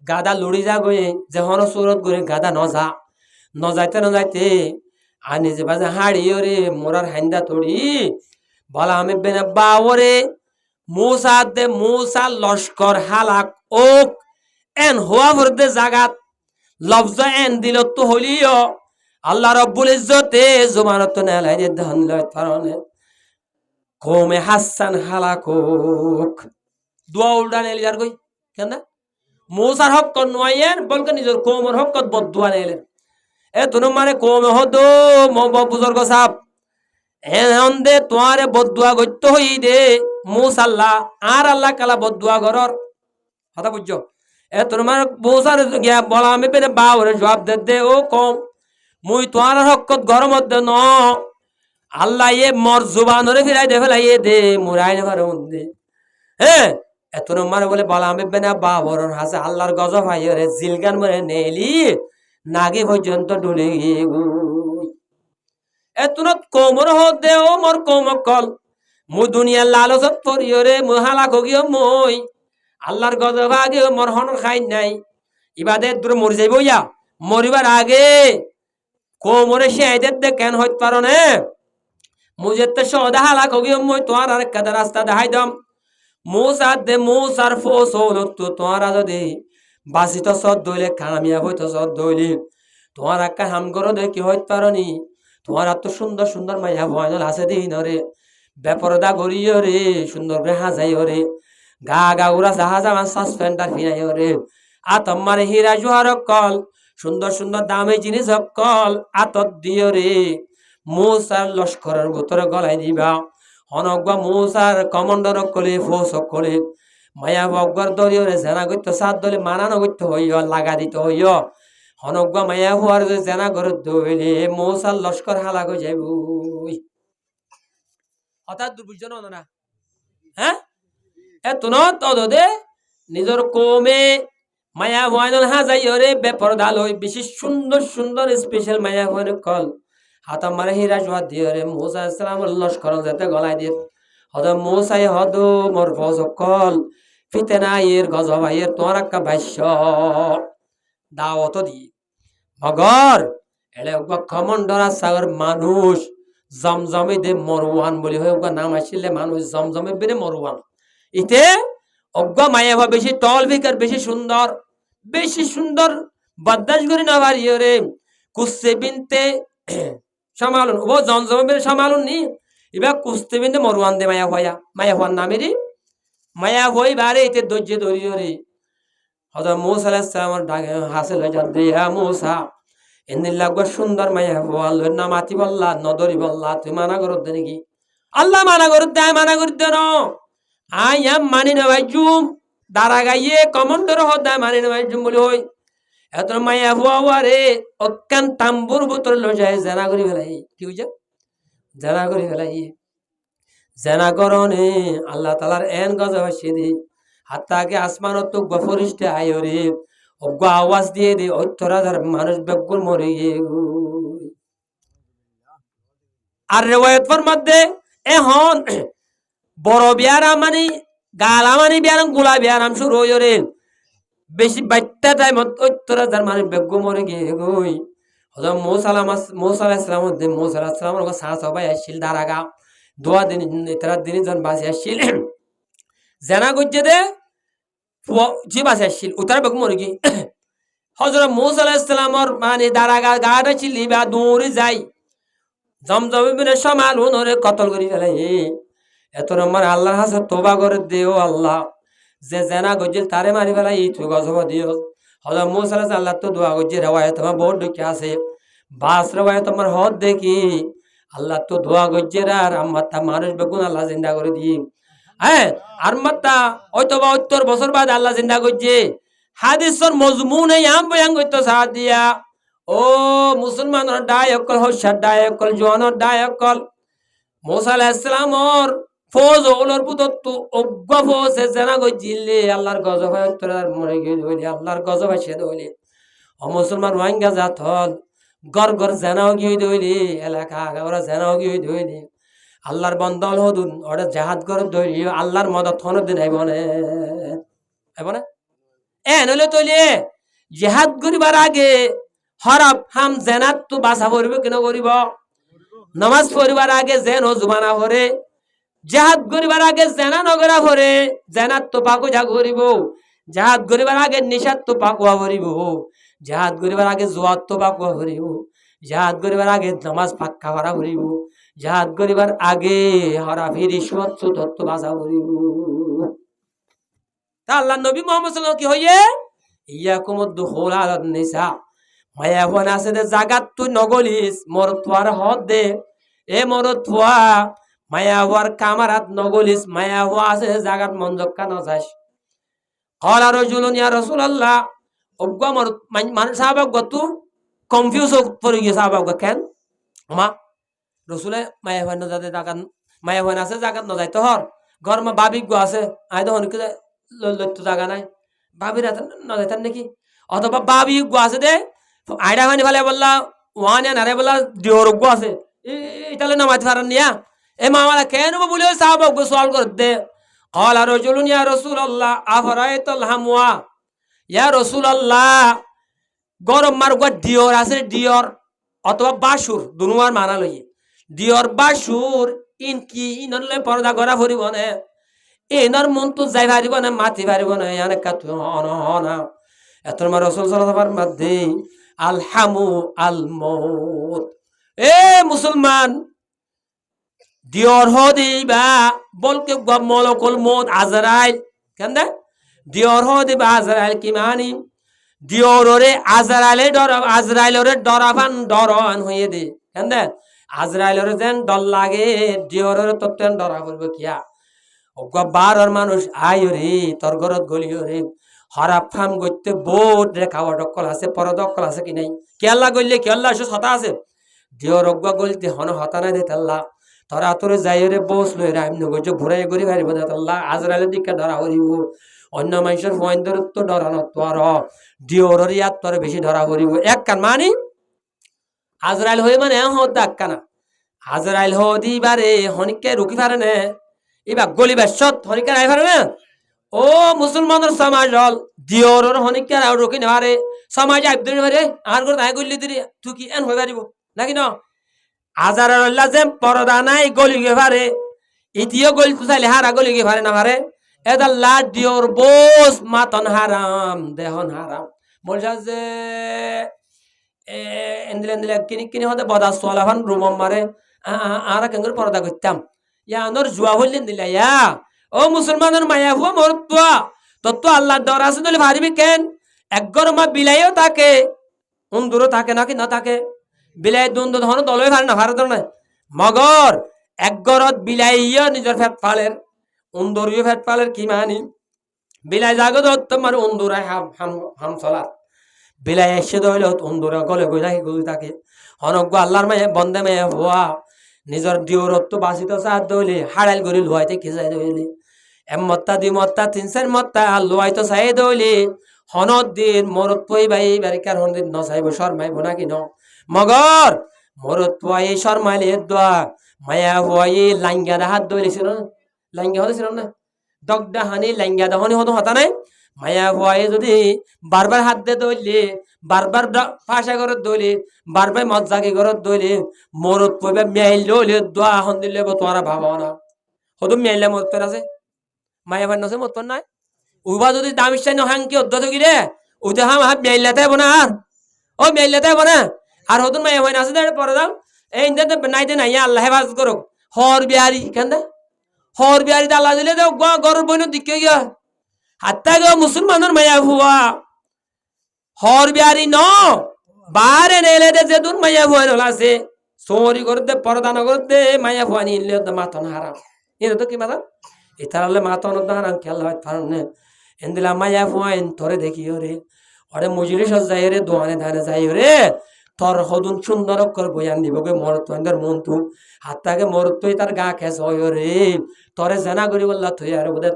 গাদা লড়ি যা গয়ে যে হন সুরত করে গাদা ন যাইতে আর নিজে বাজে হাড়িও রে মুরার হাইন্দা তুড়ি বলা আমি বেনে বাওরে মুসা লস্কর হালাক ওক এন হওয়া ভরতে জাগাত লফজ এন দিল তো হলিও আল্লাহ রব্বুল ইজ্জতে জমানত নেলাই দে ধান লয় তারনে কমে হাসান হালাকুক দোয়া উল্টা নেলি আর কই কেন মুসার হক কর নয়েন বলকে নিজের কমর হক কত বদুয়া নেলেন এ তুনো মানে কমে হদো মব বুজুর্গ সাহেব এখন দে তোমারে বদুয়া গত্য হই দে মুসাল্লাহ আর আল্লাহ কালা বদুয়া গরর কথা বুঝছো এ তোমার মুসার গিয়া বলা আমি পেনে বাওরে জবাব দে ও কম মুই তোমার হকত গরম মধ্যে ন আল্লাহ এ মর জুবানরে ফিরাই দে ফেলাই দে মুরাই নেবার মধ্যে হ্যাঁ এত নম্বর বলে বলা আমি পেনে বাবরর হাসে আল্লাহর গজব হাই রে জিলগান মরে নেলি নাগে পর্যন্ত ডুলে গিয়ে গুই এতনত কোমর হদে ও মোর কোমকল মুই দুনিয়ার লালচত পড়িও রে মুই হালাক গিও মই আল্লাহর গজব আগে মোর হন খাই নাই ইবাদে দূর মরি যাইব ইয়া মরিবার আগে কোমরে সে আইদের দে কেন হইত পারো নে মুই যেতে সদা হালাক গিও মই তোমার আর একটা রাস্তা দেখাই দম মুসার ফোস হল তো তোমার যদি বাসিত সদ দইলে কামিয়াব হইতো সদ দইলি তোমার একটা হাম করো দে কি হইত পারো নি তোমার এত সুন্দর সুন্দর মাইয়া ভয়ানল আছে দিন রে বেপরদা গড়িও রে সুন্দর করে হাজাইও রে গা উড়া জাহাজ আমার সাসপেন্ডার ফিরাইও রে তোমার হীরা জোহার কল সুন্দর সুন্দর দামি জিনিস কল আতত দিও রে মুসার লস্করের ভিতরে গলাই দিবা হনগা মুসার কমান্ডার কলে ফোস কলে মায়া বগর দরিও রে জেনা করতে সাত দলে মানানো করতে হইও লাগা দিতে হইও হনগা মায়া হওয়ার যে জেনা করে দইলে মুসার লস্কর হালাক হয়ে যাইব হঠাৎ দুর্বুঝন না হ্যাঁ এ তুন তদে নিজের কমে মায়া ভয়ানল হাজাইও রে বেপরদা লই বেশি সুন্দর সুন্দর স্পেশাল মায়া ভয়ান কল হাতা মারে হীরা জোয়ার দিও রে মুসা ইসলাম লস্কর যাতে গলায় দিয়ে হদ মুসাই হদ মোর ফজ কল ফিতেনা এর গজবাইয়ের তোমার একটা ভাষ্য দাওয়াত দি মগর এলে খমন্ডরা সাগর মানুষ জমজমে দে মরওয়ান বলি হয় ওগা নাম আসলে মানুষ জমজমে বেরে মরওয়ান ইতে অজ্ঞা মায়া বেশি টল ভিকার বেশি সুন্দর বদাস করে না ভারিও রে কুসে বিনতে সামালুন ও জমজমে বেরে সামালুন নি এবার কুস্তে বিনতে মরওয়ান দে মায়া হওয়ার নামেরই মায়া হই বারে ইতে দর্য ধরিও রে হয়তো মুসা আলাইহিস সালামের ডাকে হাসিল হয়ে যান দে মুসা এন্দিন লাগবে সুন্দর মায়া হওয়াল না মাতি বললা নদরি বললা তুই মানা করত দে নাকি আল্লাহ মানা করত দে মানা করত ন আই আম মানি না ভাই জুম দাঁড়া গাইয়ে কমান্ডার হদা মানি না ভাই জুম বলি হই এত মায়া হওয়া রে অকান তাম্বুর বোতল লো যায় জানা করি ফেলাই কি হইছে জানা করি ফেলাই জানা করনে আল্লাহ তাআলার এন গজব সেদি হাত্তাকে আসমানত তো গফরিস্টে আইও রে অজ্ঞ আওয়াজ দিয়ে দে ৭০,০০০ মানুষ বেগুল মরে গিয়ে আর রিওয়ায়াতের মধ্যে এখন বড় বিয়ারাম মানে গালা মানে বিয়ারাম গোলা বিয়ারাম শুরু হইও রে বেশি বাচ্চা টাইম ৭০,০০০ মানুষ বেগুল মরে গিয়ে গই হযরত মুসা আলাইহিস সালাম সাহস ভাই আসিল দাঁড়াগা দোয়া দিন তেরা দিন জন বাসি আসিল জানা গজ্জে দে জি বাসি আসিল উতার বেগুল মরে গি হযরত মুসা আলাইহিস সালামর মানে দাঁড়াগা গাড়া চিলি বা দৌড়ে যাই জমজমে বিনে সমালুন ওরে কতল করি ফেলাই এত নম্বর আল্লাহর হাতে তওবা করে দেও আল্লাহ যে জানা গজ্জিল তারে মারি ফেলাই তুই গজব দিও হযরত মুসা আলাইহিস আল্লাহ তো দোয়া গজ্জে রিওয়ায়াত আমার বহুত ঢুকে আছে বাস রিওয়ায়াত আমার হদ দেখি আল্লাহ তো দোয়া গজ্জে আর আম্মাতা মানুষ বেগুন আল্লাহ জিন্দা করে দি হ্যাঁ আর মাত্তা হয়তো বা ৭০ বছর বাদ আল্লাহ জিন্দা গজ্জে হাদিসর মজমুনে আম বয়ান করতে সাথ দিয়া ও মুসলমানের ডায়কল হসার ডায়কল জোয়ানোর ডায়কল মুসা আলাইহিস সালামর ফৌজ ওলর পুতর তো অজ্ঞ ফৌজ জেনা গই জিল্লে আল্লাহর গজব হয় তোর মরে গিয়ে হইলে আল্লাহর গজব হয় সে হইলে ও মুসলমান রোহিঙ্গা জাত হল গর গর জেনাও গিয়ে হইলে এলাকা ওরা জেনাও গিয়ে হইলে আল্লাহর বন্দল হদুন ওরা জাহাদ করে দৌড়ি আল্লাহর মদত হন দিন আইব না নইলে তৈলে জেহাদ করিবার আগে হরফ হাম জেনাত তো বাসা পড়ব কেন করিব নামাজ পড়িবার আগে জেন জুবানা ভরে জেহাদ করিবার আগে জেনা নগরা ভরে জেনাত তো পাকো যা করিব জেহাদ করিবার আগে নিশাত তো পাকুয়া ভরিব জেহাদ করিবার আগে জোয়াত তো পাকুয়া ভরিব জেহাদ করিবার আগে নামাজ পাক্কা ভরা ভরিব জেহাদ করিবার আগে হরাফি রিশওয়াত সুদত্ত বাসা ভরিব তা আল্লাহ নবী মুহাম্মদ সাল্লাল্লাহু কি হইয়ে ইয়াকুমুদ দুখুল আলান নিসা মায়া হন আছে দে জাগাত তুই নগলিস মোর তোয়ার হদ দে এ মোর তোয়া মায়া হওয়ার কামারাত নগলিস মায়া হওয়া আছে জাগাত মনজক্কা নজাস ক্বালা রাজুলুন ইয়া রাসূলুল্লাহ অজ্ঞা মোর মান সাহাবা গতু কনফিউজ পড়ে গিয়ে সাহাবা কেন মা রসুলে মায়া হওয়ার নজাতে জাগাত মায়া হওয়ার আছে জাগাত নজাই তো হর ঘর মা বাবিক গো আছে আই দহন কি লইতো জায়গা নাই বাবির নজাইতার নাকি অথবা বাবি গো আছে দে আইডা হয়নি ভালে বললা ওয়ান নারে বললা ডিওর গো আছে ইতালে নামাজ ফারান নিয়া এ মামালা কেন বলে সাহাবা গো সওয়াল করে দে ক্বালা রাজুলুন ইয়া রাসূলুল্লাহ আফরাইতুল হামওয়া ইয়া রাসূলুল্লাহ গরম মার গো ডিওর আছে ডিওর অথবা বাসুর দুনুয়ার মানা লইয়ে ডিওর বাসুর ইনকি ইনলে পর্দা করা ভরিব না এনার মন তো যাই পারিব না মাতি পারিব না এনে কাতু হনা এতর মা রাসূল সাল্লাল্লাহু আলাইহি মধ্যে আল হামু আল মউত এ মুসলমান দিওর হদিবা বলকে মলকুল মউত আজরাইল কেনদে দিওর হদিবা আজরাইল কি মানি দিওরে আজরাইলরে ডরাবান ডরান হইয়ে দে কেনদে আজরাইলরে যেন ডর লাগে দিওরে তত্ত্বেন ডরা করব কিয়া বারর মানুষ আয় রে তোর ঘরত গলিও রে হরাপ ফাম করতে বোট রে খাওয়া ডক্কল আছে পর দক্কল আছে কি নাই কেল্লা গললে কেল্লা এসে হতা আছে দিও রজ্ঞা গলতে হন হতা নাই দেত আল্লাহ তোরা তোরে যাই রে বস লই রে আমি নগজ ঘুরাই ঘুরি ভারিব দেত আল্লাহ আজরাইলের দিকে ধরা হরিব অন্য মানুষের ফয়েন্দর তো ডরানো তোর দিওর ইয়াত তোর বেশি ধরা হরিব এক কান মানি আজরাইল হয়ে মানে হত কানা আজরাইল হদিবারে হনিকে রুকি পারে না এবার গলিবার সৎ হনিকার আই পারে না ও মুসলমানের সমাজ হল দিওর হনিকার আর রুকি নেওয়ারে সমাজ আইবদরি পারে আর করে তাই গলি দিদি তুই কি এন হয়ে পারিব নাকি ন আজারার আল্লাহ যে পরদা নাই গলি গে পারে ইতিও গলি তো চাইলে হারা গলি গে পারে না পারে এদাল্লাহ দিওর বোস মাতন হারাম দেহন হারাম বলছা যে এন্দিলে কিনি কিনি হতে বদা সোয়ালাভান রুমম মারে আরা কেন পরদা করতাম ইয়ানোর জুয়া হইলেন দিলা ইয়া ও মুসলমানের মায়া হুয়া মরতুয়া তত্ত্ব আল্লাহ ডর আছে দিলে ভারিবি কেন একগর মা বিলাইও থাকে উন্দুরও থাকে নাকি না থাকে বিলাই দুন্দু ধন দলই ভার না ভারত না মগর একগরত বিলাইও নিজের ফেট ফালের উন্দুরিও ফেট ফালের কি মানি বিলাই জাগত তোমার উন্দুরাই হাম চলার বিলাই এসে দইল উন্দুরা গলে গই নাকি গই থাকে হনজ্ঞ আল্লাহর মায়ে বন্দে মায়ে হওয়া নিজর দিওরত তো বাসিত সাথ দইলে হাড়াইল গরি লুয়াইতে কি যাই দইলে এমত্তা দি মত্তা তিন চার মত্তা লুয়াইতো চাই দইলে হনত দিন মরত পই ভাই বারিকার হন দিন নসাইব শর্মাইব নাকি ন মগর মরত পই শর্মাইলে দোয়া মায়া হই লাঙ্গা হাত দইলেছিল লাঙ্গা হতেছিল না দগডা হানি লাঙ্গা দহনি হতো হতা নাই মায়া হই যদি বারবার হাত দে দইলে বারবার ফাঁসা করত দইলে বারবার মজ্জাকি করত দইলে মরত পইবা মেইল দইলে দোয়া হন দিলে তোরা ভাবাও না হতো মেইলে মরত আছে মায়া ভাই নসে মত নাই উবা যদি দামিশাই নহাঙ্কি অধ্যত গিরে উতে হাম হাত মেইলাতে বনা আর ও মেইলাতে বনা আর হতুন মায়া ভাই নাসে দে পরে দাও এই ইনতে নাইতে নাই আল্লাহ হেফাজত করুক হর বিহারি কেনদে হর বিহারি আল্লাহ দিলে দেও গরর বইন দিকে গিয়া হাত্তা গো মুসলমানের মায়া হুয়া হর বিহারি ন বারে নেলে দে যে দুন মায়া হুয়া আছে সোরি করতে পরদান করতে মায়া হুয়া নিলে তো মাথন হারাম এটা তো কি মাথা ইতারালে মাথন হারাম খেয়াল হয় পারনে এন্দিলা মায়া হুয়া এন তোরে দেখি রে ওরে মজলিস যাই রে দোয়ানে ধানে যাই রে তোর হদুন সুন্দর করে বয়ান দিবগে মরতর মন্তু হাতটাকে মরতই তার গা খেস হয় রে তরে জানা করি বললা তুই আর বোধ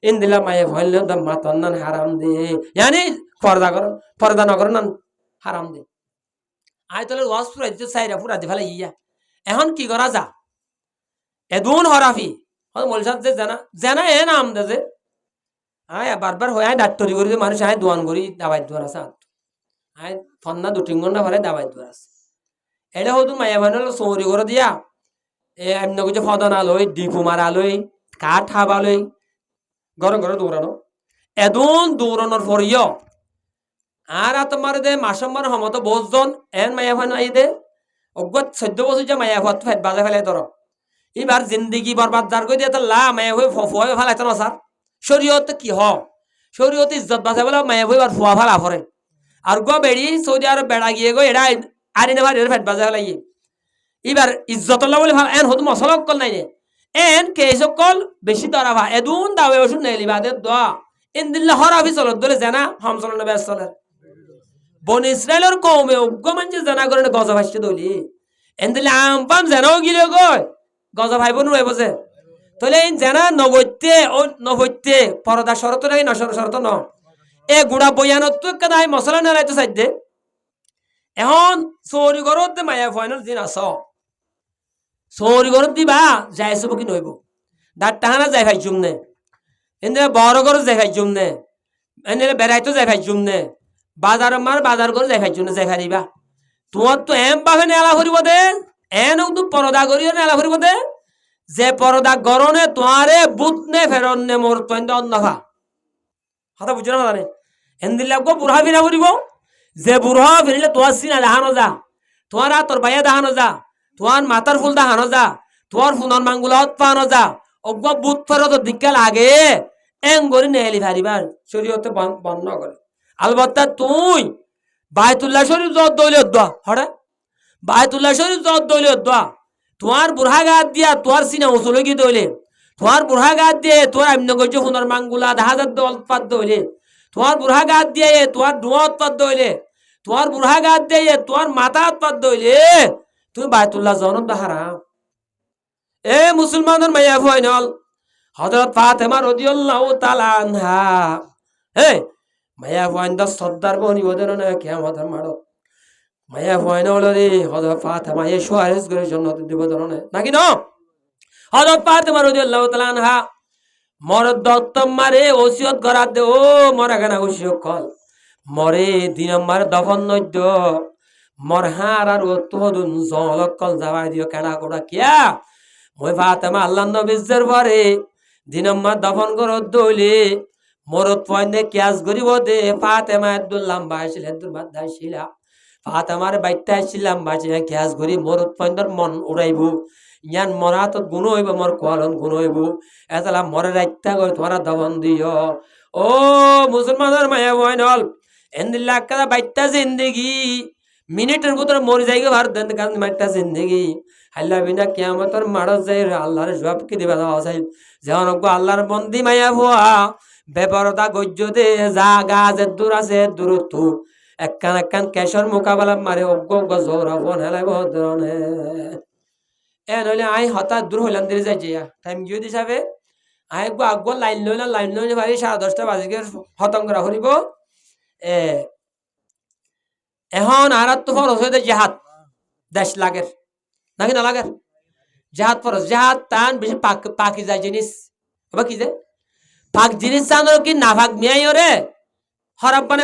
ইন্দিলা মায়ে ভইল মাতন নান হারাম দে জানি পর্দা নগর নান হারাম দে আয় তোর ওয়াজ পুরা দিতে চাইরা পুরা দি ফেলে ইয়া এখন কি করা যা এদুন হরাফি বলছাত যে জানা এ নাম দে যে আয় বারবার হয় আয় ডাক্তরি করি মানুষ আয় দোয়ান করি দাবাই দোয়ার আছে আয় ফন্না 2-3 ঘন্টা পরে দাবাই দোয়ার আছে এটা হতো মায়া বানাল চৌরি করে দিয়া এমন কিছু ফদন আলোই ডিপু মারা আলোই কাঠ হাবালই ঘরে ঘরে দৌড়ানো এদুন দৌড়ানোর পরিয় আর তোমার দে মাসম্মান সমত বহুজন এন মায়া ভান আই দে অজ্ঞত 14 বছর যে মায়া ভাত ফেট বাজে ফেলে ধর এবার জিন্দিগি বরবাদ দার করে দিয়ে লা মায়া হয়ে ফুয়া ফেলাইতো না স্যার শরীয়ত কি হ শরীয়ত ইজ্জত বাঁচে বলে মায়া হয়ে আর ফুয়া ফেলা ফরে আর গো বেড়ি সৌদি আরব বেড়া গিয়ে গো এটা আরি নেবার ফেট বাজে ফেলাই এবার ইজ্জত বলে এন হতো মশলক কল নাই এন কেসক কল বেশি দরা ভা এদুন দাওয়ে ওষুধ নেলি বাদে দোয়া এন দিল্লা হরাফি চলত দলে জানা হাম চলনে বেশ চলে বন ইসরায়েলের কৌমে উগ্র মানুষ জানা করে গজা ভাসতে দলি এন দিলে আম পাম জানাও গিলে গয় গজা ভাইব নুয়ে বসে তাহলে এই জানা নবৈতে পরদা শরত নাই নশর শরত ন এ গুড়া বয়ানত তো কাদাই মশলা নেলাইতো সাইডে এখন চৌরি ঘরত মায়া ফাইনাল দিন আস চৌরি ঘরত দিবা যাই সব কি নইব দাঁত টাহানা যাই ভাই জুমনে এনে বড় ঘর যাই ভাই জুমনে এনে বেড়াইতো যাই ভাই জুমনে বাজার মার বাজার করে যাই ভাই জুমনে যাই ভাইবা তোমার তো এম পাবে নেলা করিব দে এন তো পরদা করিও নেলা করিব দে যে পরদা গরনে তোমারে বুতনে ফেরনে মোর তৈন্দ অন্নভা কথা বুঝছো না জানে এন দিলে গো বুড়া ফিরা করিব যে বুড়া ফিরলে তোমার সিনা দেখানো যা তোমার তোর বাইয়া দেখানো যা তোমার মাথার ফুল দেখানো যা তোমার ফুনর মাঙ্গুলা পানো যা অজ্ঞ বুত ফেরত দিকে লাগে এং গরি নেলি ফারিবার শরীয়তে বন্ধ করে আলবত্তা তুই বায়তুল্লাহ শরীফ জত দইলে দোয়া হড়া বায়তুল্লাহ শরীফ জত দইলে দোয়া তোমার বুড়া গাত দিয়া তোমার সিনা উচলে কি দইলে তোমার বুড়া গাত দিয়ে তোর এমনি গজ ফুনর মাঙ্গুলা দেখা যাত পাত দইলে তোমার বুড়া গাত দিয়ে তোমার ধোঁয়া উৎপাদ দইলে তোমার বুড়া গাত দিয়ে তোমার মাথা উৎপাদ দইলে তুমি বায়তুল্লাহ জনত হারাম এ মুসলমানের মাইয়া ফাইনাল হযরত ফাতেমা রাদিয়াল্লাহু তাআলা আনহা হে মাইয়া ফাইন্দা সর্দার বনি ওদের না কিয়ামতের মাড়ো মাইয়া ফাইনাল রে হযরত ফাতেমা এ সুয়ারেজ করে জান্নাত দিব ধরনে নাকি না হযরত ফাতেমা রাদিয়াল্লাহু তাআলা আনহা মরদ দত্তম মারে ওসিয়ত করা দে ও মরা গানা ওসিয়ত কল মরে দিন মার দফন নদ্য মর হার আর ও তোদুন জলক কল যাবাই দিও কেডা কোডা কিয়া মই ফাতেমা আল্লাহ নবীর পরে দিন মার দফন করো দইলে মরদ পয়নে কিয়াস গরিব দে ফাতেমা আব্দুল্লাহ বাইছিল দুরবাদ দাইছিলা ফাতেমার বাইতে আইছিলাম বাজে কিয়াস গরি মরদ পয়নের মন উড়াইবো ইয়ান মরা তো গুণ হইব মোর কোয়ালন গুণ হইব এতলা মরে রাইতা করে তোরা দবন দিও ও মুসলমানের মায়া বইনল এন্দিল্লা কাদা বাইতা জিন্দেগি মিনিটের ভিতরে মরে যাইগে ভারত দেন কাজ মাইতা জিন্দেগি আল্লাহ বিনা কিয়ামতের মাড় যাই আল্লাহর জবাব কি দিবা চাই যেমন আল্লাহর বন্দি মায়া ভুয়া বেপরতা গজ্য দে যা গাজের দূর আছে দূরত্ব একখান একখান কেশর মোকাবেলা মারে অজ্ঞ জোরা ফোন হেলাই বহুত ধরনের এ নইলে আই হঠাৎ দূর হইলাম দিয়ে যাই জিয়া টাইম গিয়ে দিছাবে আই আগুন লাইন লইলে ভারি 10:30 বাজে খতম করা করিব এখন আর তো ফরজ হয়ে জেহাদ দেশ লাগের নাকি না লাগের জেহাদ ফরজ জেহাদ টান বেশি পাকি যায় জিনিস আবার কি যে পাক জিনিস চানোর কি না ভাগ মিয়াই রে হরাব মানে